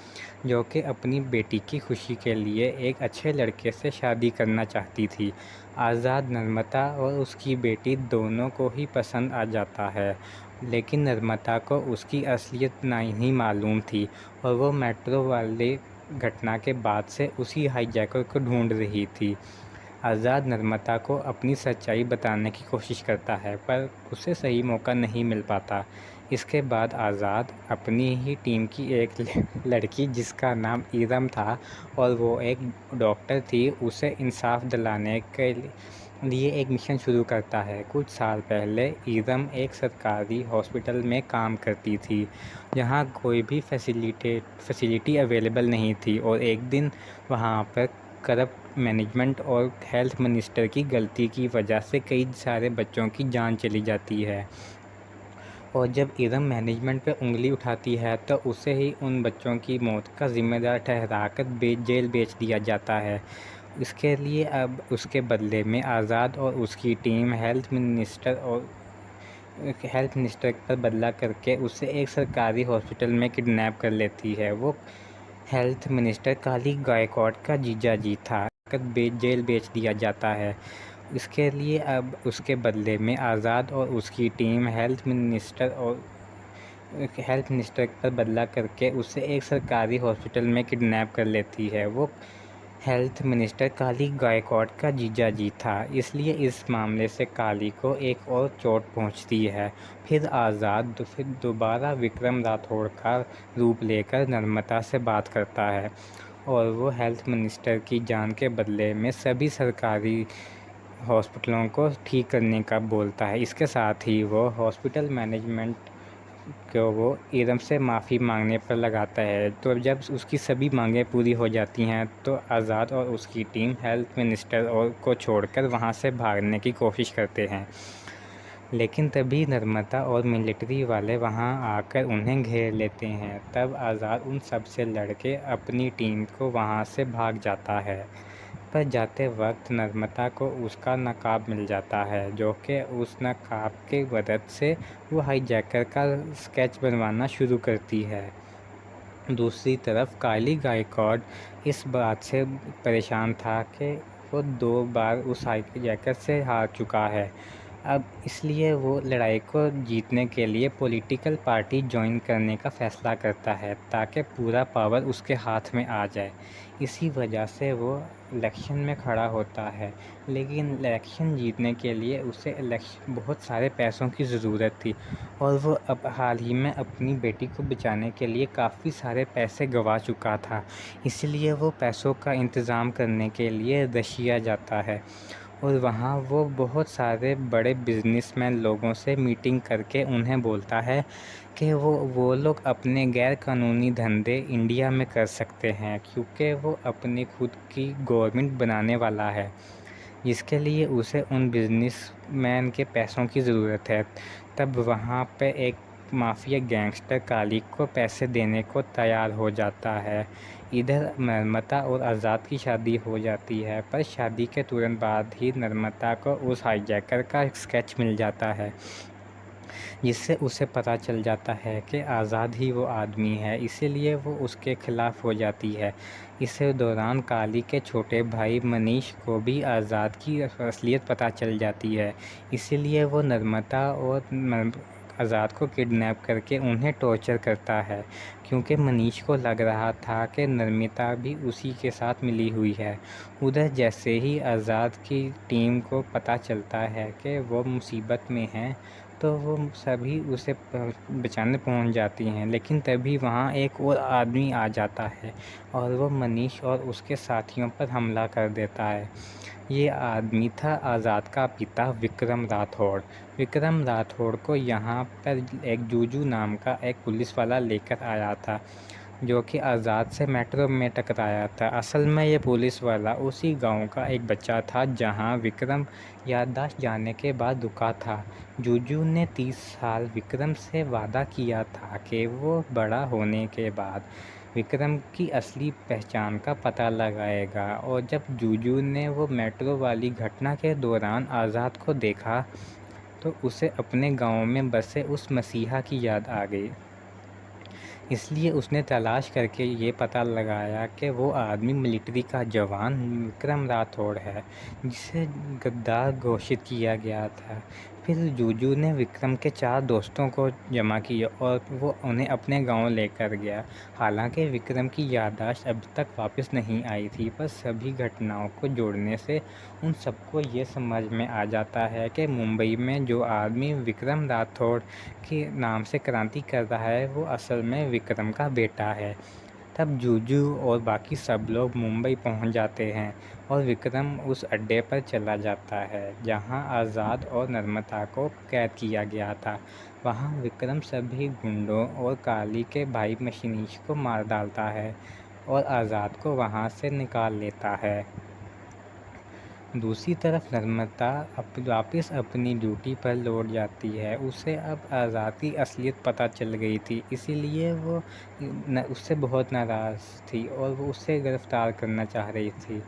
जो कि अपनी बेटी की खुशी के लिए एक अच्छे लड़के से शादी करना चाहती थी। आज़ाद नर्मदा और उसकी बेटी दोनों को ही पसंद आ जाता है, लेकिन नर्मदा को उसकी असलियत नहीं मालूम थी और वो मेट्रो वाली घटना के बाद से उसी हाईजैकर को ढूंढ रही थी। आज़ाद नर्मदा को अपनी सच्चाई बताने की कोशिश करता है पर उसे सही मौका नहीं मिल पाता। इसके बाद आज़ाद अपनी ही टीम की एक लड़की जिसका नाम ईरम था और वो एक डॉक्टर थी उसे इंसाफ दिलाने के लिए एक मिशन शुरू करता है। कुछ साल पहले ईरम एक सरकारी हॉस्पिटल में काम करती थी जहाँ कोई भी फैसिलिटी अवेलेबल नहीं थी और एक दिन वहाँ पर करप्ट मैनेजमेंट और हेल्थ मिनिस्टर की गलती की वजह से कई सारे बच्चों की जान चली जाती है और जब इरम मैनेजमेंट पर उंगली उठाती है तो उसे ही उन बच्चों की मौत का जिम्मेदार ठहराकर जेल बेच दिया जाता है। इसके लिए अब उसके बदले में आज़ाद और उसकी टीम हेल्थ मिनिस्टर पर बदला करके उसे एक सरकारी हॉस्पिटल में किडनैप कर लेती है। वो हेल्थ मिनिस्टर काली गायकवाड का जीजाजी था जेल बेच दिया जाता है। इसके लिए अब उसके बदले में आज़ाद और उसकी टीम हेल्थ मिनिस्टर पर बदला करके उसे एक सरकारी हॉस्पिटल में किडनैप कर लेती है। वो हेल्थ मिनिस्टर काली गायकवाड का जीजाजी था, इसलिए इस मामले से काली को एक और चोट पहुंचती है। फिर आज़ाद फिर दोबारा विक्रम राठौड़ का रूप लेकर नर्मदा से बात करता है और वो हेल्थ मिनिस्टर की जान के बदले में सभी सरकारी हॉस्पिटलों को ठीक करने का बोलता है। इसके साथ ही वो हॉस्पिटल मैनेजमेंट को वो ईरम से माफ़ी मांगने पर लगाता है। तो जब उसकी सभी मांगें पूरी हो जाती हैं तो आज़ाद और उसकी टीम हेल्थ मिनिस्टर को छोड़कर वहाँ से भागने की कोशिश करते हैं। लेकिन तभी नर्मदा और मिलिट्री वाले वहां आकर उन्हें घेर लेते हैं। तब आज़ाद उन सब से लड़के अपनी टीम को वहां से भाग जाता है। पर जाते वक्त नर्मदा को उसका नकाब मिल जाता है, जो कि उस नकाब के मदद से वो हाईजैकर का स्केच बनवाना शुरू करती है। दूसरी तरफ काली गायकवाड इस बात से परेशान था कि वो 2 बार उस हाईजैकर से हार चुका है। अब इसलिए वो लड़ाई को जीतने के लिए पॉलिटिकल पार्टी ज्वाइन करने का फ़ैसला करता है ताकि पूरा पावर उसके हाथ में आ जाए। इसी वजह से वो इलेक्शन में खड़ा होता है, लेकिन इलेक्शन जीतने के लिए उसे बहुत सारे पैसों की ज़रूरत थी और वो अब हाल ही में अपनी बेटी को बचाने के लिए काफ़ी सारे पैसे गंवा चुका था। इसलिए वो पैसों का इंतज़ाम करने के लिए रशिया जाता है और वहाँ वो बहुत सारे बड़े बिजनेसमैन लोगों से मीटिंग करके उन्हें बोलता है कि वो लोग अपने गैर कानूनी धंधे इंडिया में कर सकते हैं, क्योंकि वो अपनी खुद की गवर्नमेंट बनाने वाला है, जिसके लिए उसे उन बिजनेसमैन के पैसों की ज़रूरत है। तब वहाँ पे एक माफिया गैंगस्टर काली को पैसे देने को तैयार हो जाता है। इधर नर्मदा और आज़ाद की शादी हो जाती है, पर शादी के तुरंत बाद ही नर्मदा को उस हाईजैकर का स्केच मिल जाता है, जिससे उसे पता चल जाता है कि आज़ाद ही वो आदमी है, इसीलिए वो उसके खिलाफ़ हो जाती है। इस दौरान काली के छोटे भाई मनीष को भी आज़ाद की असलियत पता चल जाती है, इसीलिए वो नर्मदा और आज़ाद को किडनैप करके उन्हें टॉर्चर करता है, क्योंकि मनीष को लग रहा था कि नर्मदा भी उसी के साथ मिली हुई है। उधर जैसे ही आज़ाद की टीम को पता चलता है कि वो मुसीबत में हैं, तो वो सभी उसे बचाने पहुंच जाती हैं, लेकिन तभी वहां एक और आदमी आ जाता है और वो मनीष और उसके साथियों पर हमला कर देता है। ये आदमी था आज़ाद का पिता विक्रम राठौड़। विक्रम राठौड़ को यहाँ पर एक जूजू नाम का एक पुलिस वाला लेकर आया था, जो कि आज़ाद से मेट्रो में टकराया था। असल में ये पुलिस वाला उसी गांव का एक बच्चा था जहां विक्रम याददाश्त जाने के बाद रुका था। जूजू ने 30 साल विक्रम से वादा किया था कि वो बड़ा होने के बाद विक्रम की असली पहचान का पता लगाएगा, और जब जूजू ने वो मेट्रो वाली घटना के दौरान आज़ाद को देखा तो उसे अपने गांव में बसे उस मसीहा की याद आ गई। इसलिए उसने तलाश करके ये पता लगाया कि वो आदमी मिलिट्री का जवान विक्रम राठौड़ है, जिसे गद्दार घोषित किया गया था। फिर जूजू ने विक्रम के 4 दोस्तों को जमा किया और वो उन्हें अपने गांव लेकर गया। हालांकि विक्रम की याददाश्त अब तक वापस नहीं आई थी, पर सभी घटनाओं को जोड़ने से उन सबको ये समझ में आ जाता है कि मुंबई में जो आदमी विक्रम राठौड़ के नाम से क्रांति कर रहा है वो असल में विक्रम का बेटा है। तब जूजू और बाकी सब लोग मुंबई पहुंच जाते हैं और विक्रम उस अड्डे पर चला जाता है जहां आज़ाद और नर्मदा को कैद किया गया था। वहां विक्रम सभी गुंडों और काली के भाई मशीनीश को मार डालता है और आज़ाद को वहां से निकाल लेता है। दूसरी तरफ नर्मदा वापस अपनी ड्यूटी पर लौट जाती है। उसे अब आज़ाद की असलियत पता चल गई थी, इसीलिए वो उससे बहुत नाराज़ थी और वो उसे गिरफ़्तार करना चाह रही थी,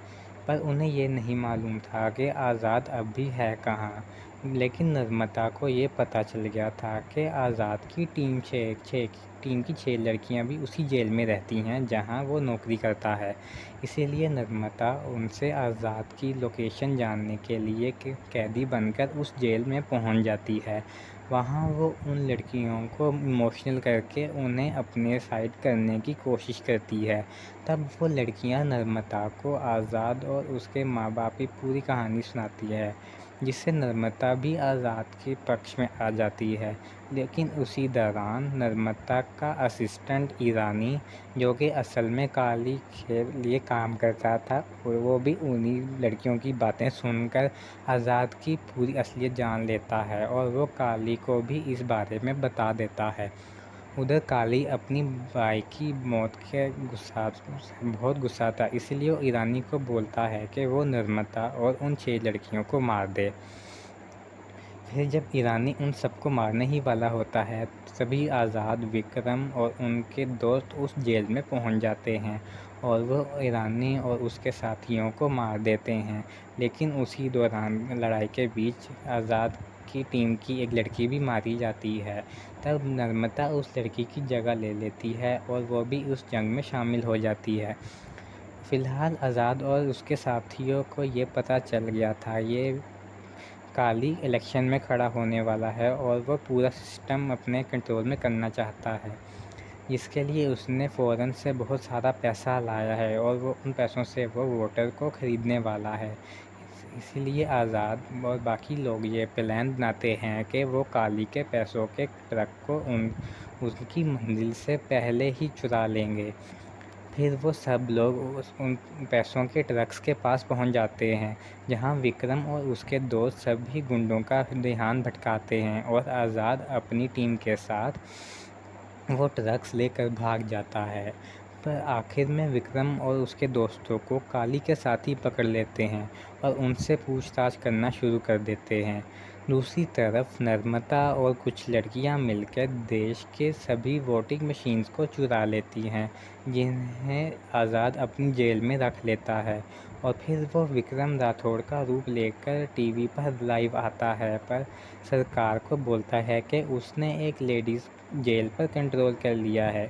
पर उन्हें ये नहीं मालूम था कि आज़ाद अब भी है कहाँ। लेकिन नर्मदा को ये पता चल गया था कि आज़ाद की टीम की 6 लड़कियां भी उसी जेल में रहती हैं जहां वो नौकरी करता है। इसीलिए नर्मदा उनसे आज़ाद की लोकेशन जानने के लिए कैदी बनकर उस जेल में पहुंच जाती है। वहां वो उन लड़कियों को इमोशनल करके उन्हें अपने साइड करने की कोशिश करती है। तब वो लड़कियां नर्मदा को आज़ाद और उसके माँ बाप की पूरी कहानी सुनाती है, जिससे नर्मदा भी आज़ाद के पक्ष में आ जाती है। लेकिन उसी दौरान नर्मदा का असिस्टेंट ईरानी, जो कि असल में काली के लिए काम करता था, और वो भी उन्हीं लड़कियों की बातें सुनकर आज़ाद की पूरी असलियत जान लेता है और वो काली को भी इस बारे में बता देता है। उधर काली अपनी भाई की मौत के बहुत गुस्सा था, इसलिए वो ईरानी को बोलता है कि वो नर्मदा और उन 6 लड़कियों को मार दे। फिर जब ईरानी उन सबको मारने ही वाला होता है तभी आज़ाद, विक्रम और उनके दोस्त उस जेल में पहुंच जाते हैं और वो ईरानी और उसके साथियों को मार देते हैं। लेकिन उसी दौरान लड़ाई के बीच आज़ाद की टीम की एक लड़की भी मारी जाती है। तब नम्रता उस लड़की की जगह ले लेती है और वो भी उस जंग में शामिल हो जाती है। फ़िलहाल आज़ाद और उसके साथियों को ये पता चल गया था ये काली इलेक्शन में खड़ा होने वाला है और वो पूरा सिस्टम अपने कंट्रोल में करना चाहता है। इसके लिए उसने फ़ौरन से बहुत सारा पैसा लाया है और वो उन पैसों से वो वोटर को ख़रीदने वाला है। इसीलिए आज़ाद और बाकी लोग ये प्लान बनाते हैं कि वो काली के पैसों के ट्रक को उनकी मंजिल से पहले ही चुरा लेंगे। फिर वो सब लोग उन पैसों के ट्रक्स के पास पहुंच जाते हैं, जहां विक्रम और उसके दोस्त सभी गुंडों का ध्यान भटकाते हैं और आज़ाद अपनी टीम के साथ वो ट्रक्स लेकर भाग जाता है। पर आखिर में विक्रम और उसके दोस्तों को काली के साथ ही पकड़ लेते हैं और उनसे पूछताछ करना शुरू कर देते हैं। दूसरी तरफ नर्मदा और कुछ लड़कियां मिलकर देश के सभी वोटिंग मशीन्स को चुरा लेती हैं, जिन्हें आज़ाद अपनी जेल में रख लेता है और फिर वो विक्रम राठौड़ का रूप लेकर टीवी पर लाइव आता है, पर सरकार को बोलता है कि उसने एक लेडीज़ जेल पर कंट्रोल कर लिया है,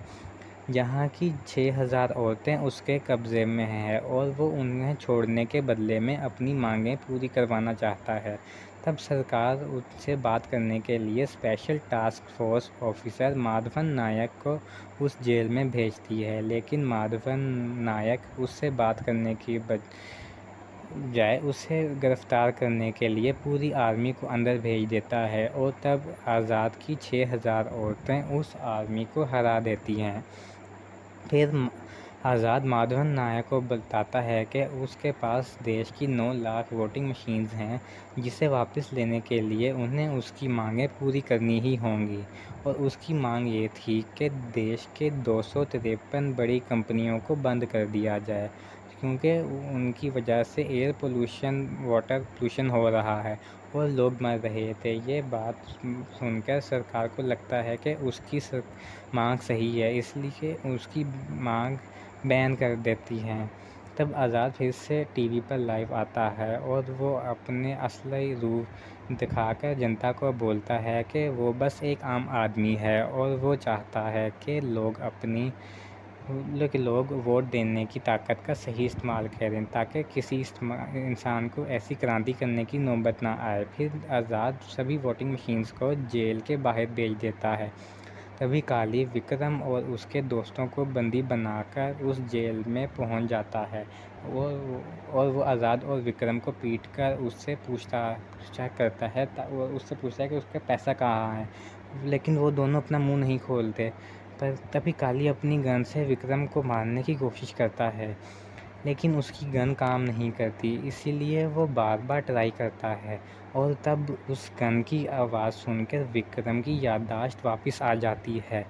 जहाँ की 6000 औरतें उसके कब्ज़े में हैं और वो उन्हें छोड़ने के बदले में अपनी मांगें पूरी करवाना चाहता है। तब सरकार उससे बात करने के लिए special task force officer Madhavan Nayak को उस जेल में भेजती है, लेकिन माधवन नायक उससे बात करने की बजाय उसे गिरफ्तार करने के लिए पूरी आर्मी को अंदर भेज देता है और तब आज़ाद की 6000 औरतें उस आर्मी को हरा देती हैं। फिर आज़ाद माधवन नायक को बताता है कि उसके पास देश की 9 लाख वोटिंग मशीन्स हैं, जिसे वापस लेने के लिए उन्हें उसकी मांगें पूरी करनी ही होंगी। और उसकी मांग ये थी कि देश के 253 बड़ी कंपनियों को बंद कर दिया जाए, क्योंकि उनकी वजह से एयर पोल्यूशन, वाटर पोल्यूशन हो रहा है और लोग मर रहे थे। ये बात सुनकर सरकार को लगता है कि उसकी मांग सही है, इसलिए उसकी मांग बैन कर देती हैं। तब आज़ाद फिर से टीवी पर लाइव आता है और वो अपने असली रूप दिखाकर जनता को बोलता है कि वो बस एक आम आदमी है और वो चाहता है कि लोग वोट देने की ताकत का सही इस्तेमाल करें, ताकि किसी इंसान को ऐसी क्रांति करने की नौबत ना आए। फिर आज़ाद सभी वोटिंग मशीन्स को जेल के बाहर भेज देता है। तभी काली विक्रम और उसके दोस्तों को बंदी बनाकर उस जेल में पहुंच जाता है और वो आज़ाद और विक्रम को पीटकर उससे पूछताछ करता है और उससे पूछता है कि उसका पैसा कहाँ है, लेकिन वो दोनों अपना मुंह नहीं खोलते। पर तभी काली अपनी गन से विक्रम को मारने की कोशिश करता है, लेकिन उसकी गन काम नहीं करती, इसीलिए वो बार बार ट्राई करता है और तब उस गन की आवाज़ सुनकर विक्रम की याददाश्त वापस आ जाती है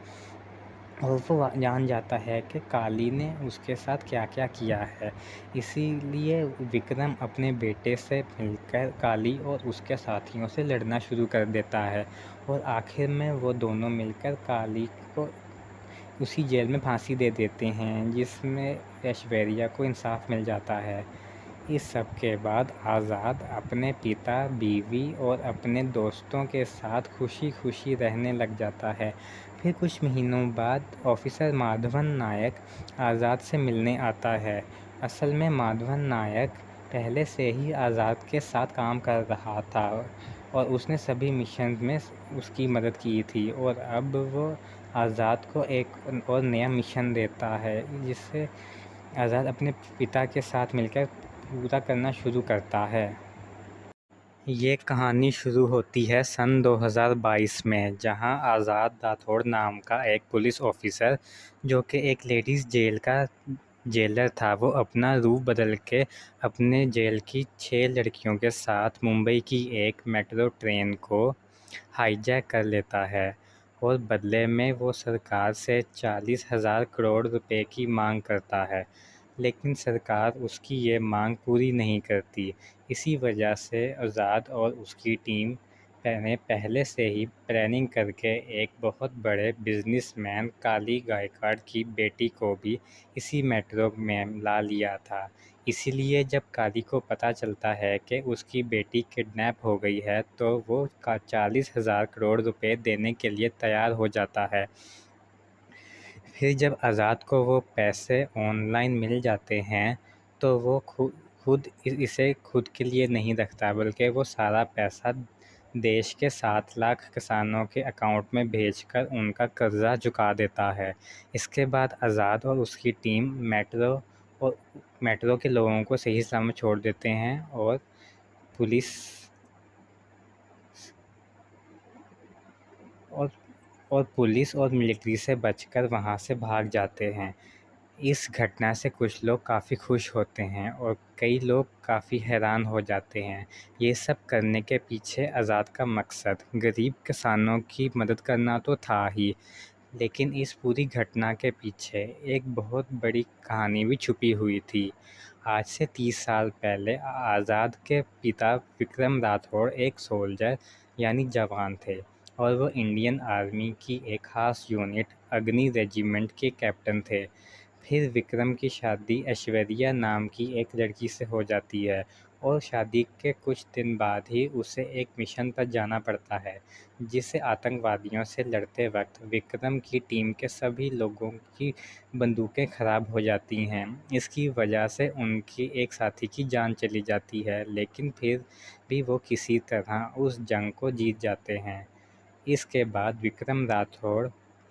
और वो जान जाता है कि काली ने उसके साथ क्या क्या किया है। इसीलिए विक्रम अपने बेटे से मिलकर काली और उसके साथियों से लड़ना शुरू कर देता है और आखिर में वो दोनों मिलकर काली को उसी जेल में फांसी दे देते हैं, जिसमें ऐश्वर्या को इंसाफ मिल जाता है। इस सब के बाद आज़ाद अपने पिता, बीवी और अपने दोस्तों के साथ खुशी खुशी रहने लग जाता है। फिर कुछ महीनों बाद ऑफिसर माधवन नायक आज़ाद से मिलने आता है। असल में माधवन नायक पहले से ही आज़ाद के साथ काम कर रहा था और उसने सभी मिशन में उसकी मदद की थी और अब वो आज़ाद को एक और नया मिशन देता है, जिससे आज़ाद अपने पिता के साथ मिलकर पूरा करना शुरू करता है। ये कहानी शुरू होती है सन 2022 में, जहां आज़ाद राठौड़ नाम का एक पुलिस ऑफिसर, जो कि एक लेडीज़ जेल का जेलर था, वो अपना रूप बदल के अपने जेल की 6 लड़कियों के साथ मुंबई की एक मेट्रो ट्रेन को हाईजैक कर लेता है और बदले में वो सरकार से 40,000 करोड़ रुपए की मांग करता है, लेकिन सरकार उसकी ये मांग पूरी नहीं करती। इसी वजह से आज़ाद और उसकी टीम ने पहले से ही प्लानिंग करके एक बहुत बड़े बिजनेसमैन काली गायकवाड़ की बेटी को भी इसी मेट्रो में ला लिया था। इसीलिए जब काली को पता चलता है कि उसकी बेटी किडनैप हो गई है तो वो 40,000 करोड़ रुपए देने के लिए तैयार हो जाता है। फिर जब आज़ाद को वो पैसे ऑनलाइन मिल जाते हैं तो वो खुद इसे खुद के लिए नहीं रखता, बल्कि वो सारा पैसा देश के 7 लाख किसानों के अकाउंट में भेजकर उनका कर्जा चुका देता है। इसके बाद आज़ाद और उसकी टीम मेट्रो के लोगों को सही सलामत छोड़ देते हैं पुलिस और और पुलिस और मिलिट्री से बचकर वहां से भाग जाते हैं। इस घटना से कुछ लोग काफ़ी खुश होते हैं और कई लोग काफ़ी हैरान हो जाते हैं। ये सब करने के पीछे आज़ाद का मकसद गरीब किसानों की मदद करना तो था ही, लेकिन इस पूरी घटना के पीछे एक बहुत बड़ी कहानी भी छुपी हुई थी। आज से 30 साल पहले आज़ाद के पिता विक्रम राठौड़ एक सोल्जर यानी जवान थे और वो इंडियन आर्मी की एक ख़ास यूनिट अग्नि रेजिमेंट के कैप्टन थे। फिर विक्रम की शादी ऐश्वर्या नाम की एक लड़की से हो जाती है और शादी के कुछ दिन बाद ही उसे एक मिशन पर जाना पड़ता है, जिससे आतंकवादियों से लड़ते वक्त विक्रम की टीम के सभी लोगों की बंदूकें खराब हो जाती हैं। इसकी वजह से उनकी एक साथी की जान चली जाती है, लेकिन फिर भी वो किसी तरह उस जंग को जीत जाते हैं। इसके बाद विक्रम राठौड़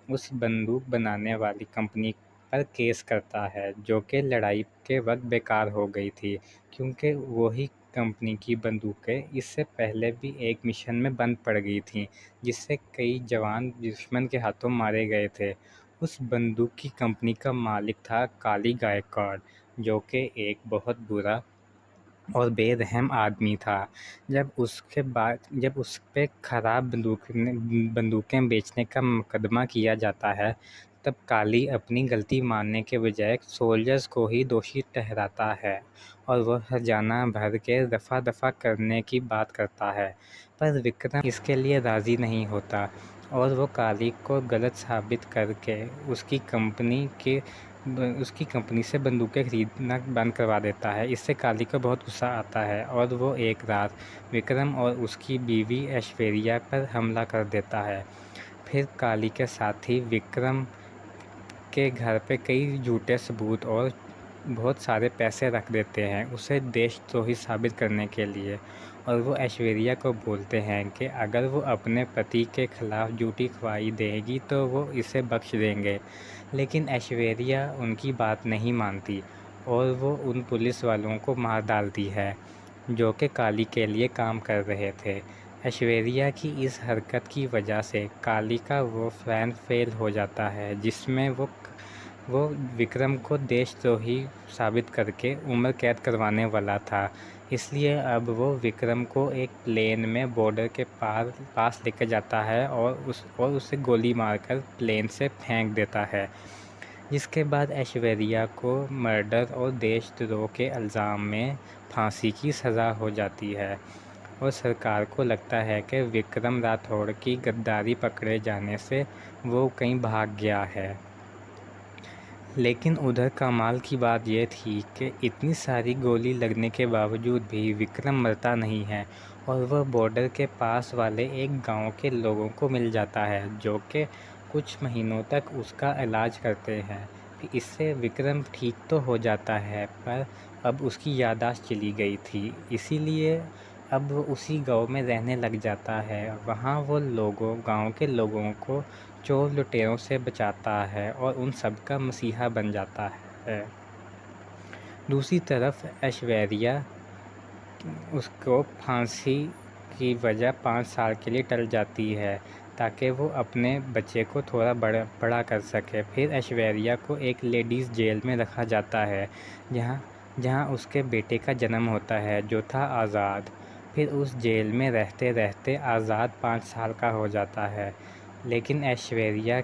उस बंदूक बनाने वाली कंपनी पर केस करता है जो कि लड़ाई के वक्त बेकार हो गई थी, क्योंकि वही कंपनी की बंदूकें इससे पहले भी एक मिशन में बंद पड़ गई थीं, जिससे कई जवान दुश्मन के हाथों मारे गए थे। उस बंदूक की कंपनी का मालिक था काली गायकवाड़, जो कि एक बहुत बुरा और बेरहम आदमी था। जब उस पे खराब बंदूकें बेचने का मुकदमा किया जाता है, तब काली अपनी गलती मानने के बजाय सोल्जर्स को ही दोषी ठहराता है और वह हर्जाना भर के दफ़ा करने की बात करता है। पर विक्रम इसके लिए राज़ी नहीं होता और वो काली को गलत साबित करके उसकी कंपनी से बंदूकें खरीदना बंद करवा देता है। इससे काली को बहुत गुस्सा आता है और वो एक रात विक्रम और उसकी बीवी ऐश्वर्या पर हमला कर देता है। फिर काली के साथी विक्रम के घर पे कई झूठे सबूत और बहुत सारे पैसे रख देते हैं उसे देशद्रोही साबित करने के लिए, और वो ऐश्वर्या को बोलते हैं कि अगर वो अपने पति के खिलाफ झूठी गवाही देगी तो वो इसे बख्श देंगे। लेकिन ऐश्वर्या उनकी बात नहीं मानती और वो उन पुलिस वालों को मार डालती है जो कि काली के लिए काम कर रहे थे। ऐश्वर्या की इस हरकत की वजह से काली का वो प्लान फेल हो जाता है, जिसमें वो विक्रम को देशद्रोही साबित करके उम्र कैद करवाने वाला था। इसलिए अब वो विक्रम को एक प्लेन में बॉर्डर के पास लेकर जाता है और उसे गोली मारकर प्लेन से फेंक देता है, जिसके बाद ऐश्वर्या को मर्डर और देशद्रोह के इल्ज़ाम में फांसी की सज़ा हो जाती है और सरकार को लगता है कि विक्रम राठौड़ की गद्दारी पकड़े जाने से वो कहीं भाग गया है। लेकिन उधर कमाल की बात यह थी कि इतनी सारी गोली लगने के बावजूद भी विक्रम मरता नहीं है और वह बॉर्डर के पास वाले एक गांव के लोगों को मिल जाता है जो कि कुछ महीनों तक उसका इलाज करते हैं। फिर इससे विक्रम ठीक तो हो जाता है, पर अब उसकी याददाश्त चली गई थी, इसीलिए अब वो उसी गांव में रहने लग जाता है। वहाँ वो गांव के लोगों को चोर लुटेरों से बचाता है और उन सब का मसीहा बन जाता है। दूसरी तरफ ऐश्वर्या उसको फांसी की वजह 5 साल के लिए टल जाती है ताकि वो अपने बच्चे को थोड़ा बड़ा कर सके। फिर ऐश्वर्या को एक लेडीज़ जेल में रखा जाता है जहाँ उसके बेटे का जन्म होता है जो था आज़ाद। फिर उस जेल में रहते रहते आज़ाद 5 साल का हो जाता है, लेकिन ऐश्वर्या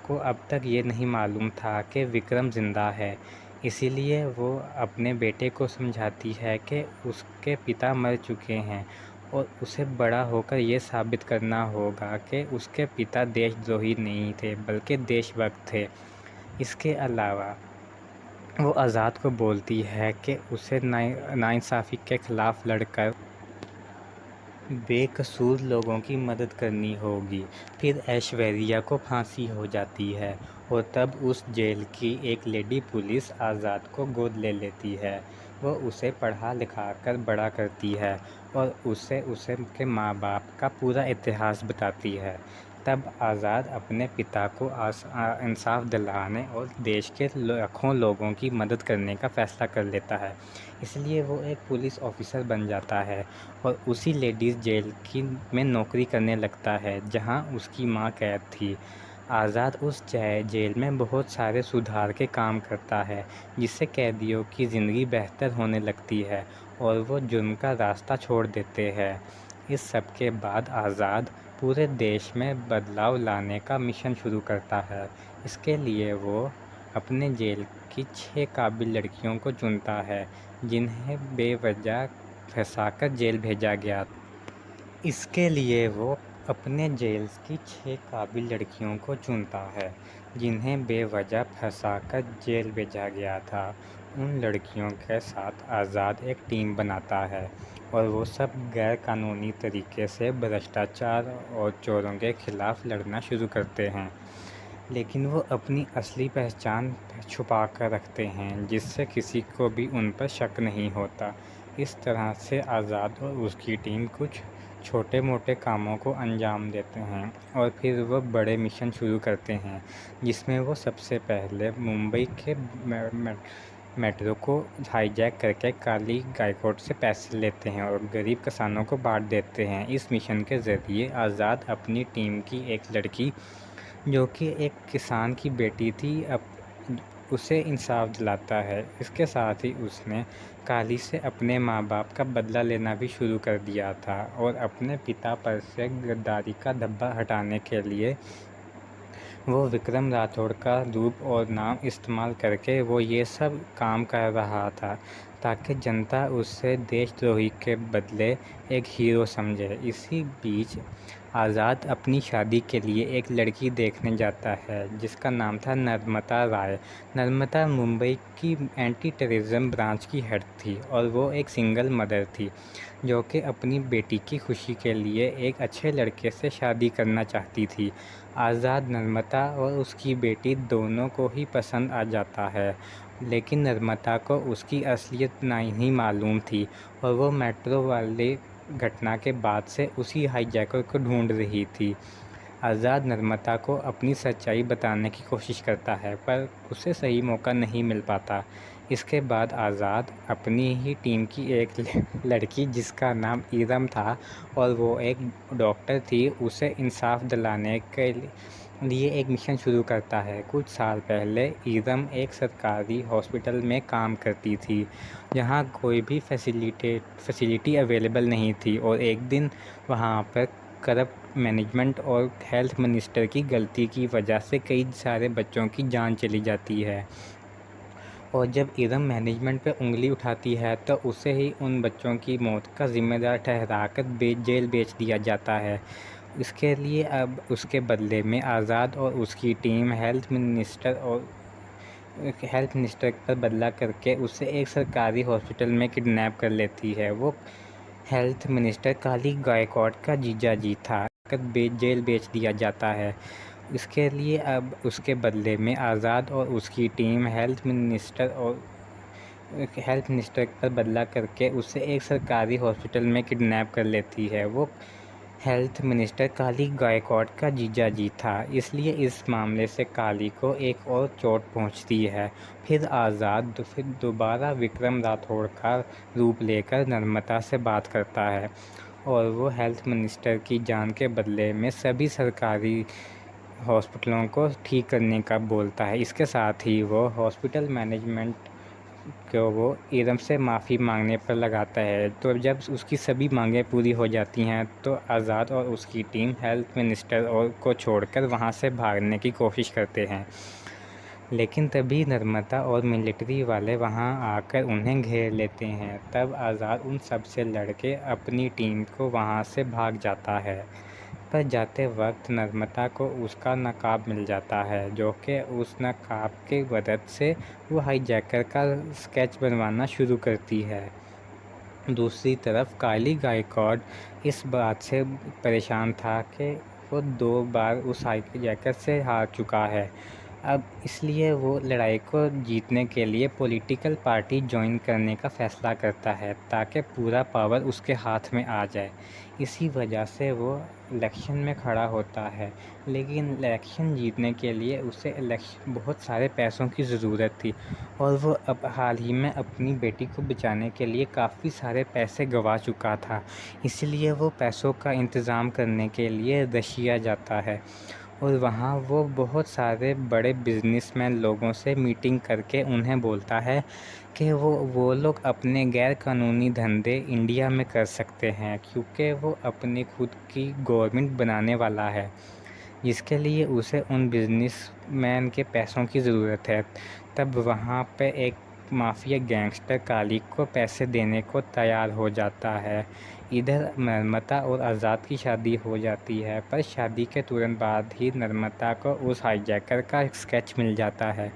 को अब तक ये नहीं मालूम था कि विक्रम ज़िंदा है। इसीलिए वो अपने बेटे को समझाती है कि उसके पिता मर चुके हैं और उसे बड़ा होकर ये साबित करना होगा कि उसके पिता देशद्रोही नहीं थे बल्कि देशभक्त थे। इसके अलावा वो आज़ाद को बोलती है कि उसे नाइंसाफ़ी के ख़िलाफ़ लड़कर बेकसूर लोगों की मदद करनी होगी। फिर ऐश्वर्या को फांसी हो जाती है और तब उस जेल की एक लेडी पुलिस आज़ाद को गोद ले लेती है। वो उसे पढ़ा लिखा कर बड़ा करती है और उसे के माँ बाप का पूरा इतिहास बताती है। तब आज़ाद अपने पिता को इंसाफ दिलाने और देश के लाखों लोगों की मदद करने का फ़ैसला कर लेता है। इसलिए वो एक पुलिस ऑफ़िसर बन जाता है और उसी लेडीज़ जेल में नौकरी करने लगता है जहां उसकी मां कैद थी। आज़ाद उस जेल में बहुत सारे सुधार के काम करता है जिससे कैदियों की ज़िंदगी बेहतर होने लगती है और वो जुर्म का रास्ता छोड़ देते हैं। इस सब के बाद आज़ाद पूरे देश में बदलाव लाने का मिशन शुरू करता है। इसके लिए वो अपने जेल की 6 काबिल लड़कियों को चुनता है जिन्हें बेवजह फंसाकर जेल भेजा गया। इसके लिए वो अपने जेल की 6 काबिल लड़कियों को चुनता है जिन्हें बेवजह फंसाकर जेल भेजा गया था। उन लड़कियों के साथ आज़ाद एक टीम बनाता है और वो सब गैर कानूनी तरीके से भ्रष्टाचार और चोरों के ख़िलाफ़ लड़ना शुरू करते हैं, लेकिन वो अपनी असली पहचान छुपा कर रखते हैं जिससे किसी को भी उन पर शक नहीं होता। इस तरह से आज़ाद और उसकी टीम कुछ छोटे मोटे कामों को अंजाम देते हैं और फिर वो बड़े मिशन शुरू करते हैं जिसमें वो सबसे पहले मुंबई के मेट्रो को हाईजैक करके काली गायकॉड से पैसे लेते हैं और गरीब किसानों को बांट देते हैं। इस मिशन के ज़रिए आज़ाद अपनी टीम की एक लड़की जो कि एक किसान की बेटी थी उसे इंसाफ दिलाता है। इसके साथ ही उसने काली से अपने माँ बाप का बदला लेना भी शुरू कर दिया था और अपने पिता पर से गद्दारी का धब्बा हटाने के लिए वो विक्रम राठौड़ का रूप और नाम इस्तेमाल करके वो ये सब काम कर रहा था ताकि जनता उससे देशद्रोही के बदले एक हीरो समझे। इसी बीच आज़ाद अपनी शादी के लिए एक लड़की देखने जाता है जिसका नाम था नर्मदा राय। नर्मदा मुंबई की एंटी टेररिज्म ब्रांच की हेड थी और वो एक सिंगल मदर थी जो कि अपनी बेटी की खुशी के लिए एक अच्छे लड़के से शादी करना चाहती थी। आज़ाद नर्मदा और उसकी बेटी दोनों को ही पसंद आ जाता है, लेकिन नर्मदा को उसकी असलियत नहीं मालूम थी और वो मेट्रो वाले घटना के बाद से उसी हाईजैकर को ढूंढ रही थी। आज़ाद नर्मदा को अपनी सच्चाई बताने की कोशिश करता है पर उसे सही मौका नहीं मिल पाता। इसके बाद आज़ाद अपनी ही टीम की एक लड़की जिसका नाम ईरम था और वो एक डॉक्टर थी उसे इंसाफ दिलाने के लिए एक मिशन शुरू करता है। कुछ साल पहले ईरम एक सरकारी हॉस्पिटल में काम करती थी जहां कोई भी फैसिलिटी अवेलेबल नहीं थी और एक दिन वहां पर करप्ट मैनेजमेंट और हेल्थ मिनिस्टर की गलती की वजह से कई सारे बच्चों की जान चली जाती है और जब इरम मैनेजमेंट पर उंगली उठाती है तो उसे ही उन बच्चों की मौत का जिम्मेदार ठहराकर जेल बेच दिया जाता है। इसके लिए अब उसके बदले में आज़ाद और उसकी टीम हेल्थ मिनिस्टर पर बदला करके उसे एक सरकारी हॉस्पिटल में किडनैप कर लेती है। वो हेल्थ मिनिस्टर काली गायकॉड का जीजा जी था जेल बेच दिया जाता है। इसके लिए अब उसके बदले में आज़ाद और उसकी टीम हेल्थ मिनिस्टर पर बदला करके उसे एक सरकारी हॉस्पिटल में किडनैप कर लेती है। वो हेल्थ मिनिस्टर काली गायकॉड का जीजा जी था, इसलिए इस मामले से काली को एक और चोट पहुंचती है। फिर आज़ाद दोबारा विक्रम राठौड़ का रूप लेकर नर्मदा से बात करता है और वो हेल्थ मिनिस्टर की जान के बदले में सभी सरकारी हॉस्पिटलों को ठीक करने का बोलता है। इसके साथ ही वो हॉस्पिटल मैनेजमेंट को वो ईरम से माफ़ी मांगने पर लगाता है। तो जब उसकी सभी मांगें पूरी हो जाती हैं तो आज़ाद और उसकी टीम हेल्थ मिनिस्टर को छोड़कर वहां से भागने की कोशिश करते हैं, लेकिन तभी नर्मदा और मिलिट्री वाले वहां आकर उन्हें घेर लेते हैं। तब आज़ाद उन सब से लड़के अपनी टीम को वहां से भाग जाता है। पर जाते वक्त नर्मदा को उसका नकाब मिल जाता है, जो कि उस नकाब की मदद से वो हाईजैकर का स्केच बनवाना शुरू करती है। दूसरी तरफ काली गायकवाड इस बात से परेशान था कि वो 2 बार उस हाईजैकर से हार चुका है। अब इसलिए वो लड़ाई को जीतने के लिए पॉलिटिकल पार्टी ज्वाइन करने का फ़ैसला करता है, ताकि पूरा पावर उसके हाथ में आ जाए। इसी वजह से वो इलेक्शन में खड़ा होता है, लेकिन इलेक्शन जीतने के लिए उसे बहुत सारे पैसों की ज़रूरत थी, और वो अब हाल ही में अपनी बेटी को बचाने के लिए काफ़ी सारे पैसे गंवा चुका था। इसलिए वो पैसों का इंतज़ाम करने के लिए रशिया जाता है, और वहाँ वो बहुत सारे बड़े बिजनेसमैन लोगों से मीटिंग करके उन्हें बोलता है कि वो लोग अपने गैर कानूनी धंधे इंडिया में कर सकते हैं, क्योंकि वो अपनी खुद की गवर्नमेंट बनाने वाला है, जिसके लिए उसे उन बिजनेसमैन के पैसों की ज़रूरत है। तब वहाँ पे एक माफिया गैंगस्टर काली को पैसे देने को तैयार हो जाता है। इधर नर्मदा और आज़ाद की शादी हो जाती है, पर शादी के तुरंत बाद ही नर्मदा को उस हाईजैकर का स्केच मिल जाता है,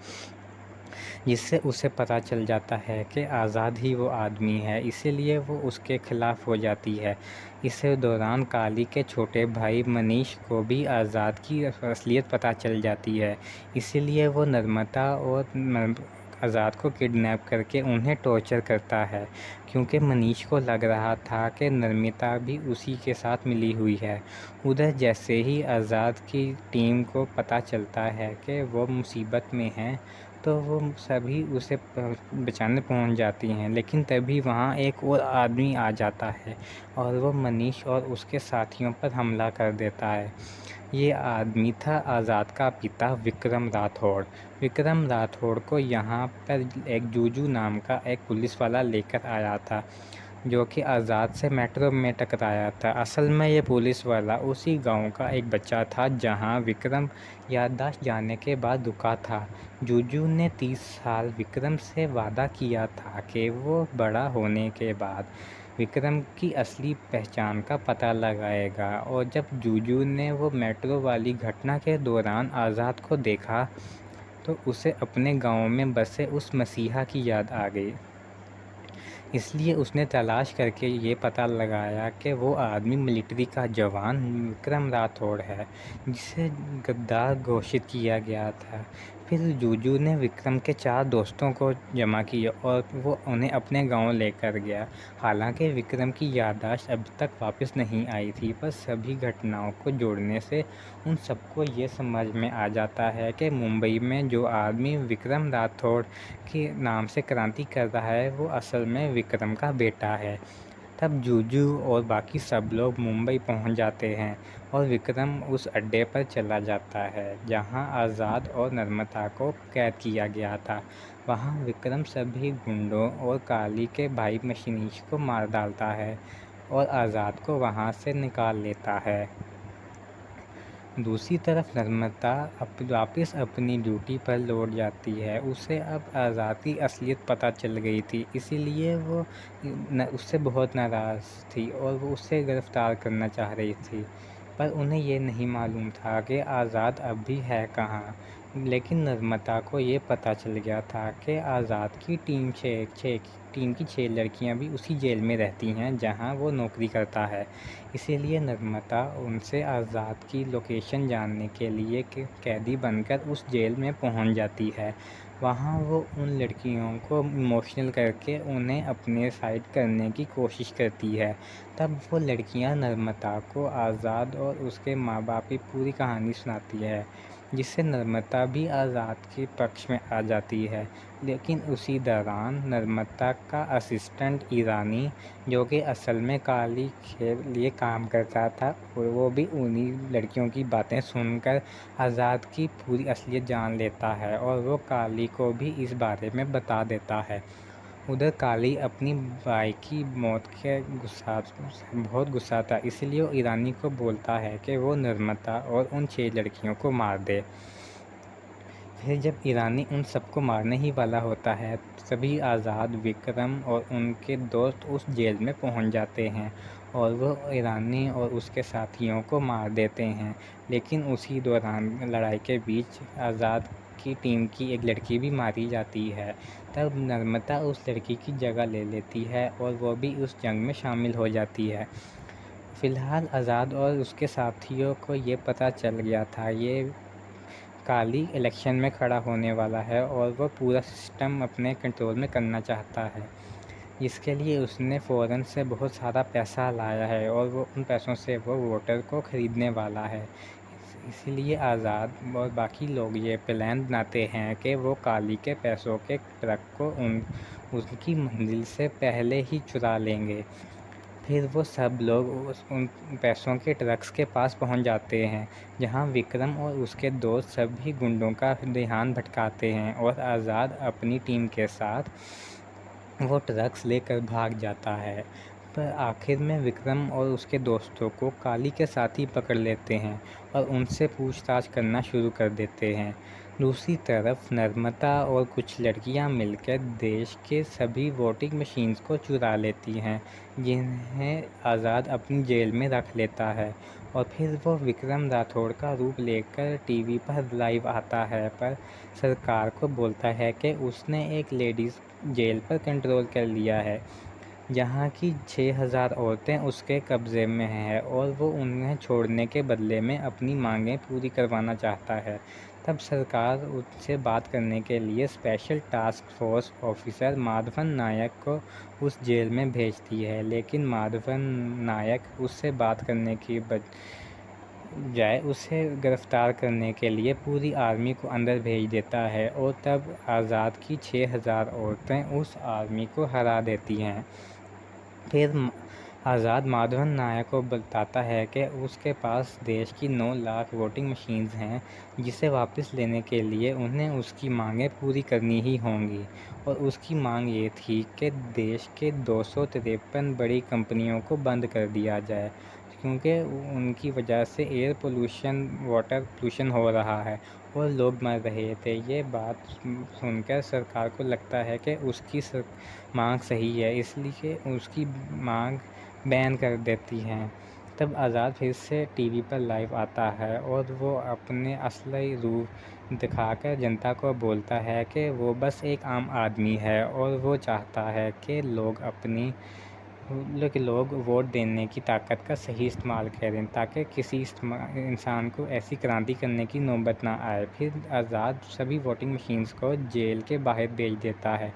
जिससे उसे पता चल जाता है कि आज़ाद ही वो आदमी है, इसीलिए वो उसके खिलाफ़ हो जाती है। इसी दौरान काली के छोटे भाई मनीष को भी आज़ाद की असलियत पता चल जाती है, इसीलिए वो नर्मदा और आज़ाद को किडनैप करके उन्हें टॉर्चर करता है, क्योंकि मनीष को लग रहा था कि नर्मदा भी उसी के साथ मिली हुई है। उधर जैसे ही आज़ाद की टीम को पता चलता है कि वो मुसीबत में हैं, तो वो सभी उसे बचाने पहुंच जाती हैं, लेकिन तभी वहां एक और आदमी आ जाता है और वो मनीष और उसके साथियों पर हमला कर देता है। ये आदमी था आज़ाद का पिता विक्रम राठौड़। विक्रम राठौड़ को यहाँ पर एक जूजू नाम का एक पुलिस वाला लेकर आया था, जो कि आज़ाद से मेट्रो में टकराया था। असल में ये पुलिस वाला उसी गांव का एक बच्चा था जहां विक्रम याददाश्त जाने के बाद रुका था। जूजू ने 30 साल विक्रम से वादा किया था कि वो बड़ा होने के बाद विक्रम की असली पहचान का पता लगाएगा, और जब जूजू ने वो मेट्रो वाली घटना के दौरान आज़ाद को देखा, तो उसे अपने गांव में बसे उस मसीहा की याद आ गई। इसलिए उसने तलाश करके ये पता लगाया कि वो आदमी मिलिट्री का जवान विक्रम राठौड़ है, जिसे गद्दार घोषित किया गया था। फिर जूजू ने विक्रम के 4 दोस्तों को जमा किया और वो उन्हें अपने गांव लेकर गया। हालांकि विक्रम की याददाश्त अब तक वापस नहीं आई थी, पर सभी घटनाओं को जोड़ने से उन सबको ये समझ में आ जाता है कि मुंबई में जो आदमी विक्रम राठौड़ के नाम से क्रांति कर रहा है, वो असल में विक्रम का बेटा है। तब जूजू और बाकी सब लोग मुंबई पहुंच जाते हैं, और विक्रम उस अड्डे पर चला जाता है जहां आज़ाद और नर्मदा को कैद किया गया था। वहां विक्रम सभी गुंडों और काली के भाई मशीनीश को मार डालता है और आज़ाद को वहां से निकाल लेता है। दूसरी तरफ नर्मदा वापस अपनी ड्यूटी पर लौट जाती है। उसे अब आज़ाद की असलियत पता चल गई थी, इसीलिए वो उससे बहुत नाराज़ थी और वो उसे गिरफ़्तार करना चाह रही थी, पर उन्हें ये नहीं मालूम था कि आज़ाद अब भी है कहाँ। लेकिन नर्मदा को ये पता चल गया था कि आज़ाद की टीम की 6 लड़कियां भी उसी जेल में रहती हैं जहां वो नौकरी करता है। इसीलिए नर्मदा उनसे आज़ाद की लोकेशन जानने के लिए कैदी बनकर उस जेल में पहुंच जाती है। वहां वो उन लड़कियों को इमोशनल करके उन्हें अपने साइड करने की कोशिश करती है। तब वो लड़कियां नर्मदा को आज़ाद और उसके माँ बाप की पूरी कहानी सुनाती है, जिससे नर्मदा भी आज़ाद के पक्ष में आ जाती है। लेकिन उसी दौरान नर्मदा का असिस्टेंट ईरानी, जो कि असल में काली के लिए काम करता था, वो भी उन्हीं लड़कियों की बातें सुनकर आज़ाद की पूरी असलियत जान लेता है, और वो काली को भी इस बारे में बता देता है। उधर काली अपनी भाई की मौत के बहुत गुस्सा था, इसलिए वो ईरानी को बोलता है कि वो नर्मदा और उन 6 लड़कियों को मार दे। फिर जब ईरानी उन सबको मारने ही वाला होता है, तभी आज़ाद, विक्रम और उनके दोस्त उस जेल में पहुंच जाते हैं और वो ईरानी और उसके साथियों को मार देते हैं। लेकिन उसी दौरान लड़ाई के बीच आज़ाद की टीम की एक लड़की भी मारी जाती है। तब नर्मदा उस लड़की की जगह ले लेती है और वो भी उस जंग में शामिल हो जाती है। फ़िलहाल आज़ाद और उसके साथियों को ये पता चल गया था ये काली इलेक्शन में खड़ा होने वाला है और वो पूरा सिस्टम अपने कंट्रोल में करना चाहता है, जिसके लिए उसने फ़ौरन से बहुत सारा पैसा लाया है और वो उन पैसों से वो वोटर को ख़रीदने वाला है। इसीलिए आज़ाद और बाकी लोग ये प्लान बनाते हैं कि वो काली के पैसों के ट्रक को उनकी मंजिल से पहले ही चुरा लेंगे। फिर वो सब लोग उन पैसों के ट्रक्स के पास पहुंच जाते हैं, जहां विक्रम और उसके दोस्त सभी गुंडों का ध्यान भटकाते हैं और आज़ाद अपनी टीम के साथ वो ट्रक्स लेकर भाग जाता है। पर आखिर में विक्रम और उसके दोस्तों को काली के साथ ही पकड़ लेते हैं और उनसे पूछताछ करना शुरू कर देते हैं। दूसरी तरफ नर्मदा और कुछ लड़कियां मिलकर देश के सभी वोटिंग मशीन्स को चुरा लेती हैं, जिन्हें आज़ाद अपनी जेल में रख लेता है। और फिर वो विक्रम राठौड़ का रूप लेकर टीवी पर लाइव आता है, पर सरकार को बोलता है कि उसने एक लेडीज़ जेल पर कंट्रोल कर लिया है, जहाँ की 6000 औरतें उसके कब्ज़े में हैं और वो उन्हें छोड़ने के बदले में अपनी मांगें पूरी करवाना चाहता है। तब सरकार उससे बात करने के लिए special task force officer Madhavan Nayak को उस जेल में भेजती है, लेकिन माधवन नायक उससे बात करने की बजाय उसे गिरफ्तार करने के लिए पूरी आर्मी को अंदर भेज देता है और तब आज़ाद की 6000 औरतें उस आर्मी को हरा देती हैं। फिर आज़ाद माधवन नायक को बताता है कि उसके पास देश की 9 लाख वोटिंग मशीन्स हैं, जिसे वापस लेने के लिए उन्हें उसकी मांगें पूरी करनी ही होंगी। और उसकी मांग ये थी कि देश के 253 बड़ी कंपनियों को बंद कर दिया जाए, क्योंकि उनकी वजह से एयर पोल्यूशन, वाटर पोल्यूशन हो रहा है और लोग मर रहे थे। ये बात सुनकर सरकार को लगता है कि उसकी मांग सही है, इसलिए उसकी मांग बैन कर देती हैं। तब आज़ाद फिर से टीवी पर लाइव आता है और वो अपने असली रूप दिखाकर जनता को बोलता है कि वो बस एक आम आदमी है और वो चाहता है कि लोग वोट देने की ताकत का सही इस्तेमाल करें, ताकि किसी इंसान को ऐसी क्रांति करने की नौबत ना आए। फिर आज़ाद सभी वोटिंग मशीन्स को जेल के बाहर भेज देता है।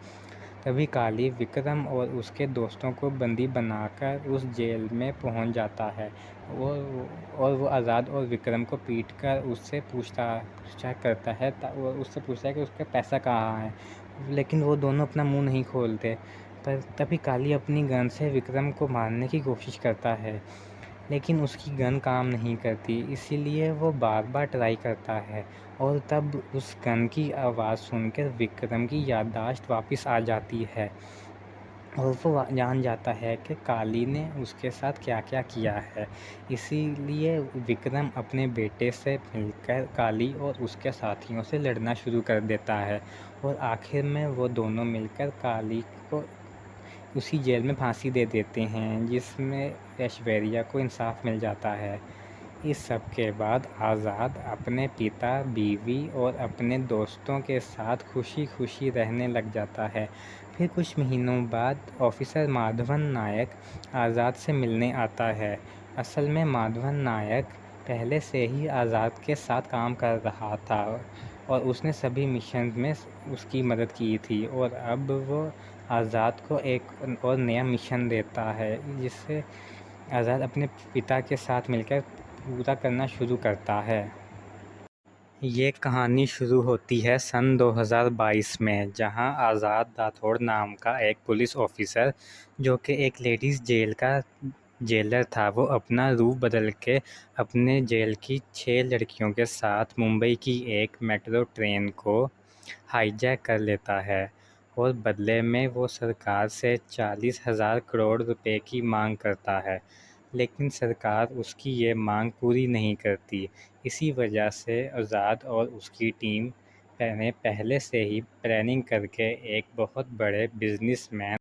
तभी काली विक्रम और उसके दोस्तों को बंदी बनाकर उस जेल में पहुंच जाता है और वो आज़ाद और विक्रम को पीटकर उससे पूछताछ करता है और उससे पूछता है कि उसका पैसा कहाँ है, लेकिन वो दोनों अपना मुंह नहीं खोलते। पर तभी काली अपनी गन से विक्रम को मारने की कोशिश करता है, लेकिन उसकी गन काम नहीं करती, इसीलिए वो बार बार ट्राई करता है। और तब उस गन की आवाज़ सुनकर विक्रम की याददाश्त वापस आ जाती है और वो जान जाता है कि काली ने उसके साथ क्या क्या किया है। इसीलिए विक्रम अपने बेटे से मिलकर काली और उसके साथियों से लड़ना शुरू कर देता है और आखिर में वो दोनों मिलकर काली को उसी जेल में फांसी दे देते हैं, जिसमें ऐश्वर्या को इंसाफ मिल जाता है। इस सब के बाद आज़ाद अपने पिता, बीवी और अपने दोस्तों के साथ खुशी खुशी रहने लग जाता है। फिर कुछ महीनों बाद ऑफिसर माधवन नायक आज़ाद से मिलने आता है। असल में माधवन नायक पहले से ही आज़ाद के साथ काम कर रहा था और उसने सभी मिशन में उसकी मदद की थी, और अब वो आज़ाद को एक और नया मिशन देता है, जिससे आज़ाद अपने पिता के साथ मिलकर पूरा करना शुरू करता है। ये कहानी शुरू होती है सन 2022 में, जहां आज़ाद राठौड़ नाम का एक पुलिस ऑफिसर, जो कि एक लेडीज़ जेल का जेलर था, वो अपना रूप बदल के अपने जेल की 6 लड़कियों के साथ मुंबई की एक मेट्रो ट्रेन को हाईजैक कर लेता है और बदले में वो सरकार से 40,000 करोड़ रुपए की मांग करता है। लेकिन सरकार उसकी ये मांग पूरी नहीं करती। इसी वजह से आज़ाद और उसकी टीम पहले से ही प्लानिंग करके एक बहुत बड़े बिजनेसमैन